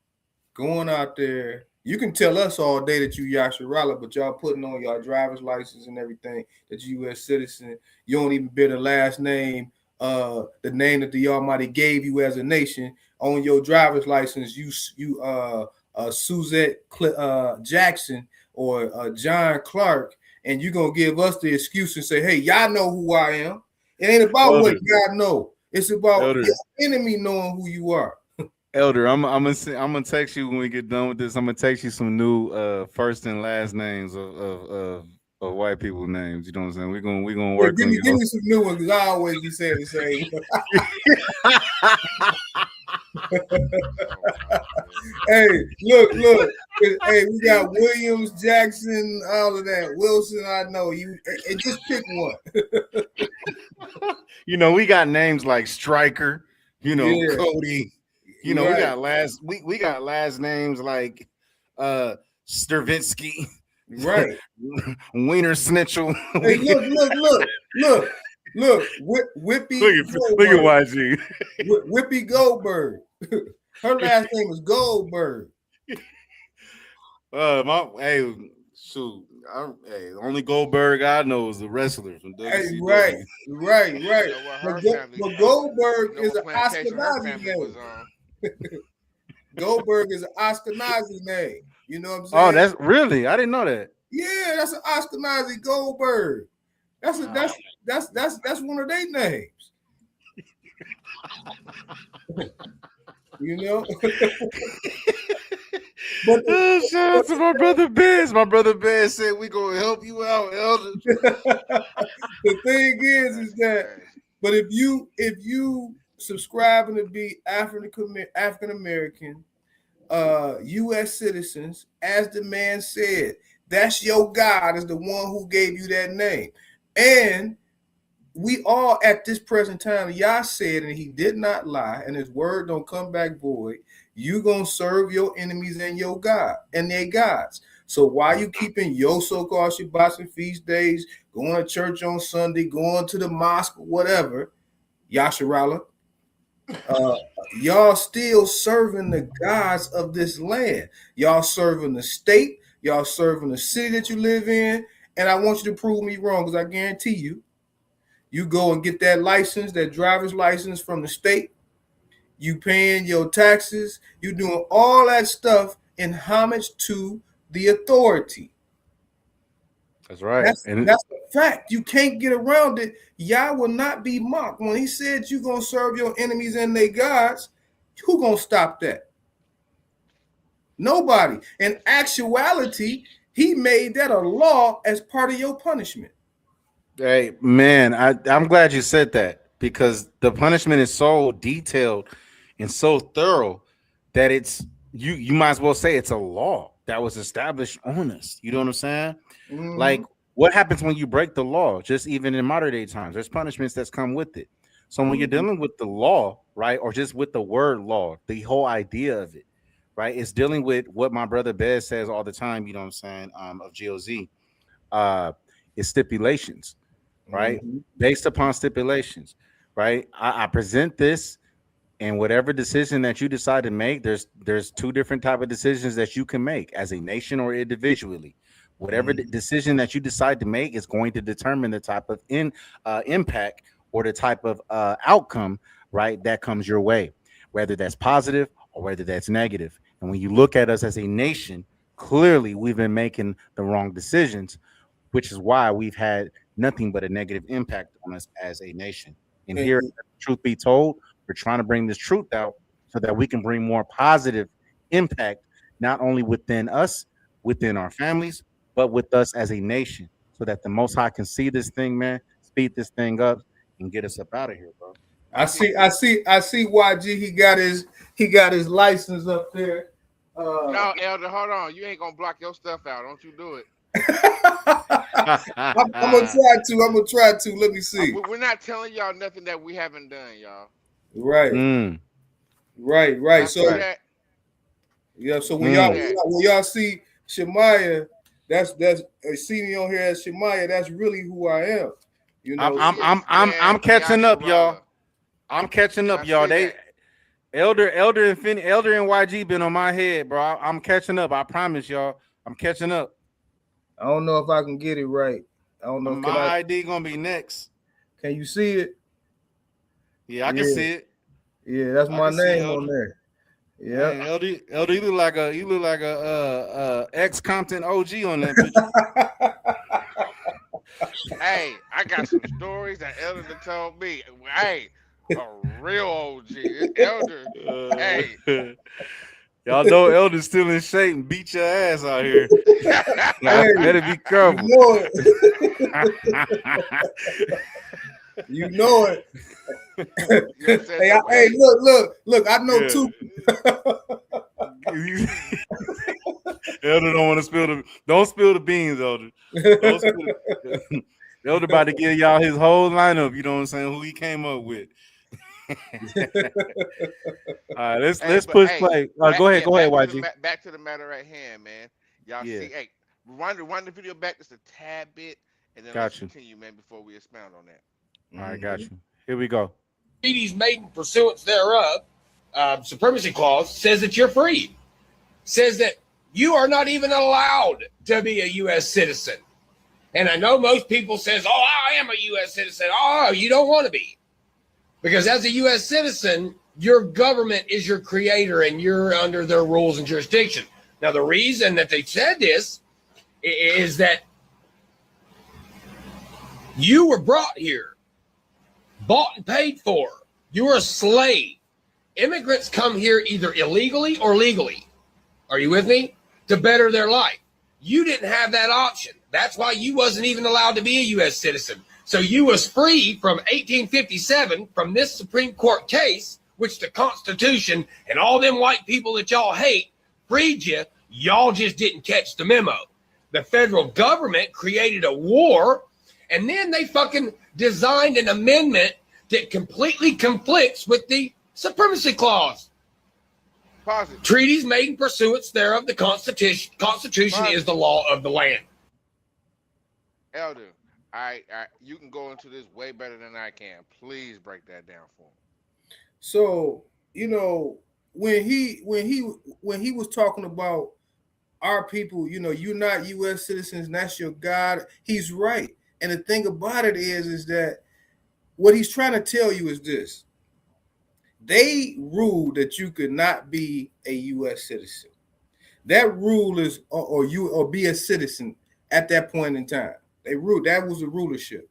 going out there, you can tell us all day that you Yasharala, but y'all putting on y'all driver's license and everything that you U.S. citizen. You don't even bear the last name, the name that the Almighty gave you as a nation. On your driver's license, you Suzette Jackson or John Clark, and you're gonna give us the excuse and say, hey, y'all know who I am. It ain't about what y'all know. It's about your enemy knowing who you are. Elder, I'm gonna text you when we get done with this. I'm gonna text you some new first and last names of white people names. You know what I'm saying? We're gonna work. Give me some new ones because I always be saying the same. Hey, look. Hey, we got Williams, Jackson, all of that. Wilson, I know you. And just pick one. You know, we got names like Stryker. You know, Yeah. Cody. You know, Right. we got last names like Stravinsky. Right. Wiener Snitchell. Hey, look. Whippy. Look at YG. Whippy Goldberg. Her last name is Goldberg. Hey, only Goldberg I know is the wrestler from WCW. Right. But Goldberg is an Ashkenazi name. Goldberg is an Ashkenazi name. You know what I'm saying? Oh, that's really? I didn't know that. Yeah, that's an Ashkenazi Goldberg. That's one of their names. You know. But shout out to my brother Bez. My brother Bez said we gonna help you out, Elder. The thing is that, but if you subscribing to be African American, U.S. citizens, as the man said, that's your God is the one who gave you that name, and we all at this present time, Yah said, and he did not lie, and his word don't come back void. You gonna serve your enemies and your God and their gods. So why you keeping your so-called Shabbats and feast days, going to church on Sunday, going to the mosque, whatever, Yasharala, y'all still serving the gods of this land. Y'all serving the state, y'all serving the city that you live in, and I want you to prove me wrong because I guarantee you go and get that license, that driver's license from the state. You paying your taxes. You doing all that stuff in homage to the authority. That's right. That's a fact. You can't get around it. Yah will not be mocked. When he said you're going to serve your enemies and their gods, who going to stop that? Nobody. In actuality, he made that a law as part of your punishment. Hey, man, I'm glad you said that, because the punishment is so detailed and so thorough that it's you might as well say it's a law that was established on us. You know what I'm saying? Mhm. Like, what happens when you break the law? Just even in modern day times, there's punishments that's come with it. So when you're dealing with the law, right, or just with the word law, the whole idea of it, right, it's dealing with what my brother Bez says all the time. You know what I'm saying? Of GOZ, is stipulations, right, based upon stipulations, right. I present this. And whatever decision that you decide to make, there's two different type of decisions that you can make as a nation or individually. Whatever decision that you decide to make is going to determine the type of impact or the type of outcome, right, that comes your way, whether that's positive or whether that's negative. And when you look at us as a nation, clearly we've been making the wrong decisions, which is why we've had nothing but a negative impact on us as a nation. And here, truth be told, we're trying to bring this truth out so that we can bring more positive impact, not only within us, within our families, but with us as a nation, so that the Most High can see this thing, man, speed this thing up, and get us up out of here, bro. I see YG. He got his license up there. No, Elder, hold on. You ain't gonna block your stuff out. Don't you do it. I'm gonna try to. Let me see. We're not telling y'all nothing that we haven't done, y'all. Right. Right. So yeah. So when y'all see Shemaiah, that's see me on here as Shemaiah. That's really who I am. You know. I'm catching up, y'all. I'm catching up, y'all. Elder and YG been on my head, bro. I'm catching up. I promise y'all. I'm catching up. I don't know if I can get it right. I don't know. My ID gonna be next. Can you see it? Yeah, I can see it. Yeah, that's my name on there. Yeah, LD, you look like a ex Compton OG on that picture. Hey, I got some stories that Elder told me. Hey, a real OG. This Elder. Hey. Y'all know Elder's still in shape and beat your ass out here. Y'all better be careful. You know it. Hey, look, I know too. Elder don't want to don't spill the beans, Elder. Elder about to give y'all his whole lineup, you know what I'm saying, who he came up with. All right, let's push play. Go ahead, YG. Back to the matter at hand, man. Y'all see, hey, run the video back just a tad bit, and then let's continue, man, before we expound on that. All right, got you. Here we go. Treaties made in pursuance thereof, supremacy clause says that you're free. Says that you are not even allowed to be a U.S. citizen. And I know most people says, "Oh, I am a U.S. citizen." Oh, you don't want to be, because as a U.S. citizen, your government is your creator, and you're under their rules and jurisdiction. Now, the reason that they said this is that you were brought here, bought and paid for. You were a slave. Immigrants come here either illegally or legally. Are you with me? To better their life. You didn't have that option. That's why you wasn't even allowed to be a U.S. citizen. So you was free from 1857 from this Supreme Court case, which the Constitution and all them white people that y'all hate freed you. Y'all just didn't catch the memo. The federal government created a war, and then they fucking designed an amendment that completely conflicts with the supremacy clause. Positive. Treaties made in pursuance thereof, the Constitution is the law of the land. Elder, you can go into this way better than I can. Please break that down for me. So, you know, when he was talking about our people, you know, you're not U.S. citizens, and that's your God, he's right. And the thing about it is that what he's trying to tell you is this. They ruled that you could not be a U.S. citizen. That rule is, or be a citizen at that point in time. They ruled. That was the rulership.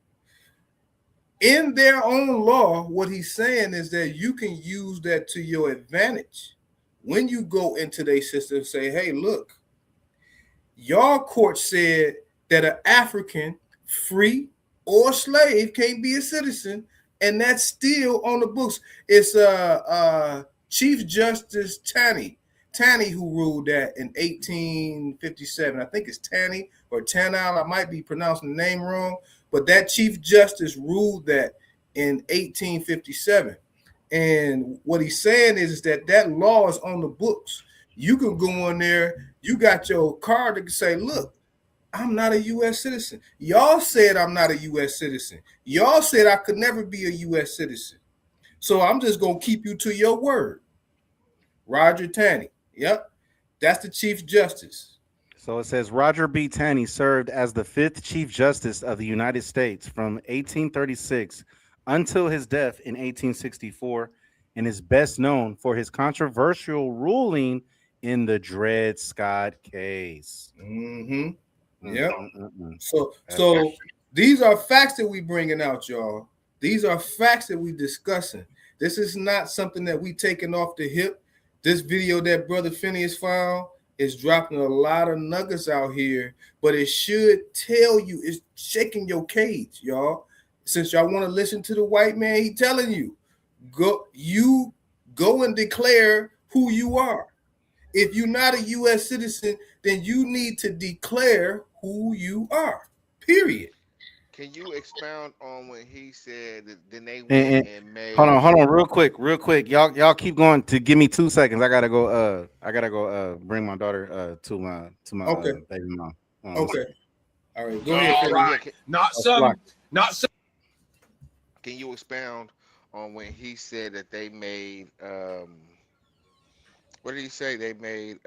In their own law, what he's saying is that you can use that to your advantage when you go into their system and say, hey, look, your court said that an African, free or slave, can't be a citizen, and that's still on the books. It's Chief Justice Taney who ruled that in 1857. I think it's Taney or Tanal. I might be pronouncing the name wrong, but that Chief Justice ruled that in 1857. And what he's saying is that that law is on the books. You can go in there, you got your card to say, look, I'm not a U.S. citizen. Y'all said I'm not a U.S. citizen. Y'all said I could never be a U.S. citizen. So I'm just going to keep you to your word. Roger Taney. Yep. That's the Chief Justice. So it says Roger B. Taney served as the 5th Chief Justice of the United States from 1836 until his death in 1864, and is best known for his controversial ruling in the Dred Scott case. Yep. So these are facts that we bringing out, y'all. These are facts that we discussing. This is not something that we taking off the hip. This video that Brother Phineas found is dropping a lot of nuggets out here, but it should tell you, it's shaking your cage, y'all. Since y'all want to listen to the white man, he telling you, go and declare who you are. If you're not a U.S. citizen, then you need to declare who you are, period. Can you expound on when he said that then they went and made? Hold on, real quick. Y'all keep going to give me 2 seconds. I gotta go. Bring my daughter to my baby mom. Okay. All right. Go ahead. All right. Not some. Can you expound on when he said that they made? What did he say? They made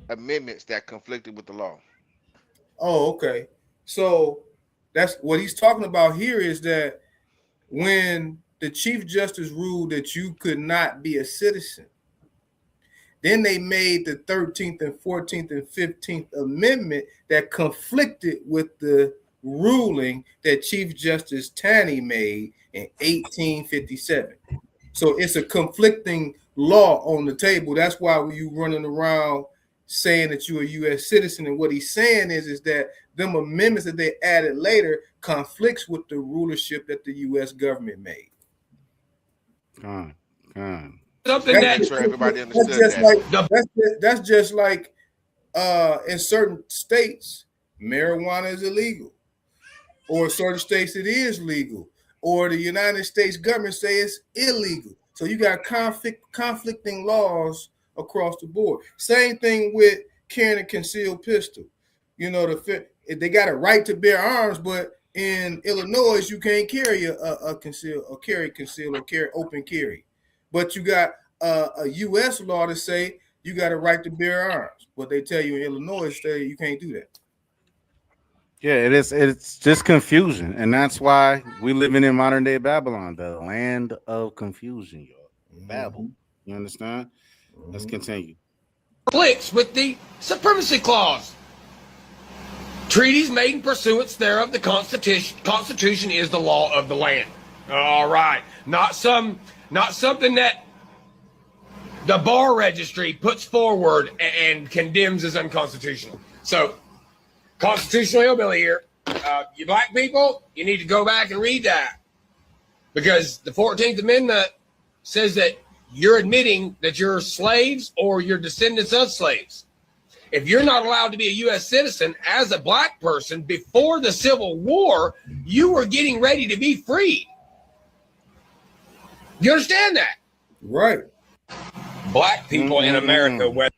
amendments that conflicted with the law. Oh, okay. So that's what he's talking about here, is that when the Chief Justice ruled that you could not be a citizen, then they made the 13th and 14th and 15th Amendment that conflicted with the ruling that Chief Justice Taney made in 1857. So it's a conflicting law on the table. That's why when you running around saying that you're a U.S. citizen, and what he's saying is that them amendments that they added later conflicts with the rulership that the U.S. government made. Something that's that everybody understood. That's just like in certain states, marijuana is illegal, or certain states it is legal, or the United States government say it's illegal. So you got conflicting laws across the board. Same thing with carrying a concealed pistol. You know, they got a right to bear arms, but in Illinois you can't carry a concealed or carry open carry. But you got a U.S. law to say you got a right to bear arms, but they tell you in Illinois state you can't do that. Yeah, it is. It's just confusion, and that's why we living in modern day Babylon, the land of confusion, y'all. Babel. You understand? Let's continue. Conflicts with the Supremacy Clause. Treaties made in pursuance thereof, the Constitution is the law of the land. All right, not something that the bar registry puts forward and condemns as unconstitutional. So, constitutional hillbilly here. You black people, you need to go back and read that, because the 14th Amendment says that you're admitting that you're slaves or you're descendants of slaves. If you're not allowed to be a U.S. citizen as a black person before the Civil War, you were getting ready to be freed. You understand that? Right. Black people in America, whether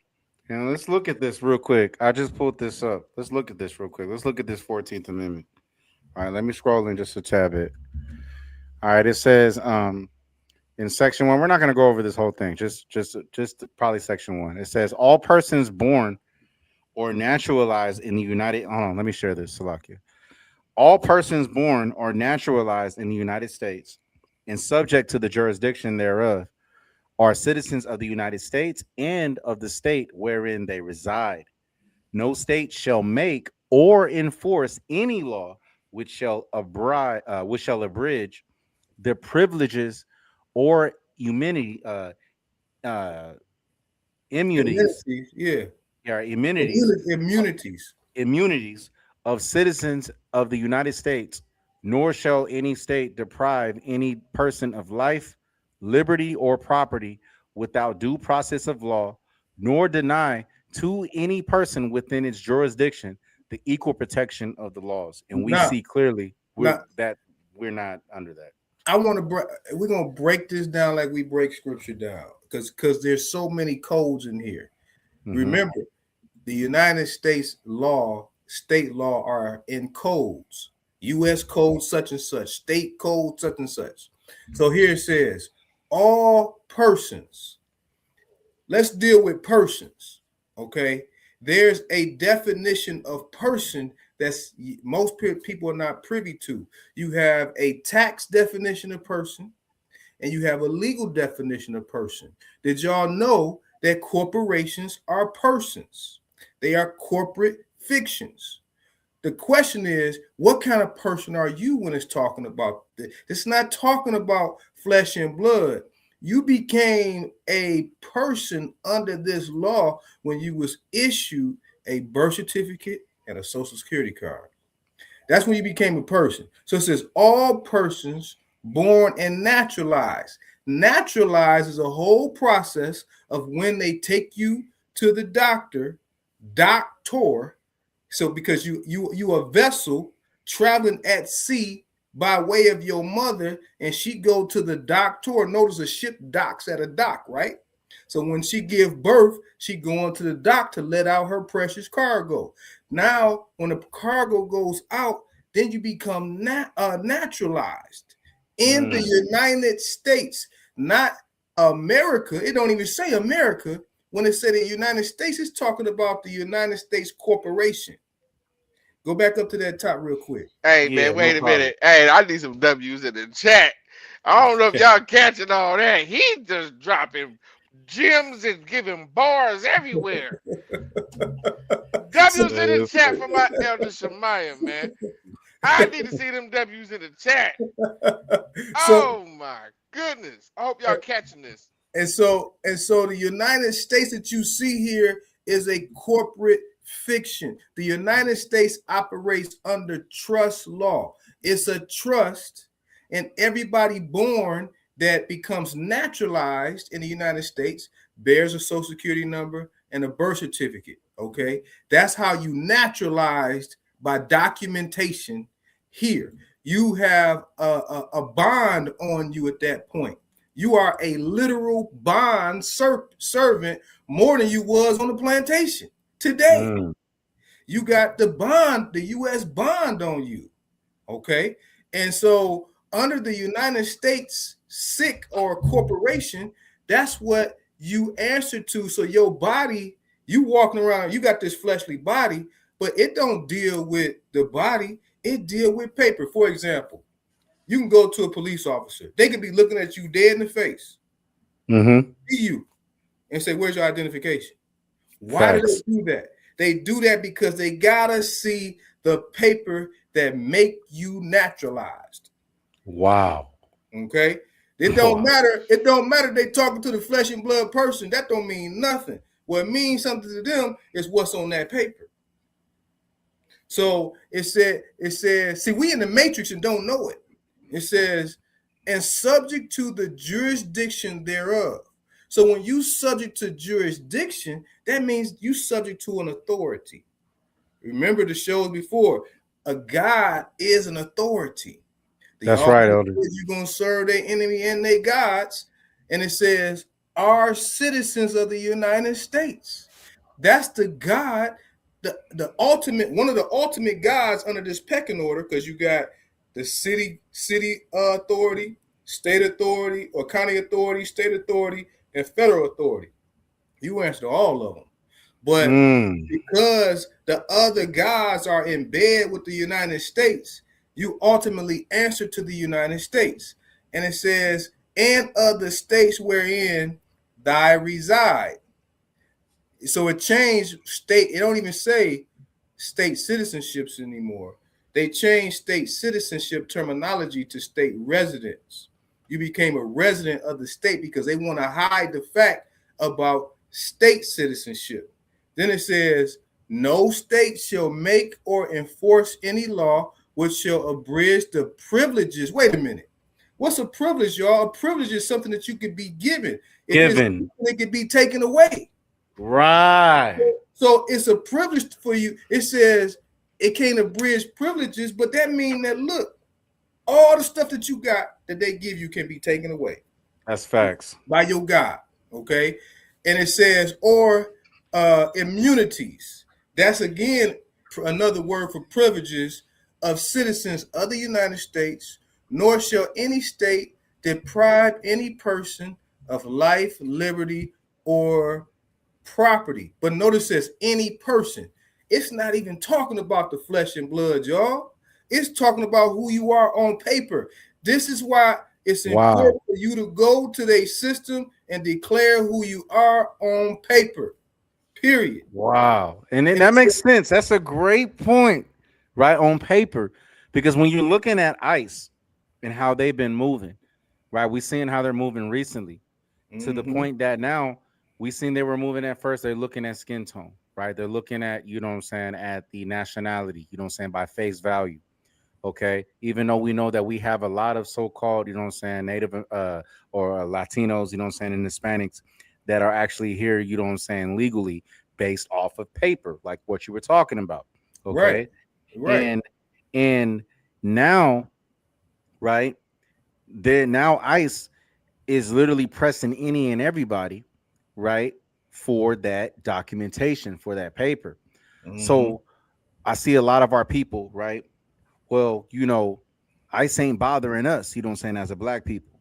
Now let's look at this real quick. I just pulled this up. Let's look at this real quick. Let's look at this 14th Amendment. All right, let me scroll in just a tad bit. All right, it says in section 1, we're not going to go over this whole thing, just probably section 1. It says all persons born or naturalized in the United, hold on, let me share this, Salakia. All persons born or naturalized in the United States and subject to the jurisdiction thereof are citizens of the United States and of the state wherein they reside. No state shall make or enforce any law which shall abridge the privileges or immunities of citizens of the United States, nor shall any state deprive any person of life, liberty, or property without due process of law, nor deny to any person within its jurisdiction the equal protection of the laws. And we see clearly that we're not under that. We're gonna break this down like we break scripture down, because there's so many codes in here. Mhm. Remember, the United States law, state law are in codes. U.S. code such and such, state code such and such. So here it says, all persons. Let's deal with persons, okay? There's a definition of person that's most people are not privy to. You have a tax definition of person, and you have a legal definition of person. Did y'all know that corporations are persons? They are corporate fictions. The question is, what kind of person are you when it's talking about this? It's not talking about flesh and blood. You became a person under this law when you was issued a birth certificate and a social security card. That's when you became a person. So it says all persons born and naturalized. Naturalized is a whole process of when they take you to the doctor. So because you a vessel traveling at sea by way of your mother, and she go to the doctor. Notice a ship docks at a dock, right? So when she give birth, she going to the dock to let out her precious cargo. Now, when the cargo goes out, then you become naturalized in the United States, not America. It don't even say America. When it said the United States, it's talking about the United States Corporation. Go back up to that top real quick. Hey, man, wait a minute. Hey, I need some W's in the chat. I don't know if y'all catching all that. He just dropping gems and giving bars everywhere. W's in the chat for my elder Shemaiah, man. I need to see them W's in the chat. Oh my goodness. I hope y'all catching this. And so the United States that you see here is a corporate fiction. The United States operates under trust law. It's a trust, and everybody born that becomes naturalized in the United States bears a social security number and a birth certificate. Okay, that's how you naturalized by documentation here. You have a bond on you at that point. You are a literal bond servant more than you was on the plantation. Today, you got the bond, the U.S. bond on you, okay? And so under the United States SIC or corporation, that's what you answer to. So your body, you walking around, you got this fleshly body, but it don't deal with the body. It deal with paper. For example, you can go to a police officer. They could be looking at you dead in the face, see you, and say, where's your identification? Why do they do that? They do that because they gotta see the paper that make you naturalized. Wow. Okay. It don't matter. It don't matter. They talking to the flesh and blood person. That don't mean nothing. What means something to them is what's on that paper. So it says, see, we in the matrix and don't know it. It says, and subject to the jurisdiction thereof. So when you subject to jurisdiction, that means you subject to an authority. Remember the shows before, a God is an authority. That's right, Elder. You're going to serve their enemy and their gods. And it says, are citizens of the United States. That's the God, the ultimate, one of the ultimate gods under this pecking order, because you got the city authority, state authority, or county authority, state authority, and federal authority. You answer to all of them. But because the other gods are in bed with the United States, you ultimately answer to the United States. And it says, and other states wherein thy reside. So it changed state. It don't even say state citizenships anymore. They changed state citizenship terminology to state residence. You became a resident of the state because they want to hide the fact about state citizenship. Then it says, no state shall make or enforce any law which shall abridge the privileges. Wait a minute. What's a privilege, y'all? A privilege is something that you could be given. It could be taken away. Right. So it's a privilege for you. It says it can't abridge privileges, but that means that, look, all the stuff that you got that they give you can be taken away. That's facts. By your God, okay? And it says, or immunities. That's, again, another word for privileges of citizens of the United States, nor shall any state deprive any person of life, liberty, or property. But notice it says any person. It's not even talking about the flesh and blood, y'all. It's talking about who you are on paper. This is why it's important for you to go to their system and declare who you are on paper. Period. Wow. And then that makes sense. That's a great point, right? On paper. Because when you're looking at ICE and how they've been moving, right? We're seeing how they're moving recently to the point that now we seen they were moving at first. They're looking at skin tone, right? They're looking at, you know what I'm saying, at the nationality, you know what I'm saying, by face value. Okay. Even though we know that we have a lot of so-called, you know what I'm saying, Native or Latinos, you know what I'm saying, and Hispanics that are actually here, you know what I'm saying, legally based off of paper, like what you were talking about. Okay. Right. And now, right, now ICE is literally pressing any and everybody, right, for that documentation, for that paper. So I see a lot of our people, right? Well, you know, ICE ain't bothering us, you know what I'm saying, as a black people.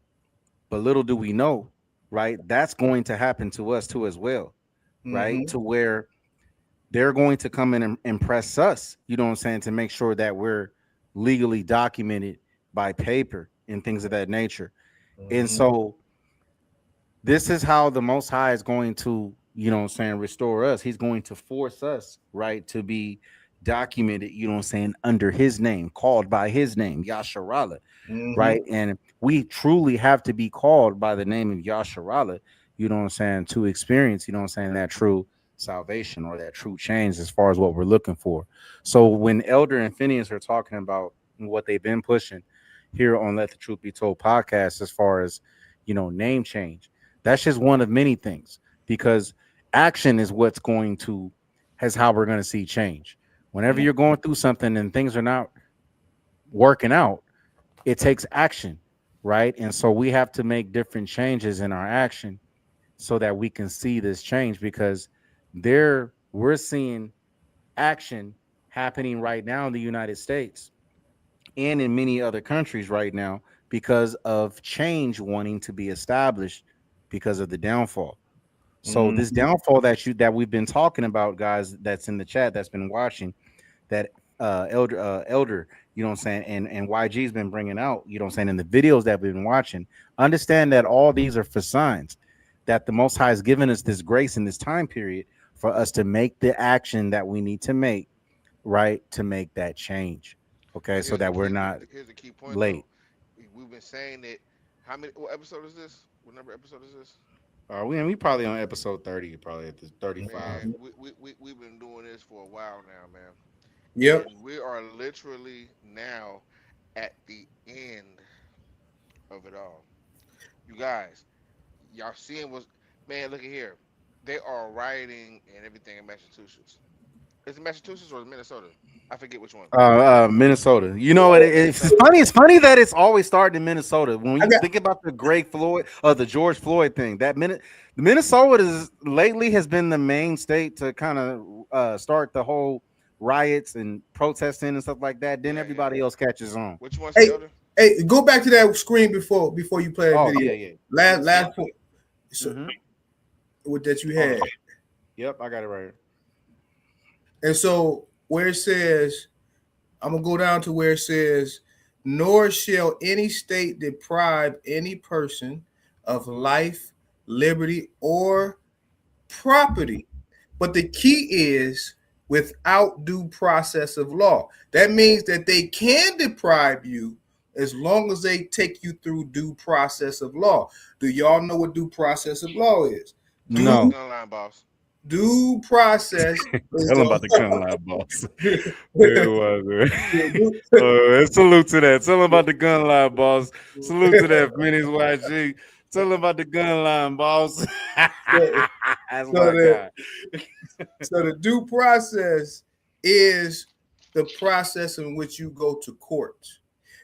But little do we know, right, that's going to happen to us too as well, right? To where they're going to come in and impress us, you know what I'm saying, to make sure that we're legally documented by paper and things of that nature. And so this is how the Most High is going to, you know what I'm saying, restore us. He's going to force us, right, to be documented, you know what I'm saying, under his name, called by his name, Yasharallah, right? And we truly have to be called by the name of Yasharallah, you know what I'm saying, to experience, you know what I'm saying, that true salvation or that true change as far as what we're looking for. So when Elder and Phineas are talking about what they've been pushing here on Let the Truth Be Told podcast, as far as, you know, name change, that's just one of many things, because action is what's going to, has how we're going to see change. Whenever you're going through something and things are not working out, it takes action, right? And so we have to make different changes in our action so that we can see this change, because we're seeing action happening right now in the United States and in many other countries right now because of change wanting to be established because of the downfall. So this downfall that we've been talking about, guys, that's in the chat, that's been watching, that elder, you know what I'm saying, and YG's been bringing out, you know what I'm saying, in the videos that we've been watching, understand that all these are for signs that the Most High has given us this grace in this time period for us to make the action that we need to make, right, to make that change. Okay, so that we're not here's the key point, late. Though. We've been saying it. What episode is this? What number episode is this? We probably on episode 30, probably at the 35. Man, we've been doing this for a while now, man. Yep. And we are literally now at the end of it all. You guys, y'all seeing what's, man, look at here. They are rioting and everything in Massachusetts. Is it Massachusetts or Minnesota? I forget which one. Minnesota. You know, it's funny. It's funny that it's always starting in Minnesota. When you think about the the George Floyd thing, Minnesota lately has been the main state to kind of start the whole riots and protesting and stuff like that. Then everybody else catches on. Which one's the other? Hey, go back to that screen before you play that video. Yeah. Last point. So, what that you had. Yep, I got it right here. And so where it says, I'm going to go down to where it says, nor shall any state deprive any person of life, liberty, or property. But the key is without due process of law. That means that they can deprive you as long as they take you through due process of law. Do y'all know what due process of law is? No. Gun line, boss. Due process. Tell them about the gun line, boss. Salute to that. Tell them about the gun line, boss. Salute to that, Phineas YG. Tell them about the gun line, boss. That's my guy. So the due process is the process in which you go to court.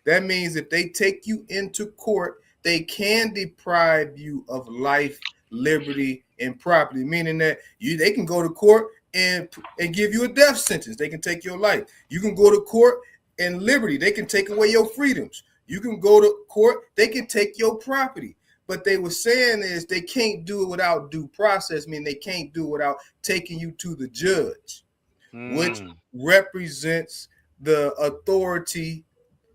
That means if they take you into court, they can deprive you of life, liberty, and property, meaning that they can go to court and give you a death sentence. They can take your life. You can go to court and liberty. They can take away your freedoms. You can go to court. They can take your property. But they were saying is they can't do it without due process, meaning they can't do it without taking you to the judge, which represents the authority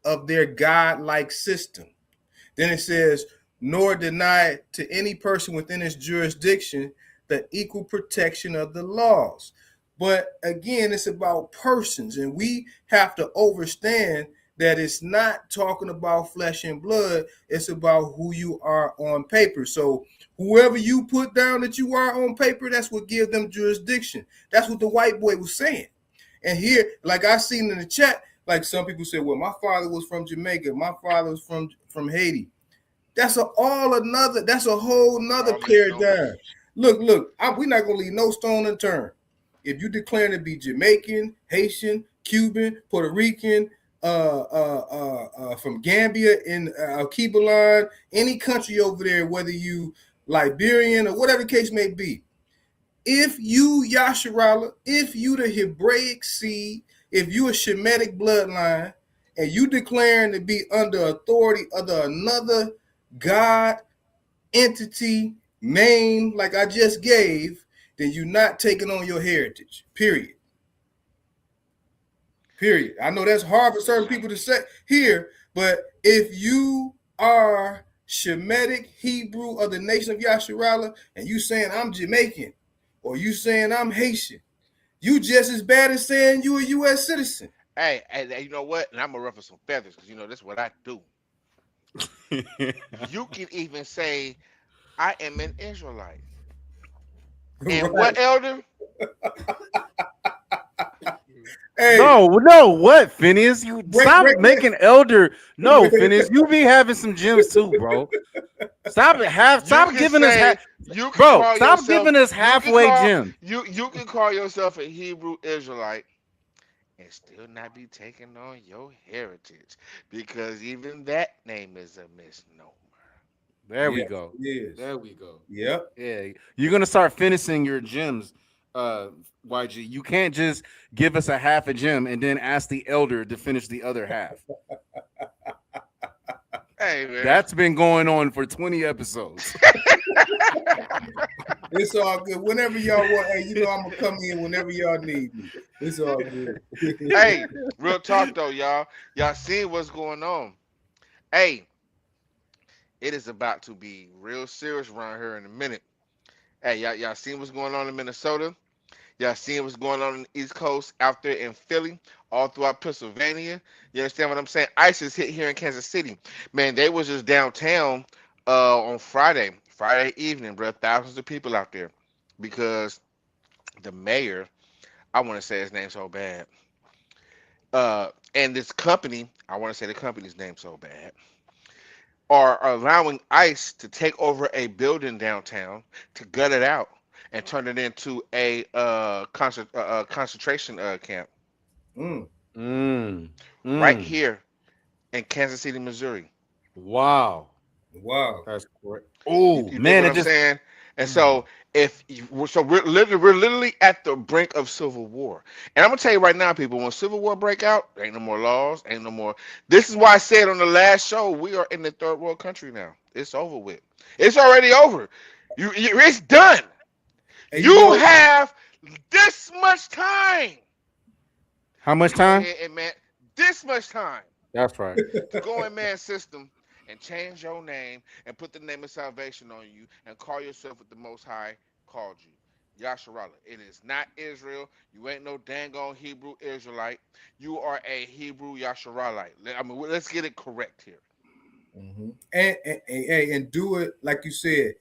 of their God-like system. Then it says, nor deny to any person within its jurisdiction the equal protection of the laws. But again, it's about persons, and we have to understand that it's not talking about flesh and blood. It's about who you are on paper. So whoever you put down that you are on paper, that's what gives them jurisdiction. That's what the white boy was saying. And here, like I seen in the chat, like some people say, well, my father was from Jamaica. My father was from Haiti. That's a whole nother paradigm. Look, we're not going to leave no stone unturned. If you declare to be Jamaican, Haitian, Cuban, Puerto Rican, from Gambia in Alkebulan, any country over there, whether you Liberian or whatever the case may be, if you Yasharala, if you the Hebraic seed, if you a Shemitic bloodline, and you declaring to be under authority of another God, entity, name like I just gave, then you're not taking on your heritage, period. Period. I know that's hard for certain people to say here, but if you are Shemitic Hebrew of the nation of Yasharala and you saying I'm Jamaican or you saying I'm Haitian, you just as bad as saying you a U.S. citizen. Hey, you know what? And I'm gonna ruffle some feathers because that's what I do. You can even say I am an Israelite. And right. What, elder? Hey. No, what, Phineas? You stop making elder. No, Phineas, you be having some gems too, bro. Stop giving us stop giving us halfway gems. You can call yourself a Hebrew Israelite and still not be taking on your heritage, because even that name is a misnomer. There we go. Yes. There we go. Yep. Yeah. You're gonna start finishing your gems, YG. You can't just give us a half a gem and then ask the elder to finish the other half. Hey, man. That's been going on for 20 episodes. It's all good. Whenever y'all want, hey, I'm gonna come in whenever y'all need me. It's all good. Hey, real talk though, y'all. Y'all seen what's going on? Hey, it is about to be real serious around here in a minute. Hey, y'all seen what's going on in Minnesota? Y'all seen what's going on in the East Coast, out there in Philly, all throughout Pennsylvania? You understand what I'm saying? ISIS hit here in Kansas City. Man, they was just downtown on Friday evening, bro. Thousands of people out there because the mayor, I want to say his name so bad, and this company, I want to say the company's name so bad, are allowing ICE to take over a building downtown, to gut it out and turn it into a concentration camp. Right here in Kansas City, Missouri. Wow. That's correct. Oh man, I'm saying. And so we're literally at the brink of civil war. And I'm gonna tell you right now, people, when civil war break out, there ain't no more laws, ain't no more. This is why I said on the last show, we are in the third world country now. It's over with. It's already over. It's done. Hey, you have this much time. How much time? Man, this much time. That's right. To go in man's system and change your name and put the name of salvation on you and call yourself what the Most High called you. Yasharallah. It is not Israel. You ain't no dang on Hebrew Israelite. You are a Hebrew Yasharalite. I mean, let's get it correct here. And do it like you said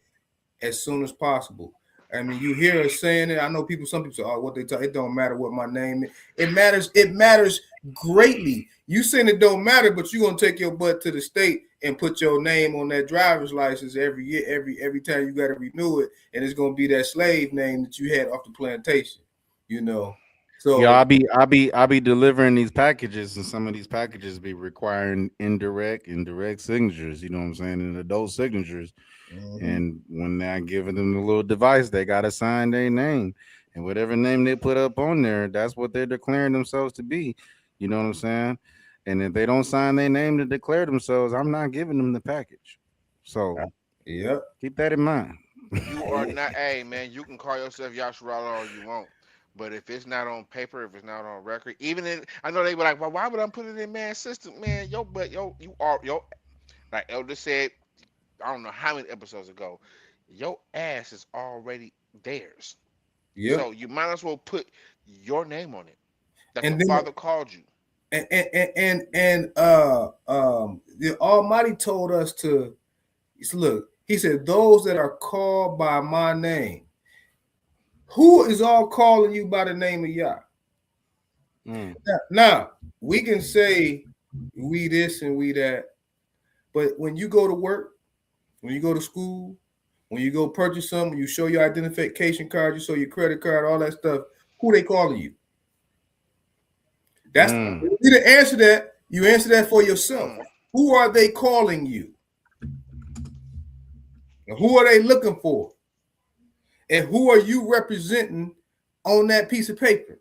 as soon as possible. I mean, you hear us saying it. I know people. Some people say, "Oh, what they talk. It don't matter what my name is. It matters. It matters greatly." You saying it don't matter, but you gonna take your butt to the state and put your name on that driver's license every year, every time you got to renew it, and it's gonna be that slave name that you had off the plantation. You know. So yeah, I be delivering these packages, and some of these packages be requiring indirect signatures. You know what I'm saying? And adult signatures. And when they're giving them the little device, they gotta sign their name, and whatever name they put up on there, that's what they're declaring themselves to be. You know what I'm saying? And if they don't sign their name to declare themselves, I'm not giving them the package. So yeah, keep that in mind. You are not. Hey man, you can call yourself Yasharallah all you want. But if it's not on paper, if it's not on record, even in, I know they were like, well, why would I put it in man's system, man? You are like Elder said, I don't know how many episodes ago, your ass is already theirs. Yeah. So you might as well put your name on it. That And the then- Father called you. And the Almighty told us to look. He said, "Those that are called by my name." Who is all calling you by the name of Yah? Now we can say we this and we that, but when you go to work, when you go to school, when you go purchase something, you show your identification card, you show your credit card, all that stuff. Who they calling you? That's you didn't answer that. You answer that for yourself. Who are they calling you? And who are they looking for? And who are you representing on that piece of paper?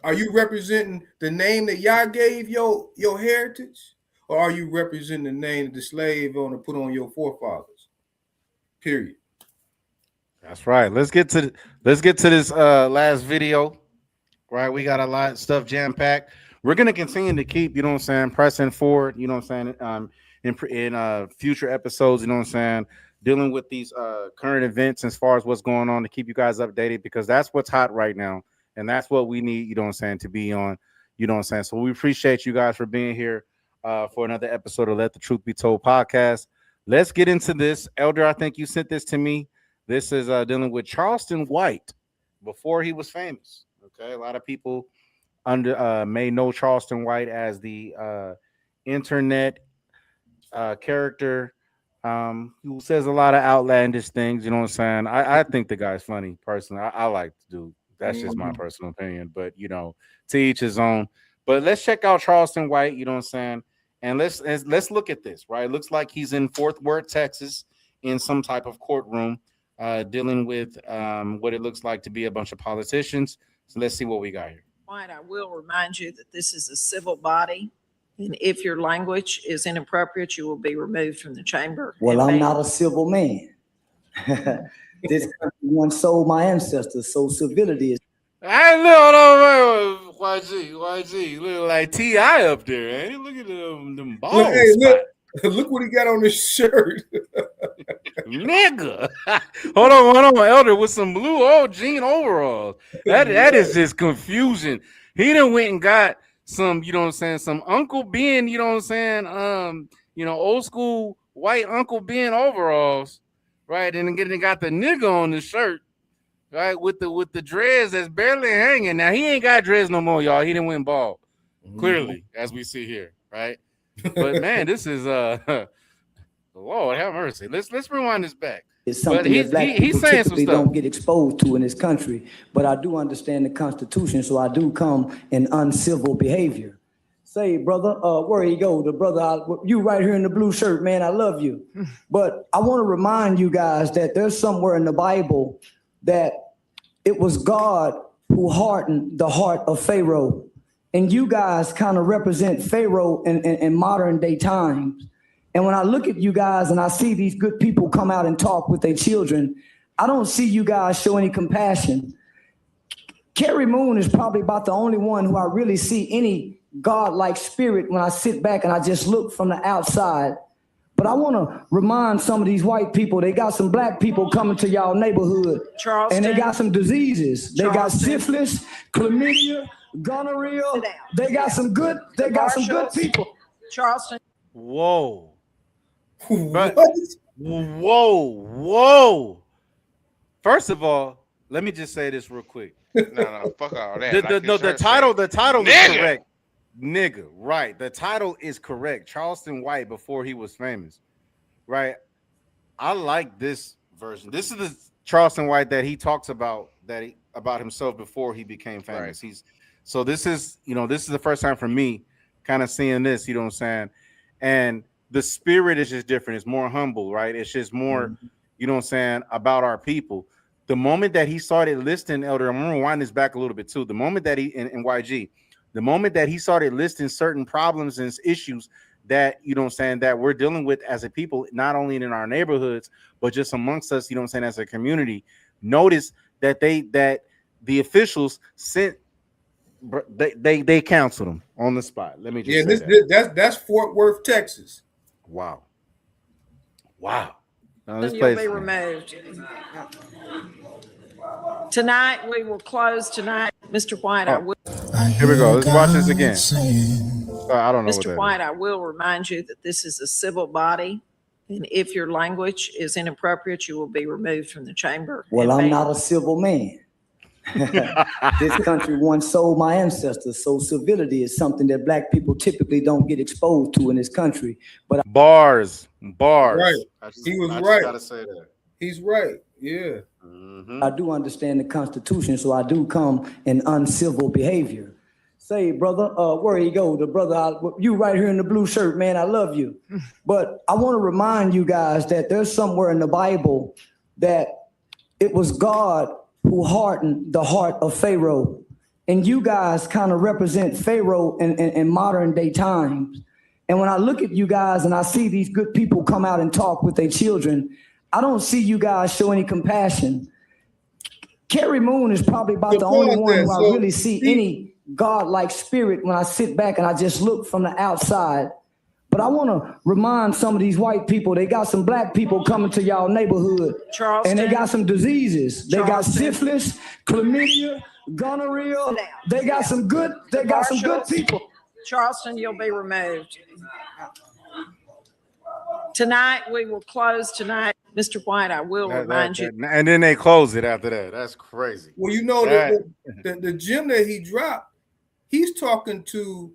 Are you representing the name that Yah gave your heritage? Or are you representing the name that the slave owner put on your forefathers? Period. That's right. Let's get to this last video. Right, we got a lot of stuff jam packed. We're gonna continue to keep, you know what I'm saying, pressing forward. You know what I'm saying, in future episodes. You know what I'm saying, dealing with these current events as far as what's going on to keep you guys updated, because that's what's hot right now, and that's what we need. You know what I'm saying, to be on. You know what I'm saying. So we appreciate you guys for being here for another episode of Let the Truth Be Told podcast. Let's get into this. Elder, I think you sent this to me. This is dealing with Charleston White before he was famous. Okay, a lot of people may know Charleston White as the internet character who says a lot of outlandish things. You know what I'm saying? I think the guy's funny personally. I like to do. That's just my personal opinion. But you know, to each his own. But let's check out Charleston White. You know what I'm saying? And let's look at this. Right? It looks like he's in Fort Worth, Texas, in some type of courtroom, dealing with what it looks like to be a bunch of politicians. So let's see what we got here. White, I will remind you that this is a civil body, and if your language is inappropriate, you will be removed from the chamber. Well, I'm not a civil man. This country once sold my ancestors, so civility is. I know, YG, look like T.I. up there, ain't he? Look at them balls. Look, hey, look what he got on his shirt. Nigga. Hold on, Elder, with some blue jean overalls. That is just confusion. He done went and got some, you know what I'm saying, some Uncle Ben, you know what I'm saying, old school white Uncle Ben overalls, right? And then got the nigga on the shirt, right, with the dreads that's barely hanging. Now he ain't got dreads no more, y'all. He didn't win bald, clearly, as we see here, right? But man, this is Lord have mercy. Let's rewind this back. It's something that black people typically don't get exposed to in this country. But I do understand the Constitution, so I do come in uncivil behavior. Say, brother, where you go? The brother, you right here in the blue shirt, man. I love you. But I want to remind you guys that there's somewhere in the Bible that it was God who hardened the heart of Pharaoh. And you guys kind of represent Pharaoh in modern day times. And when I look at you guys and I see these good people come out and talk with their children, I don't see you guys show any compassion. Carrie Moon is probably about the only one who I really see any God-like spirit when I sit back and I just look from the outside. But I want to remind some of these white people, they got some black people coming to y'all neighborhood. Charleston. And they got some diseases. They got Charleston. syphilis, chlamydia, gonorrhea. They got some good people. Charleston. Whoa. Whoa. First of all, let me just say this real quick. No, fuck all that. The title is correct. Nigga, right. The title is correct. Charleston White before he was famous. Right. I like this version. This is the Charleston White that he talks about about himself before he became famous. Right. So this is the first time for me kind of seeing this, you know what I'm saying? And the spirit is just different. It's more humble, right? It's just more, you know what I'm saying, about our people. The moment that he started listing, Elder, I'm gonna rewind this back a little bit too. The moment that he in YG, the moment that he started listing certain problems and issues that, you know what I'm saying, that we're dealing with as a people, not only in our neighborhoods, but just amongst us, you know what I'm saying, as a community, notice that the officials sent, they counseled him on the spot. Let me just say that's Fort Worth, Texas. Wow. This You'll place, be removed. Tonight, we will close tonight. Mr. White, I will. Here we go. Let's watch this again. I don't know. Mr. White, I will remind you that this is a civil body, and if your language is inappropriate, you will be removed from the chamber. Well, I'm not a civil man. This country once sold my ancestors, so civility is something that black people typically don't get exposed to in this country. But bars. Right. He was right. Gotta say that. He's right. Yeah. I do understand the Constitution, so I do come in uncivil behavior. Say, brother, where you go? The brother, you right here in the blue shirt, man, I love you. But I want to remind you guys that there's somewhere in the Bible that it was God who hardened the heart of Pharaoh. And you guys kind of represent Pharaoh in modern day times. And when I look at you guys and I see these good people come out and talk with their children, I don't see you guys show any compassion. Carrie Moon is probably about the only one who I really see any God-like spirit when I sit back and I just look from the outside. But I want to remind some of these white people, they got some black people coming to y'all neighborhood. Charleston. And they got some diseases. They got Charleston. syphilis, chlamydia, gonorrhea. They got some good people. Charleston, you'll be removed. Tonight, we will close tonight. Mr. White, I will remind you. And then they close it after that. That's crazy. Well, you know, the gym that he dropped, he's talking to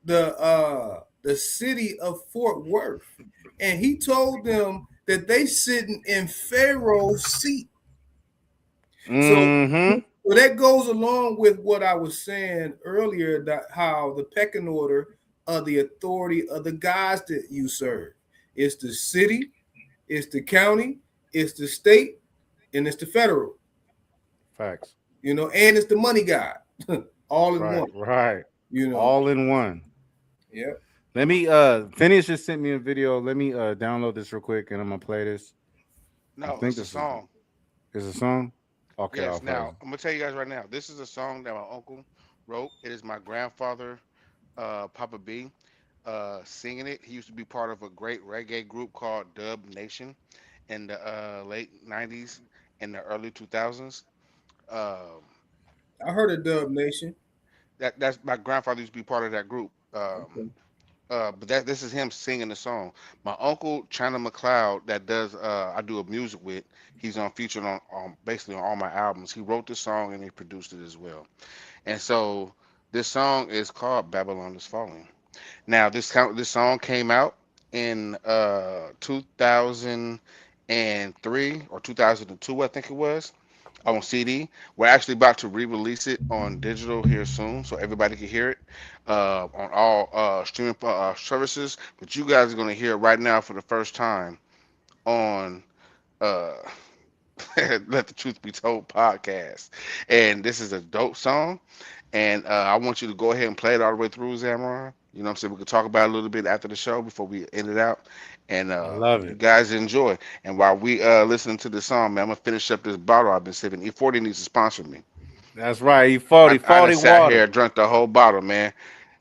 the city of Fort Worth. And he told them that they sitting in Pharaoh's seat. So that goes along with what I was saying earlier, that how the pecking order of the authority of the guys that you serve. It's the city, it's the county, it's the state, and it's the federal. Facts. You know, and it's the money guy. All in one. Right. You know, all in one. Yeah. Let me Phineas just sent me a video. Let me download this real quick and I'm gonna play this. No, it's a song. It's a song? Okay. Yes, now I'm gonna tell you guys right now. This is a song that my uncle wrote. It is my grandfather, Papa B, singing it. He used to be part of a great reggae group called Dub Nation in the late 90s and the early 2000s. I heard of Dub Nation. That's my grandfather used to be part of that group. But this is him singing the song. My uncle China McLeod, that does I do a music with. He's featured on basically on all my albums. He wrote this song and he produced it as well. And so this song is called Babylon Is Falling. Now this song came out in 2003 or 2002, I think it was, on CD. We're actually about to re-release it on digital here soon, so everybody can hear it on all streaming services. But you guys are going to hear it right now for the first time on Let the Truth Be Told podcast. And this is a dope song, and I want you to go ahead and play it all the way through, Zamron. You know what I'm saying? We could talk about it a little bit after the show before we end it out. And I love it. You guys enjoy. And while we listening to the song, man, I'm gonna finish up this bottle I've been sipping. E40 needs to sponsor me. That's right. E40, I sat water. here, drank the whole bottle, man.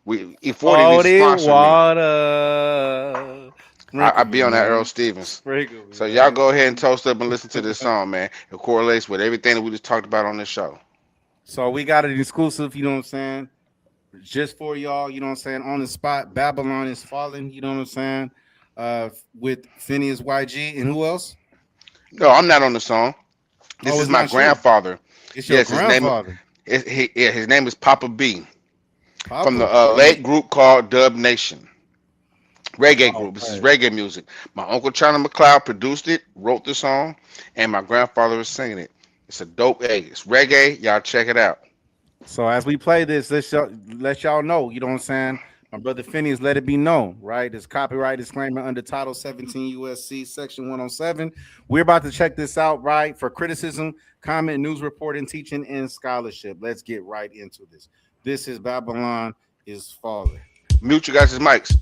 E40 needs to sponsor water. I be on that Earl Stevens. So y'all go ahead and toast up and listen to this song, man. It correlates with everything that we just talked about on this show. So we got an exclusive, you know what I'm saying? Just for y'all, you know what I'm saying? On the spot, Babylon is Falling, you know what I'm saying? With Phineas YG and who else? No, I'm not on the song. This is my grandfather. It's your grandfather. His name is Papa B. From the late group called Dub Nation. Reggae group. This is reggae music. My uncle Charlie McLeod produced it, wrote the song, and my grandfather was singing it. It's a dope egg. It's reggae. Y'all check it out. So as we play this, let y'all know, you know what I'm saying? My brother Phineas, let it be known, right? There's copyright disclaimer under Title 17 USC Section 107. We're about to check this out, right? For criticism, comment, news reporting, teaching, and scholarship. Let's get right into this. This is Babylon is Falling. Mute you guys' mics.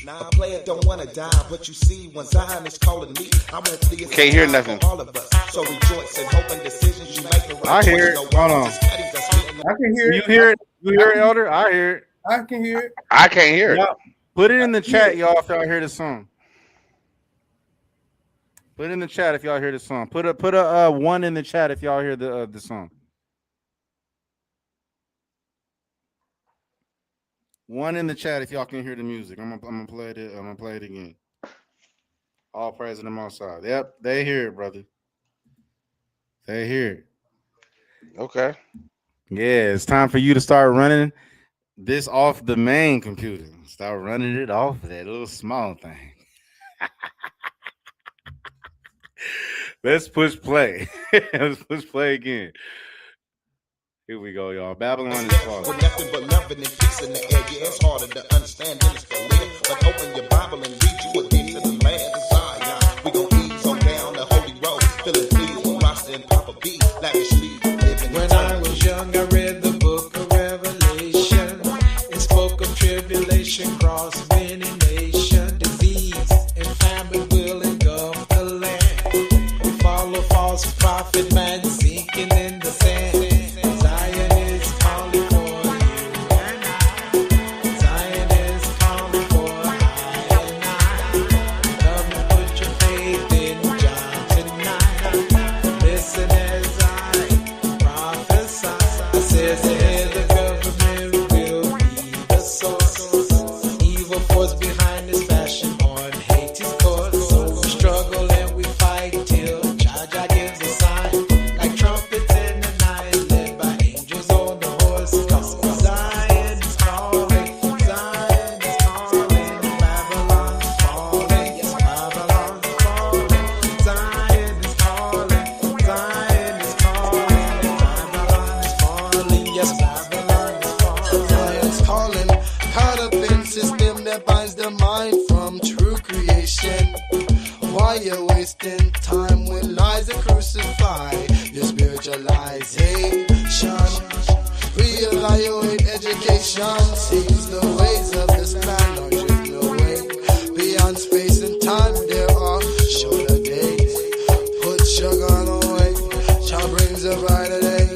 Now I play it, don't wanna die, but you see when Zion is calling me, I want to be can't hear nothing. All of us. So rejoice and hoping decisions you make the right. I hear it. Hold on. I can hear it. You hear it? You hear it, Elder? I hear it. I can hear it. I can't hear it. Put it in the chat, y'all, if y'all hear the song. Put it in the chat if y'all hear the song. Put a 1 in the chat if y'all hear the song. 1 in the chat if y'all can hear the music. I'm gonna play it. I'm gonna play it again. All praise to the Most High. Yep, they hear it, brother. They hear it. Okay. Yeah, it's time for you to start running this off the main computer. Start running it off that little small thing. Let's push play. Let's push play again. Here we go, y'all. Babylon is Falling. With nothing but love and peace in the air, yeah, it's harder to understand than it's to live. But open your Bible and read you again to the land of Zion. We gon' ease on down the holy road, feeling pleased with Rasta and Papa B. Lavishly living. When I was young, I read the book of Revelation. It spoke of tribulation, cross many nations, disease and famine will engulf the land. We follow false prophet man sinking in the sand. Zion is calling for you and I. Zion is calling for I and I. Come and put your faith in John tonight. Listen as I prophesy. I says ahead the government will be the source. Evil force behind this fashion on Haiti's court. So we struggle and we fight till Jah gives a sign. Like trumpets in the night, led by angels on the horse. Zion is calling, Zion is calling. Babylon is falling, yes, Babylon is falling. Zion is calling, Zion is calling. Babylon is falling, yes, Babylon is falling. Zion's calling, caught up in system that binds the mind from true creation. Why you wasting time when lies are crucified? Your spiritualization. Reevaluate education. Seems the ways of this man are drifting away. Beyond space and time, there are shorter days. Put your gun away. Jah brings a brighter day.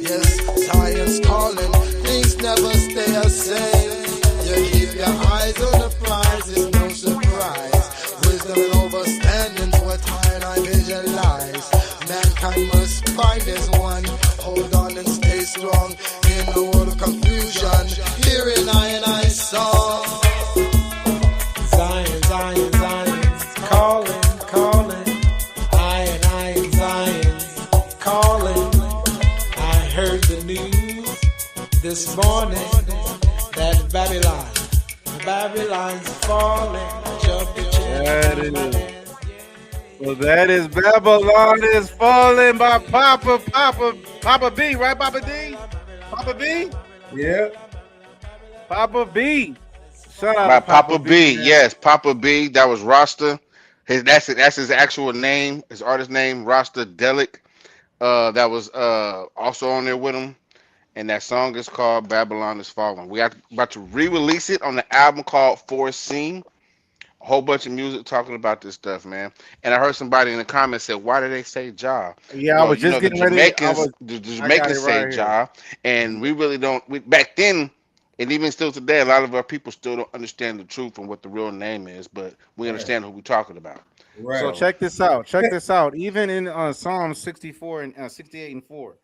Yes, Zion's calling. Things never stay the same. You keep your eyes on the prize. It's no surprise. Wisdom and overstanding's what I and I visualize. Mankind must find this one. Hold on and stay strong in the world of confusion. Hearing I and I song. Zion, Zion, Zion, calling, calling. I and Zion, calling. I heard the news this morning that Babylon's falling. Jump the That is. Well, that is Babylon is Falling by Papa B, right, Papa D? Papa B? Yeah. Papa B. Shout out By to Papa B. man. Yes, Papa B. That was Rasta. That's his actual name, his artist name, Rasta Delic. That was also on there with him. And that song is called Babylon is Falling. We are about to re-release it on the album called Foreseen a whole bunch of music talking about this stuff, man. And I heard somebody in the comments said, "Why do they say Jah?" Yeah, I was just getting ready. The Jamaicans say Jah, and we really don't. Back then, and even still today, a lot of our people still don't understand the truth and what the real name is, but we understand who we're talking about. Right. So check this out. Check this out. Even in Psalm 64 and 68 and 4,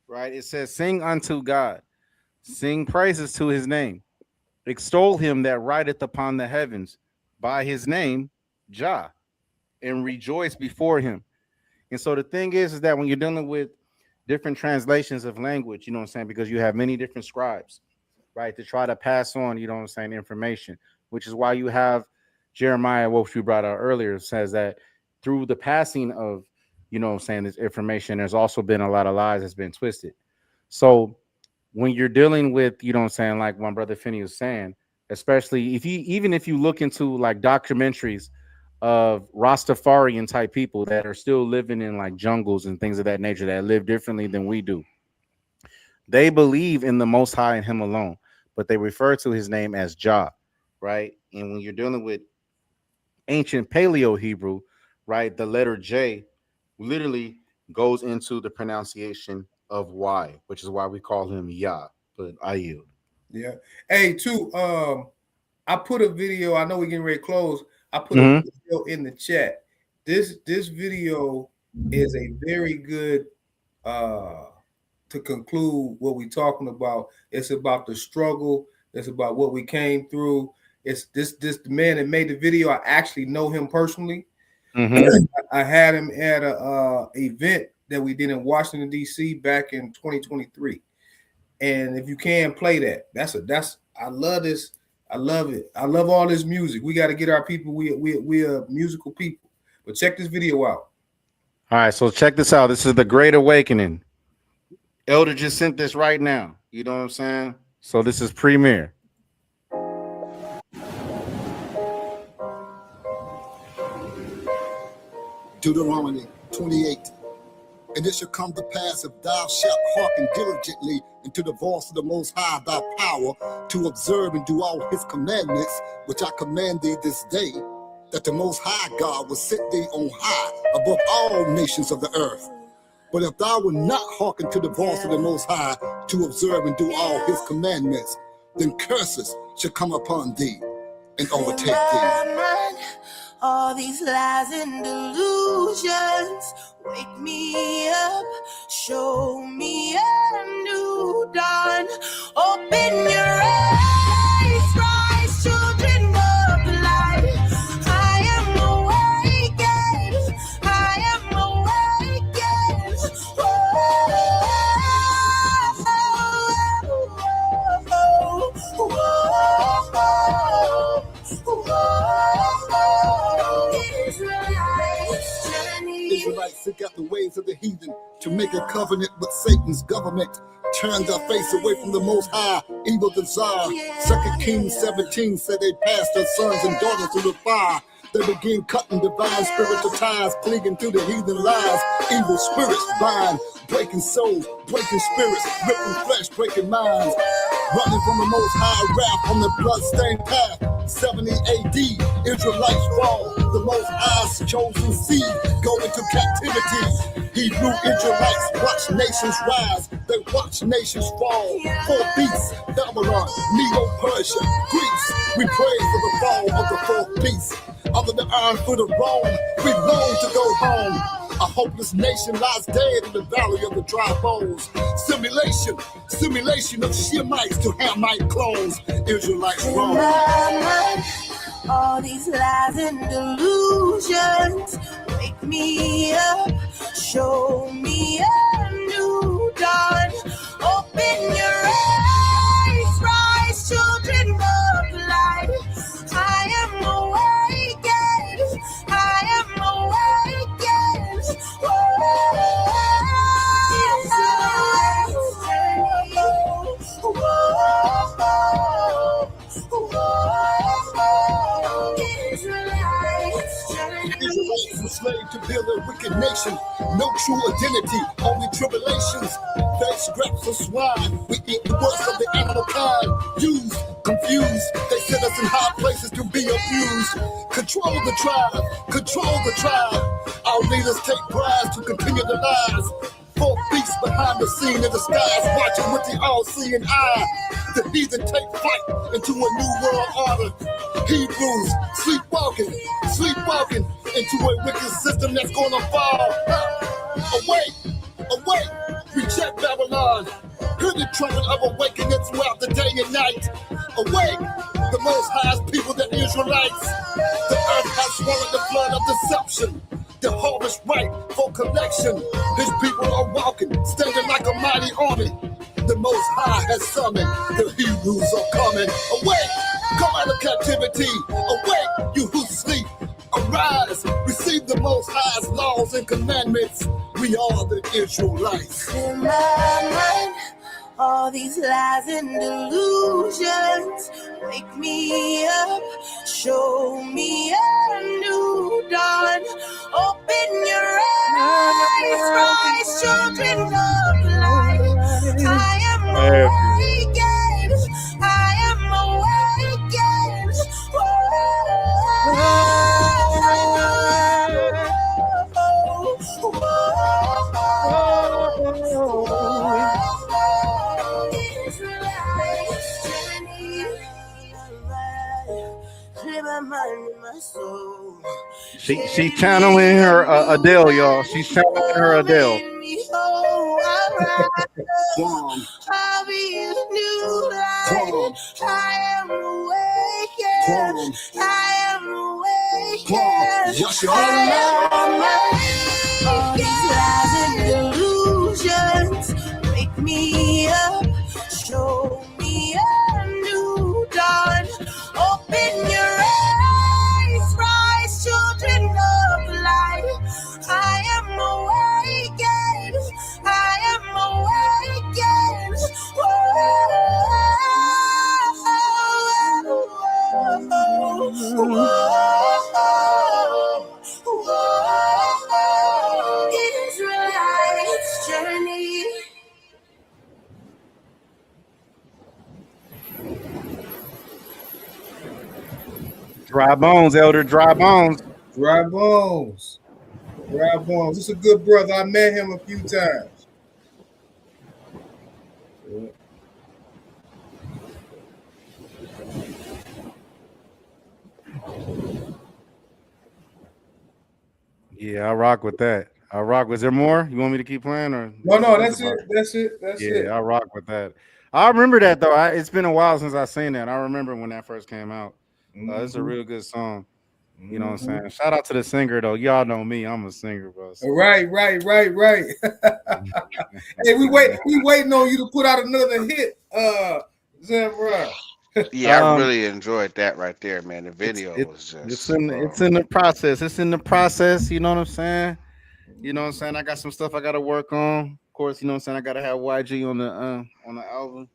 right? It says, "Sing unto God, sing praises to his name, extol him that rideth upon the heavens by his name, Jah, and rejoice before him." And so the thing is that when you're dealing with different translations of language, you know what I'm saying, because you have many different scribes, right, to try to pass on, you know what I'm saying, information, which is why you have Jeremiah, what you brought out earlier, says that through the passing of, you know what I'm saying, this information, there's also been a lot of lies that's been twisted. So when you're dealing with, you know what I'm saying, like my brother Finney was saying, especially if you look into like documentaries of Rastafarian type people that are still living in like jungles and things of that nature that live differently than we do, they believe in the Most High and him alone, but they refer to his name as Jah, right? And when you're dealing with ancient Paleo Hebrew, right, the letter J literally goes into the pronunciation of Y, which is why we call him Yah. But I yield. Yeah. Hey, too. I put a video. I know we're getting ready to close. I put a video in the chat. This video is a very good to conclude what we're talking about. It's about the struggle. It's about what we came through. It's this the man that made the video. I actually know him personally. I had him at a event that we did in Washington, D.C. back in 2023. And if you can play that, I love this. I love it. I love all this music. We got to get our people. We are musical people. But check this video out. All right, so check this out. This is the Great Awakening. Elder just sent this right now. You know what I'm saying? So this is premiere. Deuteronomy 28. And it shall come to pass, if thou shalt hearken diligently unto the voice of the Most High thy power, to observe and do all his commandments, which I command thee this day, that the Most High God will set thee on high above all nations of the earth. But if thou wilt not hearken to the voice of the Most High, to observe and do all his commandments, then curses shall come upon thee and overtake thee. All these lies and delusions, wake me up, show me a new dawn. Open your eyes, rise, children of the light. I am awakened, I am awakened. Israelites seek out the ways of the heathen to make a covenant with Satan's government. Turn their face away from the Most High, evil desire. 2 Kings 17 said they passed their sons and daughters through the fire. They begin cutting divine spiritual ties, clinging to the heathen lies. Evil spirits bind, breaking souls, breaking spirits, ripping flesh, breaking minds. Running from the Most High wrath on the blood-stained path. 70 AD, Israelites fall. The Most High's chosen seed go into captivity. Hebrew Israelites watch nations rise. They watch nations fall. 4 beasts, Babylon, Medo-Persia, Greece. We pray for the fall of the 4th beast. Under the iron foot of Rome, we long to go home. A hopeless nation lies dead in the valley of the dry bones. Simulation of Shemites to Hamite clones. Israelites wrong. All these lies and delusions, wake me up, show me a new dawn. Open your eyes, rise, children of light. I am awakened, I am awakened. Israelites enslaved to build a wicked nation. No true identity, only tribulations. Flesh scraps of swine. We eat the worst of the animal kind. Use Confused, they set us in high places to be abused. Control the tribe, control the tribe. Our leaders take bribes to continue the lies. 4 beasts behind the scene in the skies, watching with the all-seeing eye. The heathen take flight into a new world order. Hebrews sleepwalking into a wicked system that's gonna fall. Awake, awake, reject Babylon. Hear the trumpet of awakening throughout the day and night. Awake, the Most High's people, the Israelites. The earth has swallowed the flood of deception. The harvest ripe for collection. His people are walking, standing like a mighty army. The Most High has summoned, the Hebrews are coming. Awake, come out of captivity. Awake, you who sleep. Arise, receive the Most High's laws and commandments. We are the Israelites. In my mind, all these lies and delusions. Wake me up, show me a new dawn. Open your eyes, rise, children of light. I am awakened, I am awakened. She channeling her Adele, y'all. She's channeling her Adele. I'll be a new light. I am awakened. I am awakened. Yes, All these lies and delusions. Wake me up. Show me a new dawn. Open your eyes. Rise, children of light. I am awakened. I am awakened. Israelite's journey. Dry bones, elder, dry bones. Dry bones. Dry bones. This is a good brother. I met him a few times. Yeah, I rock with that. I rock. Was there more? You want me to keep playing or No, that's it. That's it. That's yeah, it. I rock with that. I remember that though. It's been a while since I seen that. I remember when that first came out. It's a real good song. You know what I'm saying? Shout out to the singer though. Y'all know me. I'm a singer, bro. So. Right. Hey, we waiting on you to put out another hit, Zamra. Yeah, I really enjoyed that right there, man. The video was just it's in the process. It's in the process. You know what I'm saying? You know what I'm saying? I got some stuff I got to work on. Of course, you know what I'm saying? I got to have YG on the album.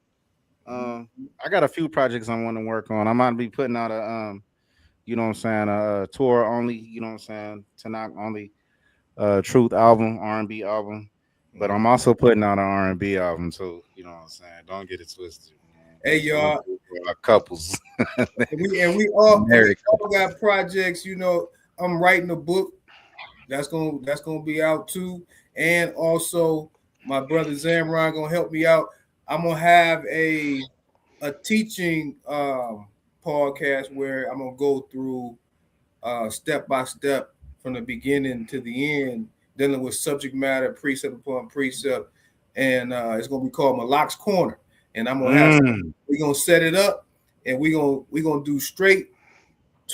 I got a few projects I want to work on. I might be putting out a you know what I'm saying, a tour only, you know what I'm saying, Tanakh only Truth album, R&B album. But I'm also putting out an R&B album too, you know what I'm saying? Don't get it twisted. Hey y'all, couples. we all got projects, you know. I'm writing a book that's gonna be out too. And also my brother Zamron gonna help me out. I'm gonna have a teaching podcast where I'm gonna go through step by step from the beginning to the end, dealing with subject matter, precept upon precept, and it's gonna be called Malak's Corner. And I'm gonna have we're gonna set it up, and we're gonna do straight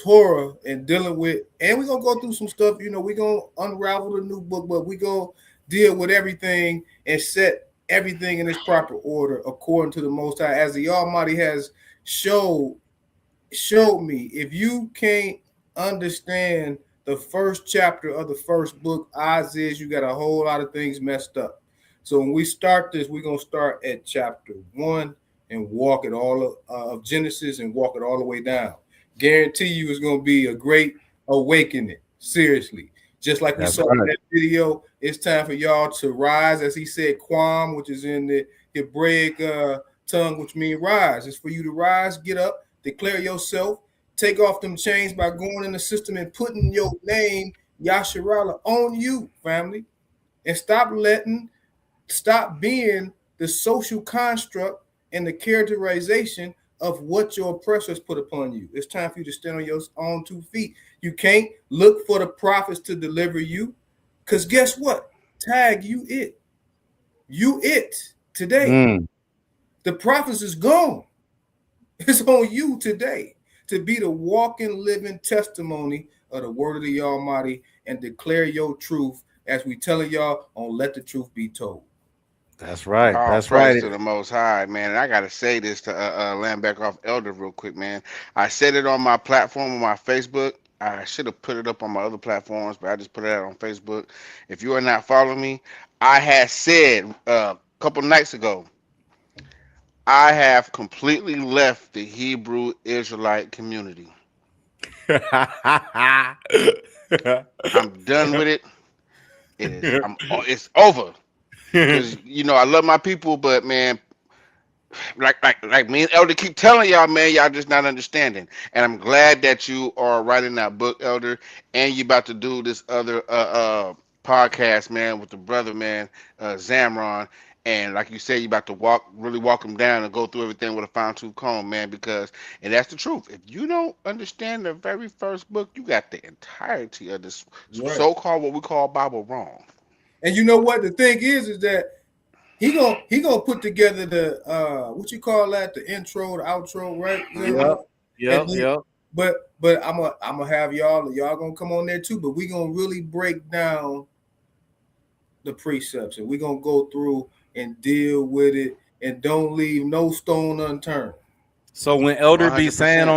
Torah and dealing with, and we're gonna go through some stuff. You know, we're gonna unravel the new book, but we're gonna deal with everything and set everything in its proper order according to the Most High, as the Almighty has showed me. If you can't understand the first chapter of the first book, odds is you got a whole lot of things messed up. So when we start this, we're gonna start at chapter 1 and walk it all of Genesis and walk it all the way down. Guarantee you it's gonna be a great awakening. Seriously, just like we saw in that video, it's time for y'all to rise, as he said, Quam, which is in the Hebraic tongue, which means rise. It's for you to rise, get up, declare yourself, take off them chains by going in the system and putting your name, Yasharala, on you, family. And stop being the social construct and the characterization of what your oppressors put upon you. It's time for you to stand on your own 2 feet. You can't look for the prophets to deliver you, because guess what? Tag, you it. You it today. The prophets is gone. It's on you today to be the walking, living testimony of the word of the Almighty and declare your truth as we telling y'all on Let the Truth Be Told. That's right. All That's praise right. to the Most High, man. And I gotta say this to land back off Elder real quick, man. I said it on my platform on my Facebook. I should have put it up on my other platforms, but I just put it out on Facebook. If you are not following me, I had said a couple nights ago, I have completely left the Hebrew Israelite community. I'm done with it. It's over. Because I love my people, but man, like me and Elder keep telling y'all, man, y'all just not understanding. And I'm glad that you are writing that book, Elder, and you about to do this other podcast, man, with the brother, man, Zamron. And like you said, you about to really walk him down and go through everything with a fine-tooth comb, man, and that's the truth. If you don't understand the very first book, you got the entirety of this so-called what we call Bible wrong. And you know what the thing is that he gonna put together the what you call that, the intro, the outro, right? Yep. But I'm gonna have y'all gonna come on there too. But we gonna really break down the precepts, and we gonna go through and deal with it, and don't leave no stone unturned. So when Elder 100%. be saying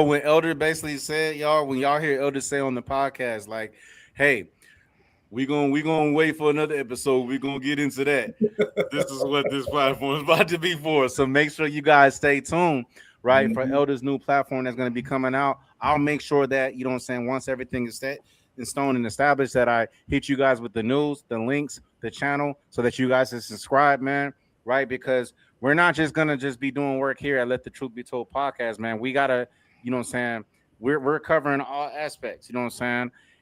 when Elder basically said, when y'all hear Elder say on the podcast, like, hey, we gonna wait for another episode. We're gonna get into that. This is what this platform is about to be for. So make sure you guys stay tuned, right? For Elder's new platform that's gonna be coming out. I'll make sure that, once everything is set in stone and established, that I hit you guys with the news, the links, the channel, so that you guys can subscribe, man. Right? Because we're not just gonna be doing work here at Let the Truth Be Told podcast, man. We gotta, we're covering all aspects,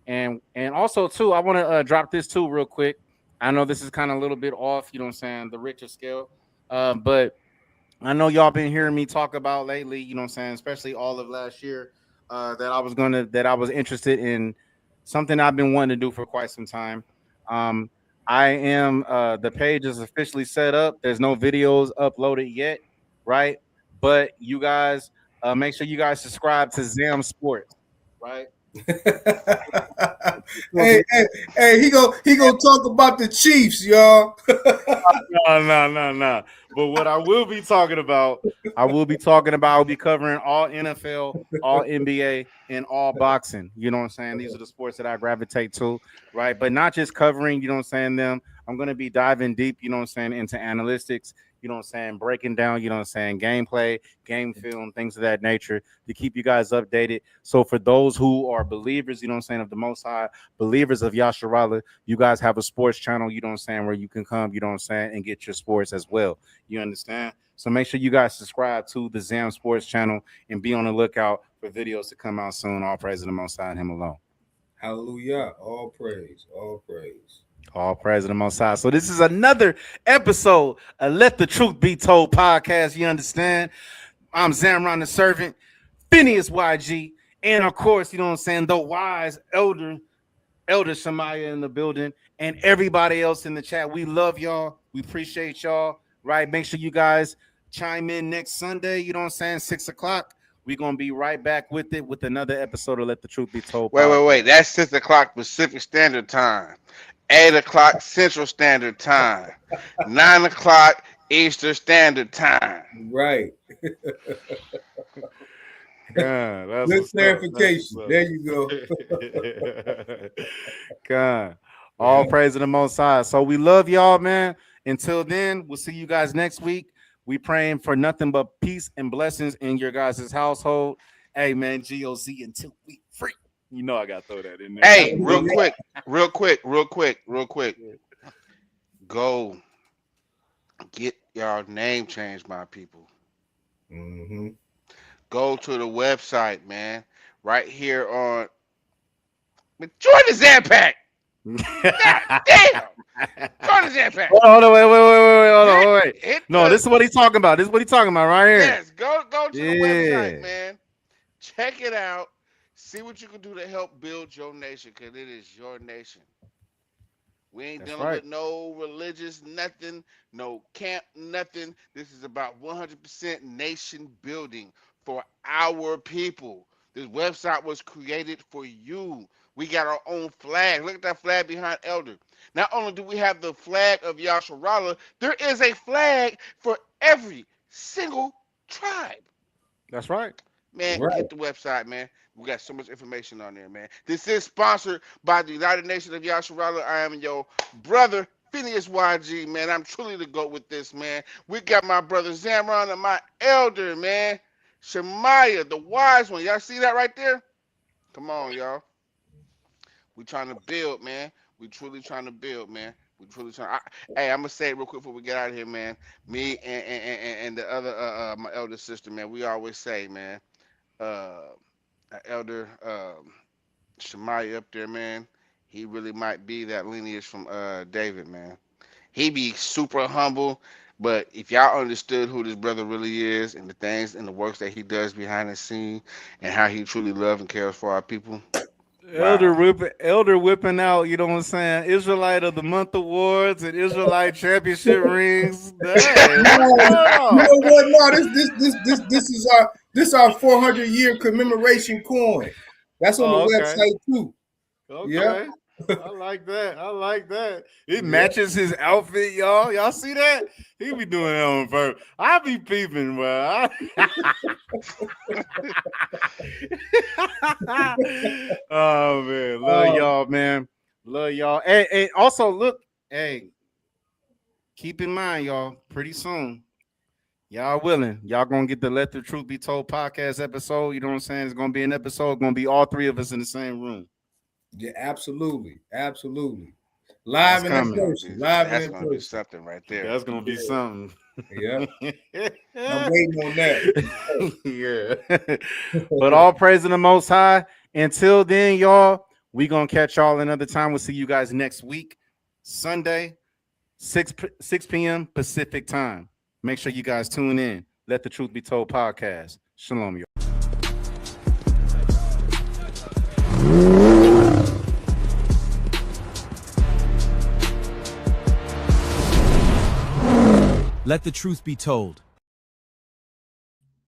And also too, I want to drop this too real quick. I know this is kind of a little bit off, the Richter scale. But I know y'all been hearing me talk about lately, especially all of last year, that I was interested in something I've been wanting to do for quite some time. I am the page is officially set up. There's no videos uploaded yet, right? But you guys make sure you guys subscribe to Zam Sports, right? hey, he gonna talk about the Chiefs, y'all. No. But what I will be talking about, I'll be covering all NFL, all NBA, and all boxing. You know what I'm saying? These are the sports that I gravitate to, right? But not just covering, them. I'm gonna be diving deep, into analytics, breaking down, gameplay, game film, things of that nature to keep you guys updated. So for those who are believers, of the Most High, believers of Yasharala, you guys have a sports channel, where you can come, and get your sports as well. You understand? So make sure you guys subscribe to the Zam Sports channel and be on the lookout for videos to come out soon. All praise to the Most High and Him alone. Hallelujah. All praise. All praise. All praise to the Most High. So this is another episode of Let the Truth Be Told podcast. You understand? I'm Zamron the Servant, Phineas YG, and of course, the wise Elder Shemaiah in the building, and everybody else in the chat. We love y'all. We appreciate y'all. Right? Make sure you guys chime in next Sunday. 6 o'clock. We're gonna be right back with another episode of Let the Truth Be Told. Wait. That's 6 o'clock Pacific Standard Time. 8 o'clock Central Standard Time, 9 o'clock Eastern Standard Time. Right. God, that's good clarification. There you go. God, all praise to the Most High. So we love y'all, man. Until then, we'll see you guys next week. We praying for nothing but peace and blessings in your guys' household. Hey, man, GOZ until we free. I gotta throw that in there. Hey, real quick. Go get y'all name change, my people. Mm-hmm. Go to the website, man. Right here on. Join the Zampac. God damn. Join the Zampac. Hold on, wait. No, this is what he's talking about. Right here. Yes, go to the website, man. Check it out. See what you can do to help build your nation, because it is your nation. We ain't dealing with no religious nothing, no camp nothing. This is about 100% nation building for our people. This website was created for you. We got our own flag. Look at that flag behind Elder. Not only do we have the flag of Yasharala, there is a flag for every single tribe. That's right. Man, hit the website, man. We got so much information on there, man. This is sponsored by the United Nations of Yasharala. I am your brother, Phineas YG, man. I'm truly the GOAT with this, man. We got my brother Zamron and my elder, man. Shemaiah, the wise one. Y'all see that right there? Come on, y'all. We trying to build, man. We truly trying to build, man. We truly trying. Hey, I'm gonna say it real quick before we get out of here, man. Me and the other my elder sister, man. We always say, man, elder Shemaiah up there, man. He really might be that lineage from David, man. He be super humble, but if y'all understood who this brother really is and the things and the works that he does behind the scene and how he truly loves and cares for our people. Elder whipping out, you know what I'm saying? Israelite of the Month awards and Israelite championship rings. You know what? No, this is our 400-year commemoration coin. That's on the website too. Okay. Yeah. I like that. It matches his outfit, y'all. Y'all see that? He be doing that on purpose. I be peeping, bro. Oh man, love y'all, man. Love y'all. Hey, also look, hey, keep in mind, y'all. Pretty soon, y'all willing, y'all gonna get the Let the Truth Be Told podcast episode. You know what I'm saying? It's gonna be an episode. Gonna be all three of us in the same room. Yeah, absolutely. Live and in person. That's gonna be something right there. That's gonna be something. Yeah. I'm waiting on that. Yeah. But all praise in the Most High. Until then, y'all, we gonna catch y'all another time. We'll see you guys next week, Sunday, 6 p.m. Pacific time. Make sure you guys tune in. Let the Truth Be Told podcast. Shalom, y'all. Let the truth be told.